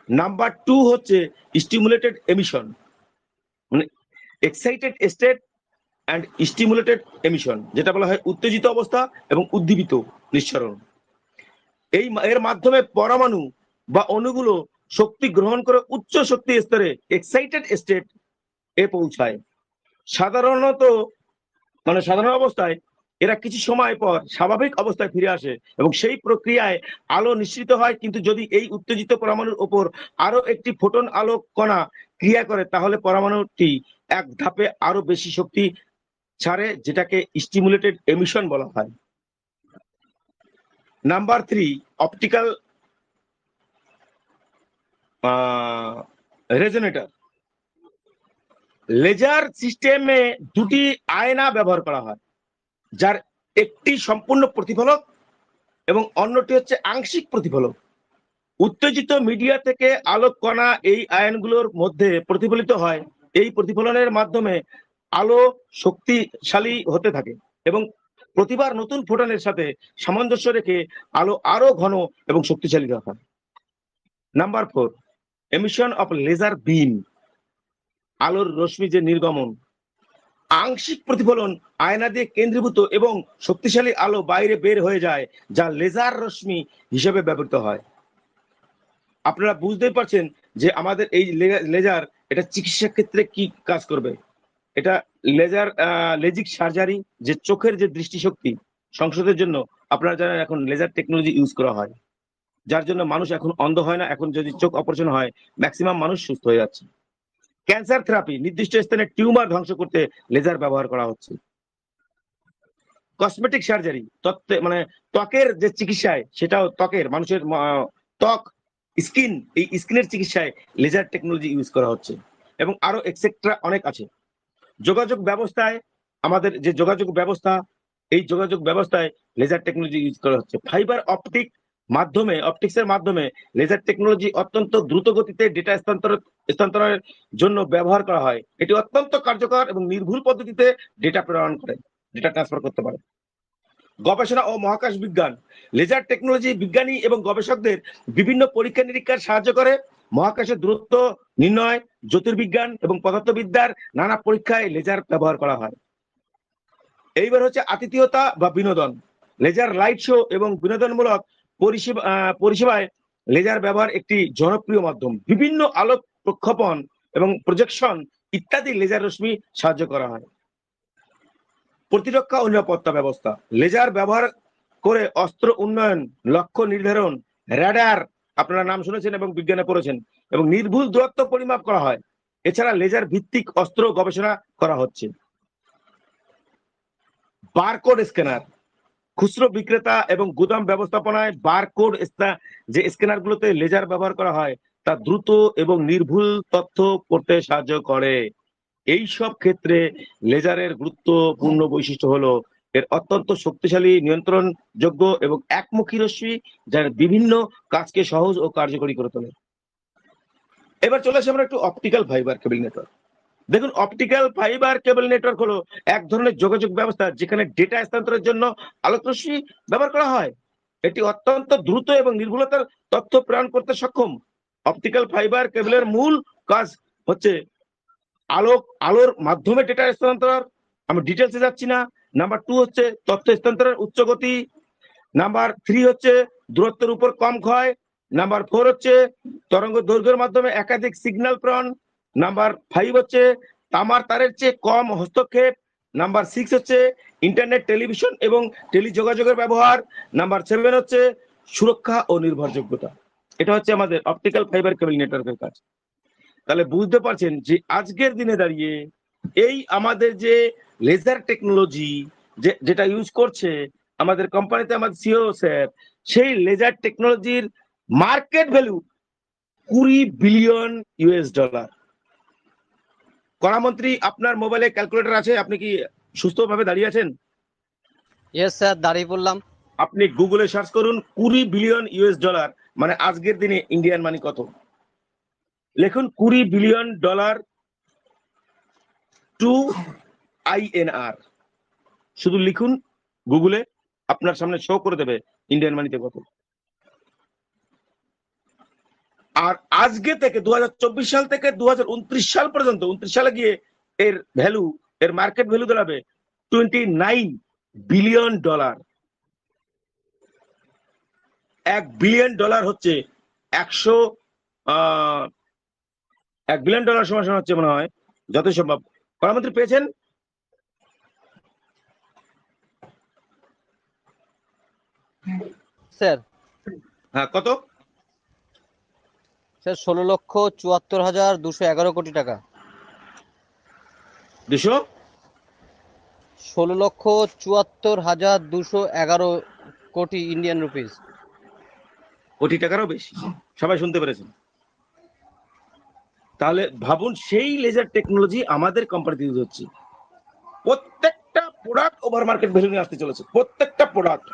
নাম্বার 2 হচ্ছে স্টিমুলেটেড এমিশন, মানে excited state and stimulated emission, যেটা বলা হয় উত্তেজিত অবস্থা এবং উদ্দীপিত নিঃসরণ। এর মাধ্যমে পরমাণু বা অণুগুলো শক্তি গ্রহণ করে উচ্চ শক্তি স্তরে এক্সাইটেড স্টেট এ পৌঁছায়। সাধারণ অবস্থায় এরা কিছু সময় পর স্বাভাবিক অবস্থায় ফিরে আসে এবং সেই প্রক্রিয়ায় আলো নিঃসৃত হয়। কিন্তু যদি এই উত্তেজিত পরমাণুর উপর আরো একটি ফোটন আলোক কণা ক্রিয়া করে, তাহলে পরমাণুটি এক ধাপে আরো বেশি শক্তি ছাড়ে, যেটাকে স্টিমুলেটেড এমিশন বলা হয়। Number 3, optical resonator. লেজার সিস্টেমে দুটি আয়না ব্যবহার করা হয়, যার একটি সম্পূর্ণ প্রতিফলক এবং অন্যটি হচ্ছে আংশিক প্রতিফলক। উত্তেজিত মিডিয়া থেকে আলোক কণা এই আয়নগুলোর মধ্যে প্রতিফলিত হয়। এই প্রতিফলনের মাধ্যমে আলো শক্তিশালী হতে থাকে এবং প্রতিবার নতুন ফোটনের সাথে সামঞ্জস্য রেখে আলো আরো ঘন এবং শক্তিশালী হয়। Number 4, emission of laser beam. আলোর রশ্মি যে নির্গমন, আংশিক প্রতিফলন আয়না দিয়ে কেন্দ্রীভূত এবং শক্তিশালী আলো বাইরে বের হয়ে যায়, যা লেজার রশ্মি হিসেবে ব্যবহৃত হয়। আপনারা বুঝতেই পারছেন যে আমাদের এই লেজার এটা চিকিৎসা ক্ষেত্রে কি কাজ করবে। এটা লেজার লেজিক সার্জারি, যে চোখের যে দৃষ্টিশক্তি সংশোধনের জন্য আপনারা জানেন এখন লেজার টেকনোলজি ইউজ করা হয়, যার জন্য মানুষ এখন অন্ধ হয় না। এখন যদি চোখ অপারেশন হয় ম্যাক্সিমাম মানুষ সুস্থ হয়ে যাচ্ছে। ক্যান্সার থেরাপি, নির্দিষ্ট স্থানে টিউমার ধ্বংস করতে লেজার ব্যবহার করা হচ্ছে। কসমেটিক সার্জারি, মানে ত্বকের যে চিকিৎসায়, সেটাও ত্বকের মানুষের ত্বক স্কিন, এই স্কিনের চিকিৎসায় লেজার টেকনোলজি ইউজ করা হচ্ছে এবং আরো এক্সেট্রা অনেক আছে। যোগাযোগ ব্যবস্থায়, আমাদের যে যোগাযোগ ব্যবস্থা, এই যোগাযোগ ব্যবস্থায় লেজার টেকনোলজি ইউজ করা হচ্ছে। ফাইবার অপটিক্সের মাধ্যমে লেজার টেকনোলজি অত্যন্ত দ্রুত গতিতে ডেটা স্থানান্তরের জন্য ব্যবহার করা হয়। এটি অত্যন্ত কার্যকর এবং নির্ভুল পদ্ধতিতে ডেটা প্রেরণ করে, ডেটা ট্রান্সফার করতে পারে। গবেষণা ও মহাকাশ বিজ্ঞান, লেজার টেকনোলজি বিজ্ঞানী এবং গবেষকদের বিভিন্ন পরীক্ষা নিরীক্ষার সাহায্য করে। মহাকাশের দূরত্ব নির্ণয়, জ্যোতির্বিজ্ঞান এবং পদার্থবিদ্যার নানা পরীক্ষায় লেজার ব্যবহার করা হয়। এইবার হচ্ছে আতিথেয়তা বা বিনোদন। লেজার লাইট শো এবং বিনোদনমূলক পরিষেবায় লেজার ব্যবহার একটি জনপ্রিয় মাধ্যম। বিভিন্ন আলোক প্রক্ষেপণ এবং প্রজেকশন ইত্যাদি লেজার রশ্মি সাহায্য করা হয়। প্রতিরক্ষা ও নিরাপত্তা ব্যবস্থা, লেজার ব্যবহার করে অস্ত্র উন্নয়ন, লক্ষ্য নির্ধারণ, র্যাডার আপনারা নাম শুনেছেন এবং বিজ্ঞানে পড়েছেন, এবং নির্ভুল দূরত্ব পরিমাপ করা হয়। এছাড়া লেজার ভিত্তিক অস্ত্র গবেষণা করা হচ্ছে। বারকোড স্ক্যানার, খুচরো বিক্রেতা এবং গুদাম ব্যবস্থাপনায় বারকোড যে স্ক্যানারগুলোতে লেজার ব্যবহার করা হয় তা দ্রুত এবং নির্ভুল তথ্য পড়তে সাহায্য করে। এই সব ক্ষেত্রে লেজারের গুরুত্বপূর্ণ বৈশিষ্ট্য হলো এর অত্যন্ত শক্তিশালী, নিয়ন্ত্রণযোগ্য এবং একমুখী রশ্মি, যার বিভিন্ন কাজকে সহজ ও কার্যকরী করে তোলে। এবার চলে আসি আমরা একটু অপটিক্যাল ফাইবার কেবল নেটওয়ার্ক। দেখুন, অপটিক্যাল ফাইবার কেবল নেটওয়ার্ক হলো এক ধরনের যোগাযোগ ব্যবস্থা যেখানে ডেটা স্থানান্তরের জন্য আলোক রশ্মি ব্যবহার করা হয়। এটি অত্যন্ত দ্রুত এবং নির্ভুলতার তথ্য প্রেরণ করতে সক্ষম। অপটিক্যাল ফাইবার কেবলের মূল কাজ হচ্ছে আলোর মাধ্যমে ডেটা স্থানান্তর। আমি ডিটেলসে যাচ্ছি না। নাম্বার 2 হচ্ছে তথ্য স্থানান্তরের উচ্চ গতি। নাম্বার 3 হচ্ছে দূরত্বের উপর কম ক্ষয়। নাম্বার 4 হচ্ছে তরঙ্গ দৈর্ঘ্যের মাধ্যমে একাধিক সিগন্যাল প্রেরণ। নাম্বার 5 হচ্ছে তামার তারের চেয়ে কম হস্তক্ষেপ। নাম্বার 6 হচ্ছে ইন্টারনেট, টেলিভিশন এবং টেলিযোগাযোগের ব্যবহার। নাম্বার 7 হচ্ছে সুরক্ষা ও নির্ভরযোগ্যতা। এটা হচ্ছে আমাদের অপটিক্যাল ফাইবার কেবল নেটওয়ার্কের কাজ। তাহলে বুঝতে পারছেন যে আজকের দিনে দাঁড়িয়ে এই আমাদের যে লেজার টেকনোলজি যেটা ইউজ করছে আমাদের কোম্পানিতে আমাদের সিও স্যার, সেই লেজার টেকনোলজির মার্কেট ভ্যালু $20 বিলিয়ন। কণামন্ত্রী, আপনার মোবাইলে ক্যালকুলেটর আছে? আপনি কি সুস্থভাবে দাঁড়িয়ে আছেন? ইয়েস স্যার, দাঁড়িয়ে পড়লাম। আপনি গুগলে সার্চ করুন $20 বিলিয়ন, মানে আজকের দিনে ইন্ডিয়ান মানি কত। লিখুন $20 বিলিয়ন টু INR। শুধু লিখুন গুগলে, আপনার সামনে শো করে দেবে ইন্ডিয়ান মানিতে কত। আর আজকে থেকে 2024 সাল থেকে 2029 সাল পর্যন্ত, 29 সালে গিয়ে এর ভ্যালু, এর মার্কেট ভ্যালু দাঁড়াবে $29 বিলিয়ন। $1 বিলিয়ন হচ্ছে 1 বিলিয়ন সমান হচ্ছে মনে হয় যতই সম্ভব। প্রধানমন্ত্রী পেয়েছেন? স্যার হ্যাঁ, কত? স্যার 16,74,211 কোটি টাকা। 16,74,211 কোটি ইন্ডিয়ান রুপিস। কোটি টাকারও বেশি। সবাই শুনতে পেরেছেন? তাহলে ভাবুন, সেই লেজার টেকনোলজি আমাদের কোম্পানিতে ইউজ হচ্ছে। প্রত্যেকটা প্রোডাক্ট ওভার মার্কেট ভ্যালু নিয়ে আসতে চলেছে, প্রত্যেকটা প্রোডাক্ট।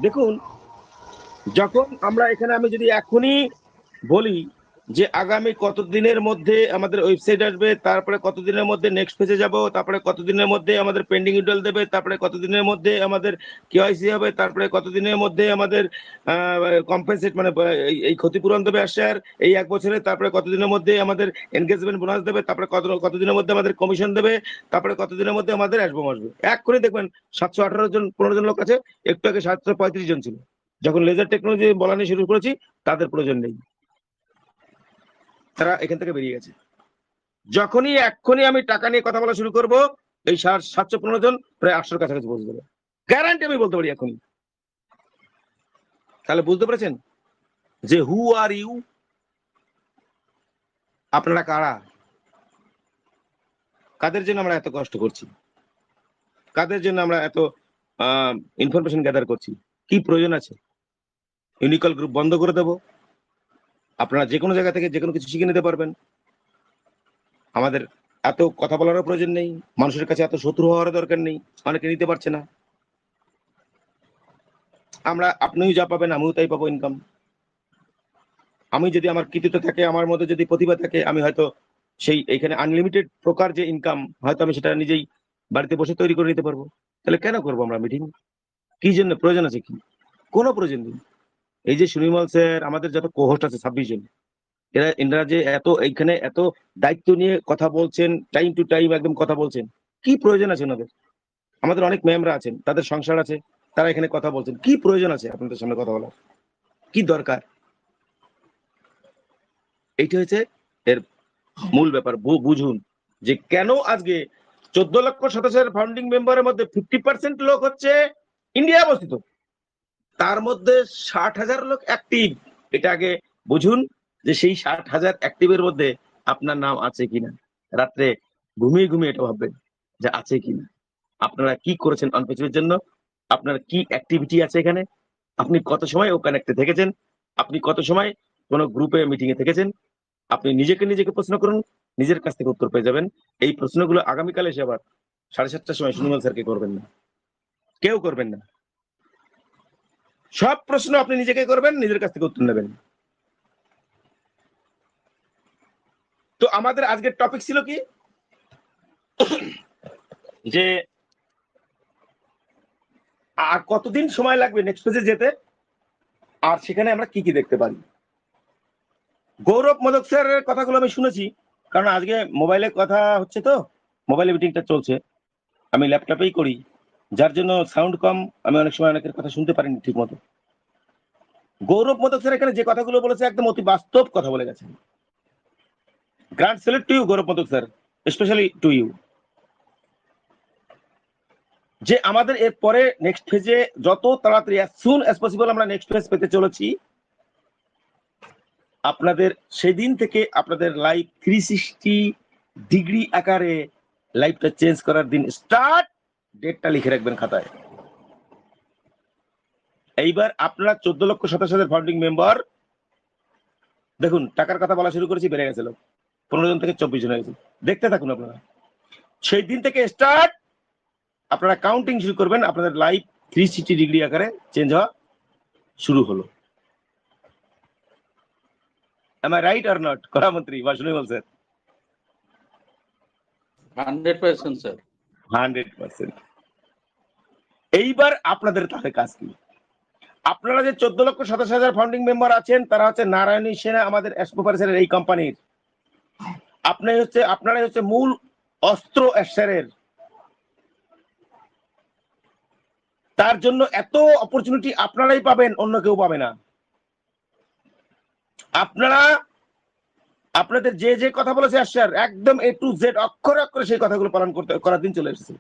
দেখুন, যখন আমরা এখানে, আমি যদি এখনই বলি যে আগামী কতদিনের মধ্যে আমাদের ওয়েবসাইট আসবে, তারপরে কতদিনের মধ্যে নেক্সট পেজে যাব, তারপরে কতদিনের মধ্যে আমাদের পেন্ডিং উইথড্রল দেবে, তারপরে কতদিনের মধ্যে আমাদের কেওয়াইসি হবে, তারপরে কতদিনের মধ্যে আমাদের কম্পেনসেট মানে এই ক্ষতিপূরণ দেবে শেয়ার এই 1 বছরে, তারপরে কতদিনের মধ্যে আমাদের এনগেজমেন্ট বোনাস দেবে, তারপরে কতদিনের মধ্যে আমাদের কমিশন দেবে, তারপরে কতদিনের মধ্যে আমাদের অ্যালবাম আসবে। এক করে দেখবেন 718 জন 15 জন লোক আছে, একটু আগে 735 জন ছিল। যখন লেজার টেকনোলজি বলা নিয়ে শুরু করেছি তাদের প্রয়োজন নেই, তারা এখান থেকে বেরিয়ে গেছে। যখনই এক্ষুনি আমি টাকা নিয়ে কথা বলা শুরু করব, এই 715 জন প্রায় 800 কাছাকাছি পৌঁছে যাবে, গ্যারান্টি আমি বলতে পারি এখনই। তাহলে বুঝতে পেরেছেন যে হু আর ইউ, আপনারা কারা, কাদের জন্য আমরা এত কষ্ট করছি, কাদের জন্য আমরা এত ইনফরমেশন গ্যাদার করছি, কি প্রয়োজন আছে? ইউনিকল গ্রুপ বন্ধ করে দেবো, আপনারা যে কোনো জায়গা থেকে যে কোনো কিছু শিখে নিতে পারবেন। আমাদের এত কথা বলারও প্রয়োজন নেই, মানুষের কাছে এত শত্রু হওয়ার দরকার নেই, অনেকে নিতে পারছে না। আমরা আপনিও যা পাবেন আমিও তাই পাবো ইনকাম। আমি যদি আমার কৃতিত্ব থাকে, আমার মধ্যে যদি প্রতিভা থাকে, আমি হয়তো সেই এখানে আনলিমিটেড প্রকার যে ইনকাম হয়তো আমি সেটা নিজেই বাড়িতে বসে তৈরি করে নিতে পারবো। তাহলে কেন করবো আমরা মিটিং? কি জন্য প্রয়োজন আছে? কি কোনো প্রয়োজন নেই। এই যে সুনির্মল স্যার, আমাদের যত কোহোস্ট আছে 26 জন, এনারা যে এত এইখানে এত দায়িত্ব নিয়ে কথা বলছেন, টাইম টু টাইম একদম কথা বলছেন, কি প্রয়োজন আছে ওনাদের? আমাদের অনেক ম্যামরা আছেন, তাদের সংসার আছে, তারা এখানে কথা বলছেন, কি প্রয়োজন আছে আপনাদের সামনে কথা বলার? কি দরকার? এইটা হচ্ছে এর মূল ব্যাপার। বুঝুন যে কেন আজকে 14,27,000 ফাউন্ডিং মেম্বারের মধ্যে 50% লোক হচ্ছে ইন্ডিয়া অবস্থিত, তার মধ্যে 60,000 লোক অ্যাক্টিভ। এটা আগে বুঝুন যে সেই 60,000 অ্যাক্টিভের মধ্যে আপনার নাম আছে কিনা। রাত্রে ঘুমিয়ে ঘুমিয়ে এটা ভাববেন যে আছে কিনা। আপনারা কি করেছেন অনপেসিভের জন্য, আপনার কি অ্যাক্টিভিটি আছে এখানে, আপনি কত সময় ও কানেক্টে থেকেছেন, আপনি কত সময় কোনো গ্রুপে মিটিং এ থেকেছেন। আপনি নিজেকে প্রশ্ন করুন, নিজের কাছ থেকে উত্তর পেয়ে যাবেন। এই প্রশ্নগুলো আগামীকাল এসে আবার 7:30টার সময় সুনির্মল স্যারকে করবেন না, কেউ করবেন না। সব প্রশ্ন আপনি নিজেকে করবেন, নিজের কাছ থেকে উত্তর নেবেন। তো আমাদের আজকের টপিক ছিল কি, যে আর কতদিন সময় লাগবে নেক্সট পেজে যেতে, আর সেখানে আমরা কি কি দেখতে পারি। গৌরব মোদক স্যারের কথাগুলো আমি শুনেছি, কারণ আজকে মোবাইলে কথা হচ্ছে, তো মোবাইলে মিটিংটা চলছে, আমি ল্যাপটপেই করি, যার জন্য সাউন্ড কম, আমি অনেক সময় অনেকের কথা শুনতে পারিনি ঠিক মতো। গৌরব মোদক স্যার এখানে যে কথাগুলো বলেছে একদম অতি বাস্তব কথা বলে গেছেন। Grand salute to you Gourab Modak sir, specially to you. যে আমাদের এর পরে নেক্সট ফেজে যত তাড়াতাড়ি অ্যাজ সুন অ্যাজ পসিবল আমরা নেক্সট ফেজ পেতে চলেছি, আপনাদের সেদিন থেকে আপনাদের লাইফ 360 ডিগ্রি আকারে লাইফটা চেঞ্জ করার দিন স্টার্ট। ডেটটা লিখে রাখবেন খাতায়। এইবার আপনারা 14,27,000 ফাউন্ডিং মেম্বার, দেখুন টাকার কথা বলা শুরু করেছি, বেড়ে গেছিল 15 জন থেকে 24 জন হয়ে গেছে। দেখতে থাকুন আপনারা, সেই দিন থেকে স্টার্ট আপনারা কাউন্টিং শুরু করবেন, আপনাদের লাইফ 360 ডিগ্রি আকারে চেঞ্জ হওয়া শুরু হলো। Am I right or not, কলামন্ত্রী বা সুনির্মল স্যার? 100% স্যার, 100%। এইবার আপনাদের তাহলে কাজ কি? আপনারা যে 14,27,000 ফাউন্ডিং মেম্বার আছেন, তারা হচ্ছে নারায়ণী সেনা, আমাদের অ্যাসপোপারেশনের এই কোম্পানির। আপনারাই হচ্ছে মূল অস্ত্র অ্যাশারের। তার জন্য এত অপরচুনিটি আপনারাই পাবেন, অন্য কেউ পাবে না। আপনারা আপনাদের যে যে কথা বলেছে আশার, একদম A to Z অক্ষরে অক্ষরে সেই কথাগুলো পালন করার দিন চলে এসেছে।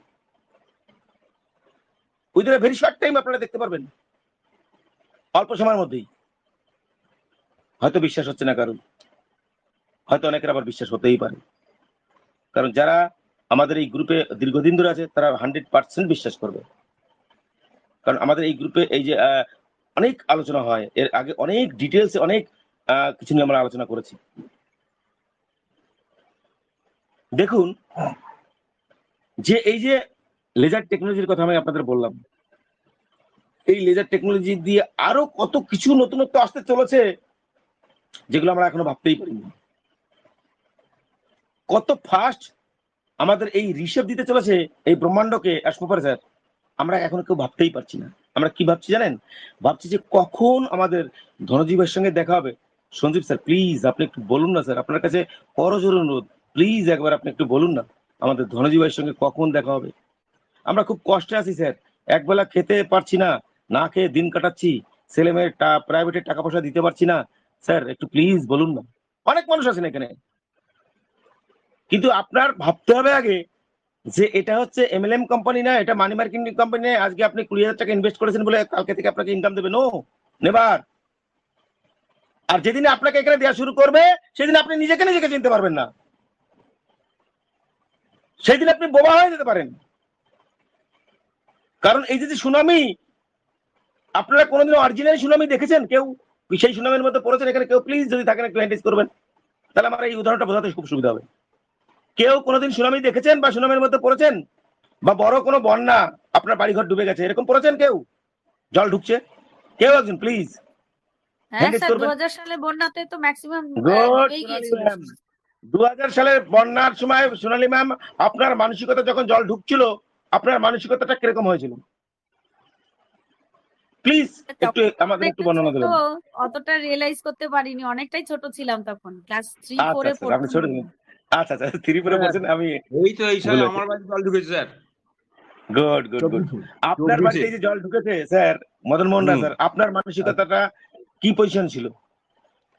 Within a very short time আপনারা দেখতে পারবেন, অল্প সময়ের মধ্যেই। হয়তো বিশ্বাস হচ্ছে না কারণ, হয়তো অনেকের আবার বিশ্বাস হতেই পারে, কারণ যারা আমাদের এই গ্রুপে দীর্ঘদিন ধরে আছে তারা 100% বিশ্বাস করবে। কারণ আমাদের এই গ্রুপে এই যে অনেক আলোচনা হয়, এর আগে অনেক ডিটেলসে অনেক কিছু নিয়ে আমরা আলোচনা করেছি। দেখুন যে এই যে লেজার টেকনোলজির কথা আমি আপনাদের বললাম, এই লেজার টেকনোলজি দিয়ে আরো কত কিছু নতুনত্ব আসতে চলেছে, যেগুলো আমরা এখনো ভাবতেই পারিনি। কত ফাস্ট আমাদের এই রিসেপ দিতে চলেছে এই ব্রহ্মাণ্ডকে অ্যাস্ট্রোপার স্যার, আমরা এখনো কেউ ভাবতেই পারছি না। আমরা কি ভাবছি জানেন? ভাবছি যে কখন আমাদের ধনজীবের সঙ্গে দেখা হবে। সঞ্জীব স্যার প্লিজ আপনি একটু বলুন না স্যার, আপনার কাছে করজোর অনুরোধ, প্লিজ একবার আপনি একটু বলুন না আমাদের ধনজীবের সঙ্গে কখন দেখা হবে। আমরা খুব কষ্টে আছি স্যার, একবেলা খেতে পারছি না, না খেয়ে দিন কাটাচ্ছি, ছেলে মেয়ের প্রাইভেটের টাকা পয়সা দিতে পারছি না। স্যার একটু প্লিজ বলুন না। অনেক মানুষ আছেন এখানে, কিন্তু আপনার ভাবতে হবে আগে যে এটা হচ্ছে MLM কোম্পানি না, এটা মানি মার্কেটিং কোম্পানি না। আজকে আপনি 20,000 টাকা ইনভেস্ট করেছেন বলে কালকে থেকে আপনাকে ইনকাম দেবে, নো নেভার। আর যেদিন আপনাকে এখানে দেওয়া শুরু করবে সেদিন আপনি নিজেকে চিনতে পারবেন না, সেই দিন আপনি বোবা হয়ে যেতে পারেন। কারণ এই যে সুনামি, আপনারা কোনোদিন অরিজিনাল সুনামি দেখেছেন? কেউ সেই সুনামির মধ্যে পড়েছেন এখানে? কেউ প্লিজ যদি থাকেন একটু হ্যান্ডেজ করবেন, তাহলে আমার এই উদাহরণটা বোঝাতে খুব সুবিধা হবে। কেউ কোনোদিন সুনামি দেখেছেন বা সুনামির মধ্যে পড়েছেন? বা বড় কোনো বন্যা, আপনার বাড়িঘর ডুবে গেছে, এরকম পড়েছেন? কেউ জল ঢুকছে, কেউ একজন প্লিজ হ্যাঁ হ্যান্ডেজ স্যার, করবেন। 2000 সালে বন্যাতে তো ম্যাক্সিমাম গুড ডুবেই সোনালী গিয়েছিল। ম্যাম, 2000 সালের বন্যার সময় সোনালী ম্যাম আপনার মানসিকতা যখন জল ঢুকছিল, আপনার মানসিকতাটা কিরকম হয়েছিল? প্লিজ একটু তখন তো আমাদের একটু অনেকটা বর্ণনা ছোট, দেবেন। অতটা রিয়েলাইজ করতে পারিনি, অনেকটাই ছোট ছিলাম তখন, ক্লাস 3 আচ্ছা 4 এ আচ্ছা, আপনি পড়তাম ছোট মনে ছিলেন। হয়। আচ্ছা আচ্ছা, 3-4 স্যার পড়ছেন, আমি এই তো এই সালে ভুল আমার হয়েছে। বাড়িতে জল ঢুকেছে স্যার। Good good good. 24 আপনার বাড়িতে এই যে জল ঢুকেছে স্যার, মদন মোহন রায় স্যার, আপনার মানসিকতাটা কি পজিশন ছিল?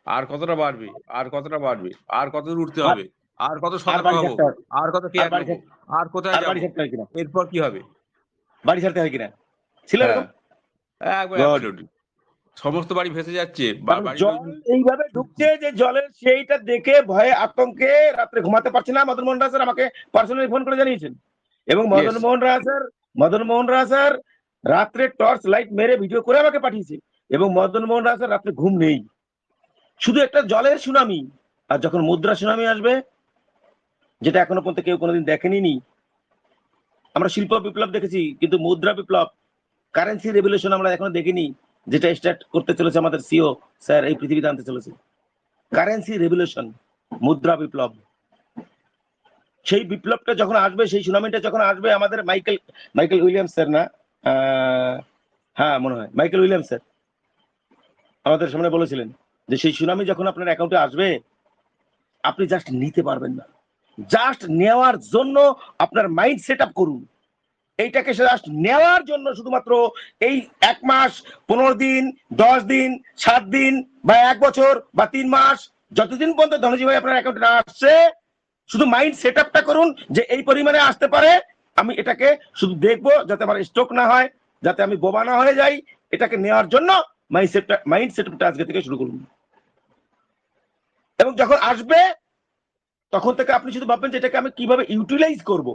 আর কতটা বাড়বে, আর কতটা বাড়বে, আর কত দূর উঠতে আর হবে, আর কত আর সতর্ক বাড়ি হবো, ছাড়তে হবে, আর কত আর কেয়ার বাড়ি নেবো, আর কোথায় আর বাড়ি যাবো, ছাড়তে হয় কিনা, এরপর কি হবে। বাড়ি ছাড়তে হয় কিনা, ছিল হ্যাঁ এরকম? একবার গুড। অ্যাবসলিউটলি সমস্ত বাড়ি ভেসে যাচ্ছে, কারণ বাড়ি জল এইভাবে ঢুকছে যে জলের সেইটা দেখে ভয়ে আতঙ্কে রাত্রে ঘুমাতে পারছে না। মদন মোহন রায় স্যার আমাকে পার্সোনালি ফোন করে জানিয়েছেন। এবং ইয়েস মদন মোহন রায় স্যার রাত্রে টর্চ লাইট মেরে ভিডিও করে আমাকে পাঠিয়েছে। এবং মদন মোহন রায় স্যার রাত্রে ঘুম নেই, শুধু একটা জলের সুনামি। আর যখন মুদ্রা সুনামি আসবে, যেটা এখনো পর্যন্ত কেউ কোনোদিন দেখেনি নি। আমরা শিল্প বিপ্লব দেখেছি, কিন্তু মুদ্রা বিপ্লব, কারেন্সি রেভলিউশন আমরা এখনো দেখিনি, যেটা স্টার্ট করতে চলেছে আমাদের সিও স্যার এই পৃথিবীতে আনতে চলেছে। কারেন্সি রেভলিউশন, মুদ্রা বিপ্লব। সেই বিপ্লবটা যখন আসবে, সেই সুনামিটা যখন আসবে, আমাদের মাইকেল উইলিয়ামস স্যার না, হ্যাঁ মনে হয় মাইকেল উইলিয়ামস স্যার আমাদের সামনে বলেছিলেন যে সেই সুনামি যখন আপনার অ্যাকাউন্টে আসবে, আপনি জাস্ট নিতে পারবেন না। জাস্ট নেওয়ার জন্য আপনার মাইন্ড সেট আপ করুন। এইটাকে জাস্ট নেওয়ার জন্য শুধুমাত্র এই 1 মাস 15 দিন 10 দিন 7 দিন বা 1 বছর বা 3 মাস, যতদিন পর্যন্ত ধনজীব ভাই আপনার অ্যাকাউন্টে না আসছে, শুধু মাইন্ড সেট আপটা করুন যে এই পরিমাণে আসতে পারে। আমি এটাকে শুধু দেখবো যাতে আমার স্ট্রোক না হয়, যাতে আমি বোবা না হয়ে যাই। এটাকে নেওয়ার জন্য মাইন্ড সেট আপটা আজকে থেকে শুরু করুন। এবং যখন আসবে তখন থেকে আপনি শুধু ভাববেন যে এটাকে আমি কিভাবে ইউটিলাইজ করব,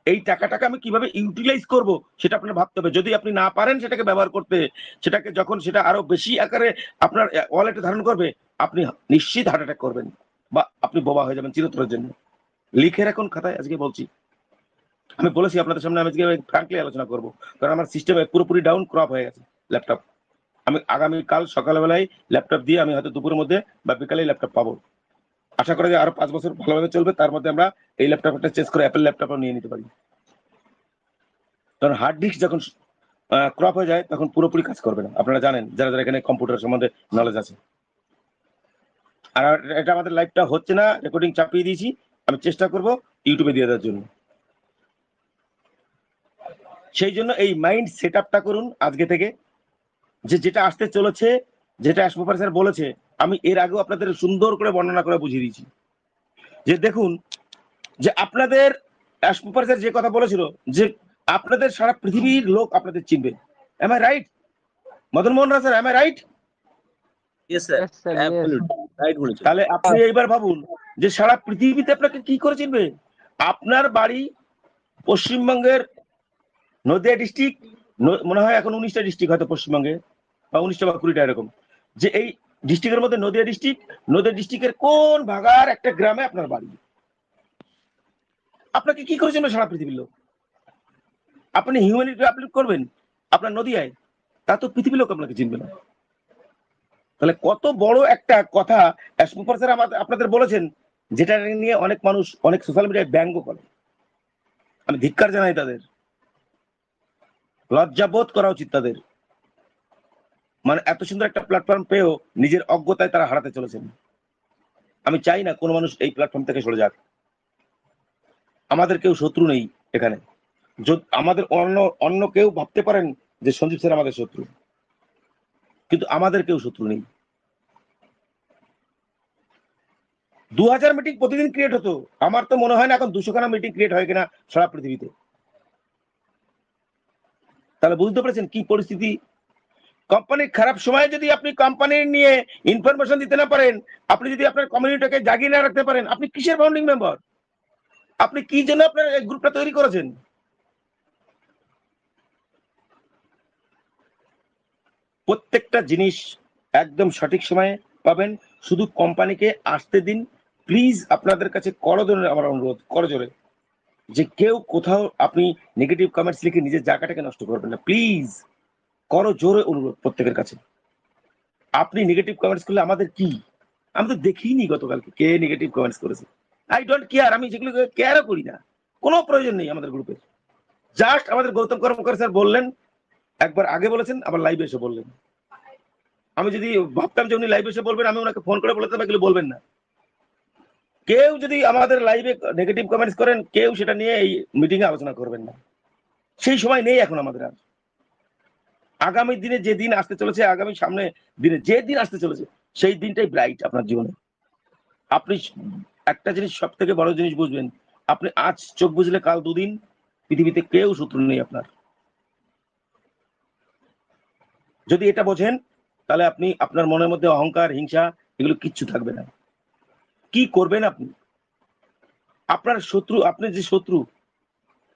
এই টাকাটাকে আমি কিভাবে ইউটিলাইজ করব সেটা আপনার ভাবতে হবে। যদি আপনি না পারেন সেটাকে ব্যবহার করতে, সেটাকে যখন সেটা আরো বেশি আকারে আপনার ওয়ালেটে ধারণ করবে, আপনি নিশ্চিত হার্ট অ্যাটাক করবেন বা আপনি বোবা হয়ে যাবেন চিরতরের জন্য। লিখে রাখুন খাতায়, আজকে বলছি। আমি বলেছি আপনাদের সামনে আমি আজকে ফ্র্যাঙ্কলি আলোচনা করব, কারণ আমার সিস্টেমে পুরোপুরি ডাউন ক্রপ হয়ে গেছে ল্যাপটপ। আমি আগামীকাল সকালবেলায় ল্যাপটপ দিয়ে আমি হয়তো দুপুরের মধ্যে বা বিকালে ল্যাপটপ পাবো। আশা করা যায় আরো 5 বছর ভালোভাবে চলবে, তার মধ্যে আমরা এই ল্যাপটপটা চেঞ্জ করে অ্যাপেল ল্যাপটপ নিয়ে নিতে পারি। কারণ হার্ড ডিস্ক যখন ক্রপ হয়ে যায় তখন পুরোপুরি কাজ করবে না, আপনারা জানেন যারা যারা এখানে কম্পিউটার সম্বন্ধে নলেজ আছে। আর এটা আমাদের লাইভটা হচ্ছে না, রেকর্ডিং চাপিয়ে দিয়েছি, আমি চেষ্টা করব ইউটিউবে দিয়ে দেওয়ার জন্য। সেই জন্য এই মাইন্ড সেট আপটা করুন আজকে থেকে, যে যেটা আসতে চলেছে, যেটা অ্যাশমোপার স্যার বলেছে, আমি এর আগেও আপনাদের সুন্দর করে বর্ণনা করে বুঝিয়ে দিয়েছি। যে দেখুন যে আপনাদের অ্যাশমোপার স্যার যে কথা বলেছিল যে আপনাদের সারা পৃথিবীর লোক আপনাদের চিনবে। Am I right Madan Mohan Roy sir? Am I right? তাহলে আপনি এইবার ভাবুন যে সারা পৃথিবীতে আপনাকে কি করে চিনবে। আপনার বাড়ি পশ্চিমবঙ্গের নদিয়া ডিস্ট্রিক্ট, মনে হয় এখন 19টা ডিস্ট্রিক্ট হয়তো পশ্চিমবঙ্গে, বা 19টা বা 20টা এরকম, যে এই ডিস্ট্রিক্টের মধ্যে নদিয়া ডিস্ট্রিক্টের কোন ভাগার একটা গ্রামে আপনার বাড়ি, আপনাকে কি করে চিনবে সারা পৃথিবীর লোক? আপনি হিউম্যানিটি আপলোড করবেন আপনার নদিয়ায়, তা তো পৃথিবীর লোক আপনাকে চিনবে না। তাহলে কত বড় একটা কথা স্যার আপনাদের বলেছেন, যেটা নিয়ে অনেক মানুষ অনেক সোশ্যাল মিডিয়ায় ব্যঙ্গ করে। আমি ধিক্কার জানাই তাদের, লজ্জাবোধ করা উচিত তাদের। মানে এত সুন্দর একটা প্ল্যাটফর্ম পেয়েও নিজের অজ্ঞতায় তারা হারাতে চলেছেন। আমি চাই না কোনো মানুষ এই প্ল্যাটফর্ম থেকে সরে যাক। আমাদের কেউ শত্রু নেই এখানে। আমাদের অন্য কেউ ভাবতে পারেন যে সঞ্জীব স্যার আমাদের শত্রু, কিন্তু আমাদের কেউ শত্রু নেই। 2000 মিটিং প্রতিদিন ক্রিয়েট হতো, আমার তো মনে হয় না এখন 200 খানা মিটিং ক্রিয়েট হয় কিনা সারা পৃথিবীতে। তাহলে বুঝতে পেরেছেন কি পরিস্থিতি। কোম্পানির খারাপ সময়ে যদি আপনি কোম্পানির নিয়ে ইনফরমেশন দিতে না পারেন, আপনি যদি আপনার কমিউনিটিকে জাগিয়ে না রাখতে পারেন, আপনি কিসের ফাউন্ডিং মেম্বার? আপনি কি জন্য আপনার এই গ্রুপটা তৈরি করেছেন? প্রত্যেকটা জিনিস একদম সঠিক সময়ে পাবেন। শুধু কোম্পানিকে আসতে দিন প্লিজ। আপনাদের কাছে করজোরে আমার অনুরোধ, করজোরে, যে কেউ কোথাও আপনি নেগেটিভ কমেন্টস লিখে নিজের জায়গাটাকে নষ্ট করবেন না প্লিজ। করজোরে অনুরোধ প্রত্যেকের কাছে। আপনি নেগেটিভ কমেন্টস করলে আমাদের কি? আমি তো দেখিনি গতকালকে কে নেগেটিভ কমেন্টস করেছে। আই ডোন্ট কেয়ার, আমি যেগুলো কেয়ারও করি না, কোনো প্রয়োজন নেই আমাদের গ্রুপে। জাস্ট আমাদের গৌতম কর্মকার স্যার বললেন, একবার আগে বলেছেন, আবার লাইভে এসে বললেন। আমি যদি ভাবতাম যে উনি লাইভে এসে বলবেন, আমি ওনাকে ফোন করে বলতাম এগুলো বলবেন না। কেউ যদি আমাদের লাইভে নেগেটিভ কমেন্টস করেন, কেউ সেটা নিয়ে এই মিটিং এ আলোচনা করবেন না। সেই সময় নেই এখন আমাদের আর। আগামী দিনে যে দিন আসতে চলেছে, আগামী সামনে দিনে যে দিন আসতে চলেছে, সেই দিনটাই ব্রাইট আপনার জীবনে। আপনি একটা জিনিস সব থেকে বড় জিনিস বুঝবেন, আপনি আজ চোখ বুঝলে কাল দুদিন, পৃথিবীতে কেউ শত্রু নেই আপনার। যদি এটা বোঝেন তাহলে আপনি আপনার মনের মধ্যে অহংকার, হিংসা এগুলো কিচ্ছু থাকবে না। কি করবেন আপনি? আপনার শত্রু, আপনি যে শত্রু,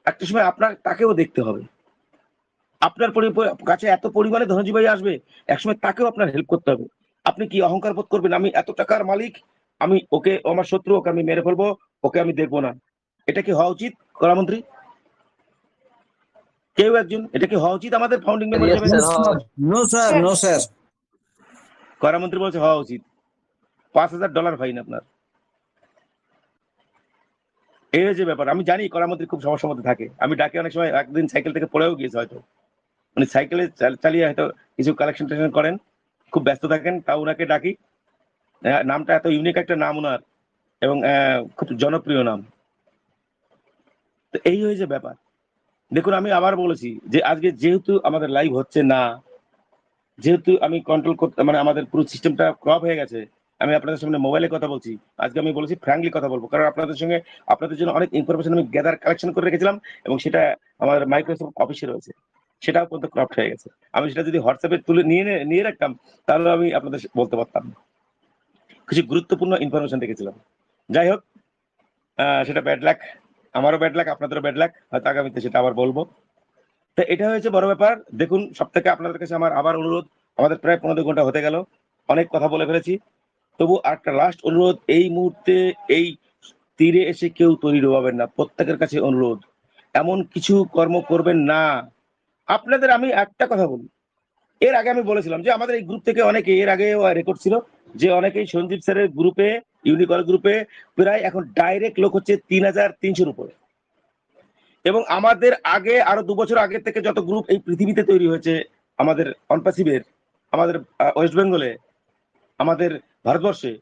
একটা সময় আপনার তাকেও দেখতে হবে। আপনার কাছে এত পরিমাণে ধনজীবী আসবে, একসময় তাকেও আপনার হেল্প করতে হবে। আপনি কি অহংকার বোধ করবেন আমি এত টাকার মালিক, আমি ওকে, আমার শত্রু, ওকে আমি মেরে ফেলবো, ওকে আমি দেখবো না? এটা কি হওয়া উচিত কলামন্ত্রী? কেউ একজন, এটা কি হওয়া উচিত আমাদের ফাউন্ডিং মেম্বার হিসেবে? No sir, no sir. কলামন্ত্রী বলছে হওয়া উচিত। $5000 ফাইন আপনার। এই যে ব্যাপার, আমি জানি কলামন্ত্রী খুব সমস্যার মধ্যে থাকে। আমি ডাকে অনেক সময়, একদিন সাইকেল থেকে পড়েও গিয়েছে হয়তো, উনি সাইকেলে চালিয়ে হয়তো কিছু কালেকশন টালেকশন করেন, খুব ব্যস্ত থাকেন, তাও ওনাকে ডাকি। নামটা এত ইউনিক একটা নাম ওনার, এবং খুব জনপ্রিয় নাম। তো এই হয়েছে ব্যাপার। দেখুন আমি আবার বলেছি যে আজকে যেহেতু আমাদের লাইভ হচ্ছে না, যেহেতু আমি কন্ট্রোল করতে, মানে আমাদের পুরো সিস্টেমটা ক্রপ হয়ে গেছে, আমি আপনাদের সামনে মোবাইলে কথা বলছি। আজকে আমি বলেছি ফ্র্যাঙ্কলি কথা বলবো, কারণ আপনাদের সঙ্গে, আপনাদের জন্য অনেক ইনফরমেশন আমি গ্যাদার কালেকশন করে রেখেছিলাম, এবং সেটা আমার মাইক্রোসফট অফিসে রয়েছে, সেটাও পর্যন্ত ক্রপ্ট হয়ে গেছে। আমি সেটা যদি হোয়াটসঅ্যাপে তুলে নিয়ে রাখতাম, তাহলে আমি আপনাদের বলতে পারতাম। কিছু গুরুত্বপূর্ণ ইনফরমেশন রেখেছিলাম। যাই হোক, সেটা ব্যাড লাক, আমারও ব্যাড লাক, আপনাদেরও ব্যাড লাক, হয়তো আগামীতে সেটা আবার বলবো। তো এটা হয়েছে বড় ব্যাপার। দেখুন সব থেকে আপনাদের কাছে আমার আবার অনুরোধ, আমাদের প্রায় 15 ঘন্টা হতে গেল, অনেক কথা বলে ফেলেছি, তবু একটা লাস্ট অনুরোধ, এই মুহূর্তে এই তীরে এসে কেউ তৈরি ডোবাবেন না। প্রত্যেকের কাছে অনুরোধ, এমন কিছু কর্ম করবেন না। আপনাদের আমি একটা কথা বলি, এর আগে আমি বলেছিলাম যে আমাদের এই গ্রুপ থেকে অনেকে, এর আগে রেকর্ড ছিল যে অনেকেই সঞ্জীব স্যারের গ্রুপে, ইউনিকল গ্রুপে প্রায় এখন ডাইরেক্ট লোক হচ্ছে 3300-র উপরে। এবং আমাদের আগে আরো 2 বছর আগে থেকে যত গ্রুপ এই পৃথিবীতে তৈরি হয়েছে, আমাদের অনপ্যাসিভের, আমাদের ওয়েস্ট বেঙ্গলে, আমাদের ভারতবর্ষে,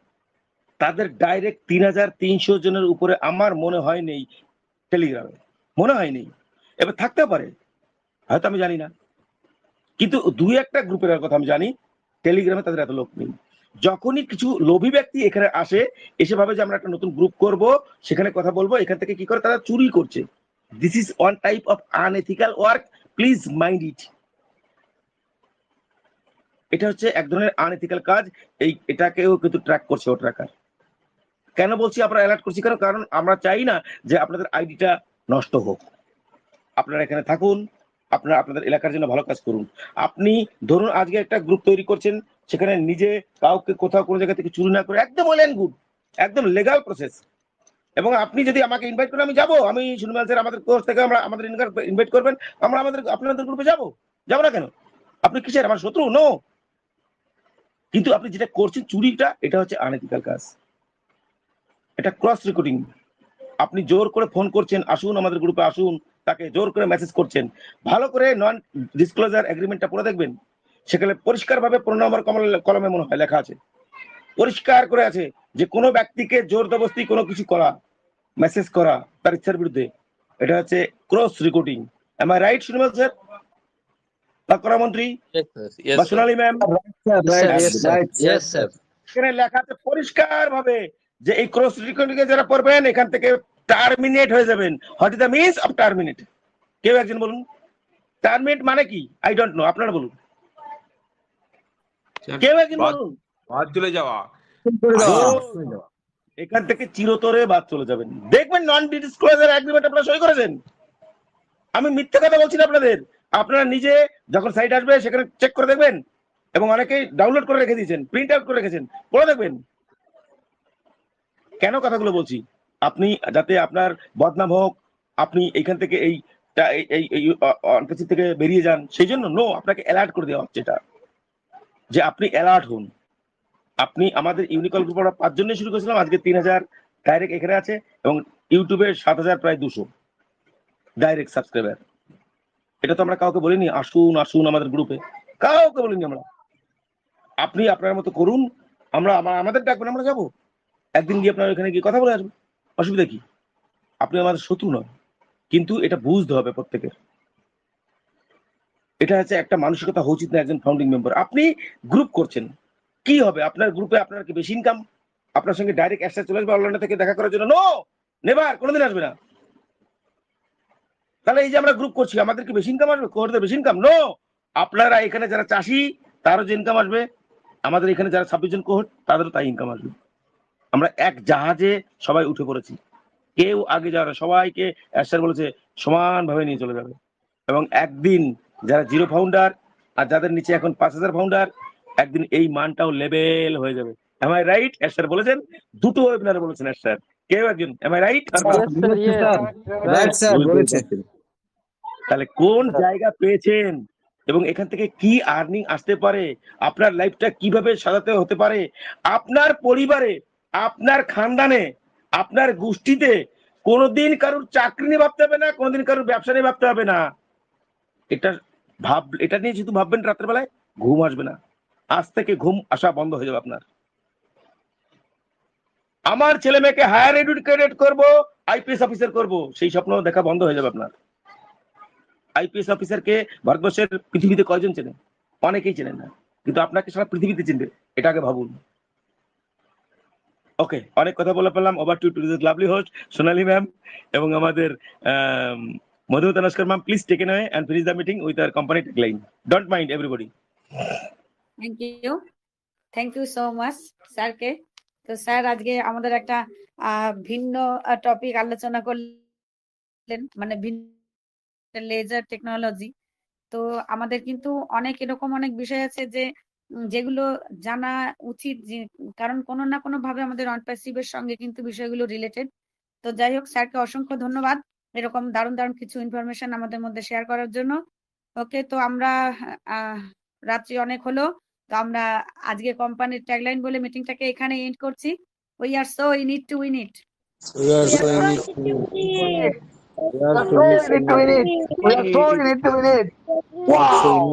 তাদের ডাইরেক্ট 3300 জনের উপরে আমার মনে হয় নেই টেলিগ্রামে, মনে হয় নেই। এবার থাকতে পারে, হয়তো আমি জানি না, কিন্তু 2-1টা গ্রুপের কথা আমি জানি, টেলিগ্রামে তাদের এত লোক নেই। যখনই কিছু লোভী ব্যক্তি এখানে আসে, এসে ভাবে যে আমরা একটা নতুন গ্রুপ করব, সেখানে কথা বলবো, এখান থেকে কি করে তারা চুরি করছে। This is one type of unethical work, please mind it. এটা হচ্ছে এক ধরনের আনএথিক্যাল কাজ। এটাকেও কিন্তু ট্র্যাক করছে ও ট্র্যাকার। কেন বলছি আমরা অ্যালার্ট করছি, কারণ আমরা চাই না যে আপনাদের আইডিটা নষ্ট হোক। আপনারা এখানে থাকুন, আপনারা আপনাদের এলাকার জন্য ভালো কাজ করুন। আপনি ধরুন আজকে একটা গ্রুপ তৈরি করছেন, সেখানে নিজে কাউকে কোথাও কোনো জায়গা থেকে চুরি না করে, একদম ওয়েল অ্যান্ড গুড, একদম লিগ্যাল প্রসেস। এবং আপনি যদি আমাকে ইনভাইট করেন, আমি যাবো। আমি সুনিমাল স্যার আমাদের কোর্স থেকে আমাদের ইনভাইট করবেন, আমরা আপনাদের গ্রুপে যাবো না কেন? আপনি কিসের আমার শত্রু? নো। কিন্তু আপনি যেটা করছেন চুরিটা, এটা হচ্ছে আনএথিক্যাল কাজ, এটা ক্রস রেকর্ডিং। আপনি জোর করে ফোন করছেন, আসুন আমাদের গ্রুপে আসুন, তাকে জোর করে মেসেজ করছেন। ভালো করে নন ডিসক্লোজার এগ্রিমেন্টটা পড়ে দেখবেন, সেখানে পরিষ্কারভাবে 15 নম্বর কলমে মনে হয় লেখা আছে, পরিষ্কার করে আছে যে কোনো ব্যক্তিকে জোর জবরদস্তি কোনো কিছু করা, মেসেজ করা তার ইচ্ছার বিরুদ্ধে, এটা হচ্ছে cross recording. Am I right Sunirmal sir বা করামন্ত্রী বা সোনালী ম্যাম? এখানে লেখা আছে পরিষ্কার ভাবে যে এই ক্রস রেকর্ডিং এ যারা পড়বেন এখান থেকে টার্মিনেট হয়ে যাবেন। What is the means of terminate? কেউ একজন বলুন, টার্মিনেট মানে কি? আই ডোন্ট নো, আপনারা বলুন, কেউ একজন বলুন। বাদ চলে যাওয়া, এখান থেকে চিরতরে বাদ চলে যাবেন। দেখবেন নন ডিসক্লোজার এগ্রিমেন্ট আপনারা সই করেছেন। আমি মিথ্যে কথা বলছি না আপনাদের, আপনারা নিজে যখন সাইট আসবে সেখানে চেক করে দেখবেন, এবং অনেকেই ডাউনলোড করে রেখে দিয়েছেন, প্রিন্ট আউট করে রেখেছেন, পড়ে দেখবেন। কেন কথাগুলো বলছি? আপনি যাতে আপনার বদনাম হোক, আপনি এখান থেকে এই থেকে বেরিয়ে যান, সেই জন্য নো, আপনাকে অ্যালার্ট করে দেওয়া হচ্ছে, এটা যে আপনি অ্যালার্ট হন। আপনি আমাদের ইউনিকল গ্রুপ আমরা 5 জনে শুরু করেছিলাম, আজকে 3000 ডাইরেক্ট এখানে আছে, এবং ইউটিউবে 7000 প্রায় 200 ডাইরেক্ট সাবস্ক্রাইবার। এটা তো আমরা কাউকে বলিনি আসুন আসুন আমাদের গ্রুপে, কাউকে বলিনি আমরা। আপনি আপনার মতো করুন, আমরা আমাদের ডাকবেন, আমরা যাবো একদিন গিয়ে আপনার ওখানে গিয়ে কথা বলে আসবো, অসুবিধা কি? আপনি আমাদের শত্রু নয়, কিন্তু এটা বুঝতে হবে প্রত্যেকের। এটা হচ্ছে একটা মানসিকতা হওয়া উচিত না একজন ফাউন্ডিং মেম্বার। আপনি গ্রুপ করছেন, কি হবে আপনার গ্রুপে? আপনার কি বেশি ইনকাম? আপনার সঙ্গে ডাইরেক্ট অ্যাক্সেস চলে আসবে অনলাইন থেকে দেখা করার জন্য? নো, নেভার, কোনোদিন আসবে না। তাহলে এই যে আমরা গ্রুপ করছি, আমাদের কি বেশি ইনকাম আসবে? কোহরদের বেশি ইনকাম? নো, আপনারা এখানে যারা চাষি তারও যে ইনকাম আসবে, আমাদের এখানে যারা 26 জন কোহর তাদেরও তাই ইনকাম আসবে। আমরা এক জাহাজে সবাই উঠে পড়েছি, কেউ আগে যাবে, সবাইকে অ্যাশার বলেছে সমানভাবে নিয়ে চলে যাবে। এবং একদিন যারা 0 ফাউন্ডার আর যাদের নিচে এখন 5000 ফাউন্ডার, একদিন এই মানটাও লেভেল হয়ে যাবে। M I right? অ্যাশার বলেছেন, দুটো ওয়েবিনারে বলেছেন অ্যাশার, কেউ একজন। Am I right? তাহলে কোন জায়গা পেয়েছেন এবং এখান থেকে কি আর্নিং আসতে পারে, আপনার লাইফটা কিভাবে সাজাতে হতে পারে, আপনার পরিবারে, আপনার খানদানে, আপনার গোষ্ঠীতে কোনোদিন কারোর চাকরি নিয়ে ভাবতে হবে না, কোনোদিন কারোর ব্যবসা নিয়ে ভাবতে হবে না। এটা নিয়ে যেহেতু ভাববেন রাতের বেলায় ঘুম আসবে না, আজ থেকে ঘুম আসা বন্ধ হয়ে যাবে আপনার। আমার ছেলে মেয়েকে হায়ার এডুকেটেড করবো, আইপিএস অফিসার করব, সেই স্বপ্ন দেখা বন্ধ হয়ে যাবে আপনার। আইপিএস অফিসারকে ভারতবর্ষের পৃথিবীতে কয়জন চেনে? অনেকেই চেনেন না, কিন্তু আপনাকে সারা পৃথিবীতে চিনবে, এটা আগে ভাবুন। ওকে, অনেক কথা বলে পেলাম। Over to lovely host Sonali ma'am এবং আমাদের Madhumita Naskar ma'am, please take in and finish the meeting with our company tagline. Don't mind everybody. Thank you so much স্যারকে। তো স্যার আজকে আমাদের একটা ভিন্ন টপিক আলোচনা করলেন, মানে ভিন্ন লেজার টেকনোলজি। তো আমাদের কিন্তু অনেক বিষয় আছে যে যেগুলো জানা উচিত, কারণ কোনো না কোনো ভাবে আমাদের অনপ্যাসিভের সঙ্গে কিন্তু বিষয়গুলো রিলেটেড। তো যাই হোক, স্যারকে অসংখ্য ধন্যবাদ এরকম দারুণ কিছু ইনফরমেশন আমাদের মধ্যে শেয়ার করার জন্য। ওকে, তো আমরা রাত্রি অনেক হলো, তো আমরা আজকে কোম্পানির ট্যাগলাইন বলে মিটিংটাকে এখানে এন্ড করছি। We are so in it to win it. We are so in it to win it. Wow.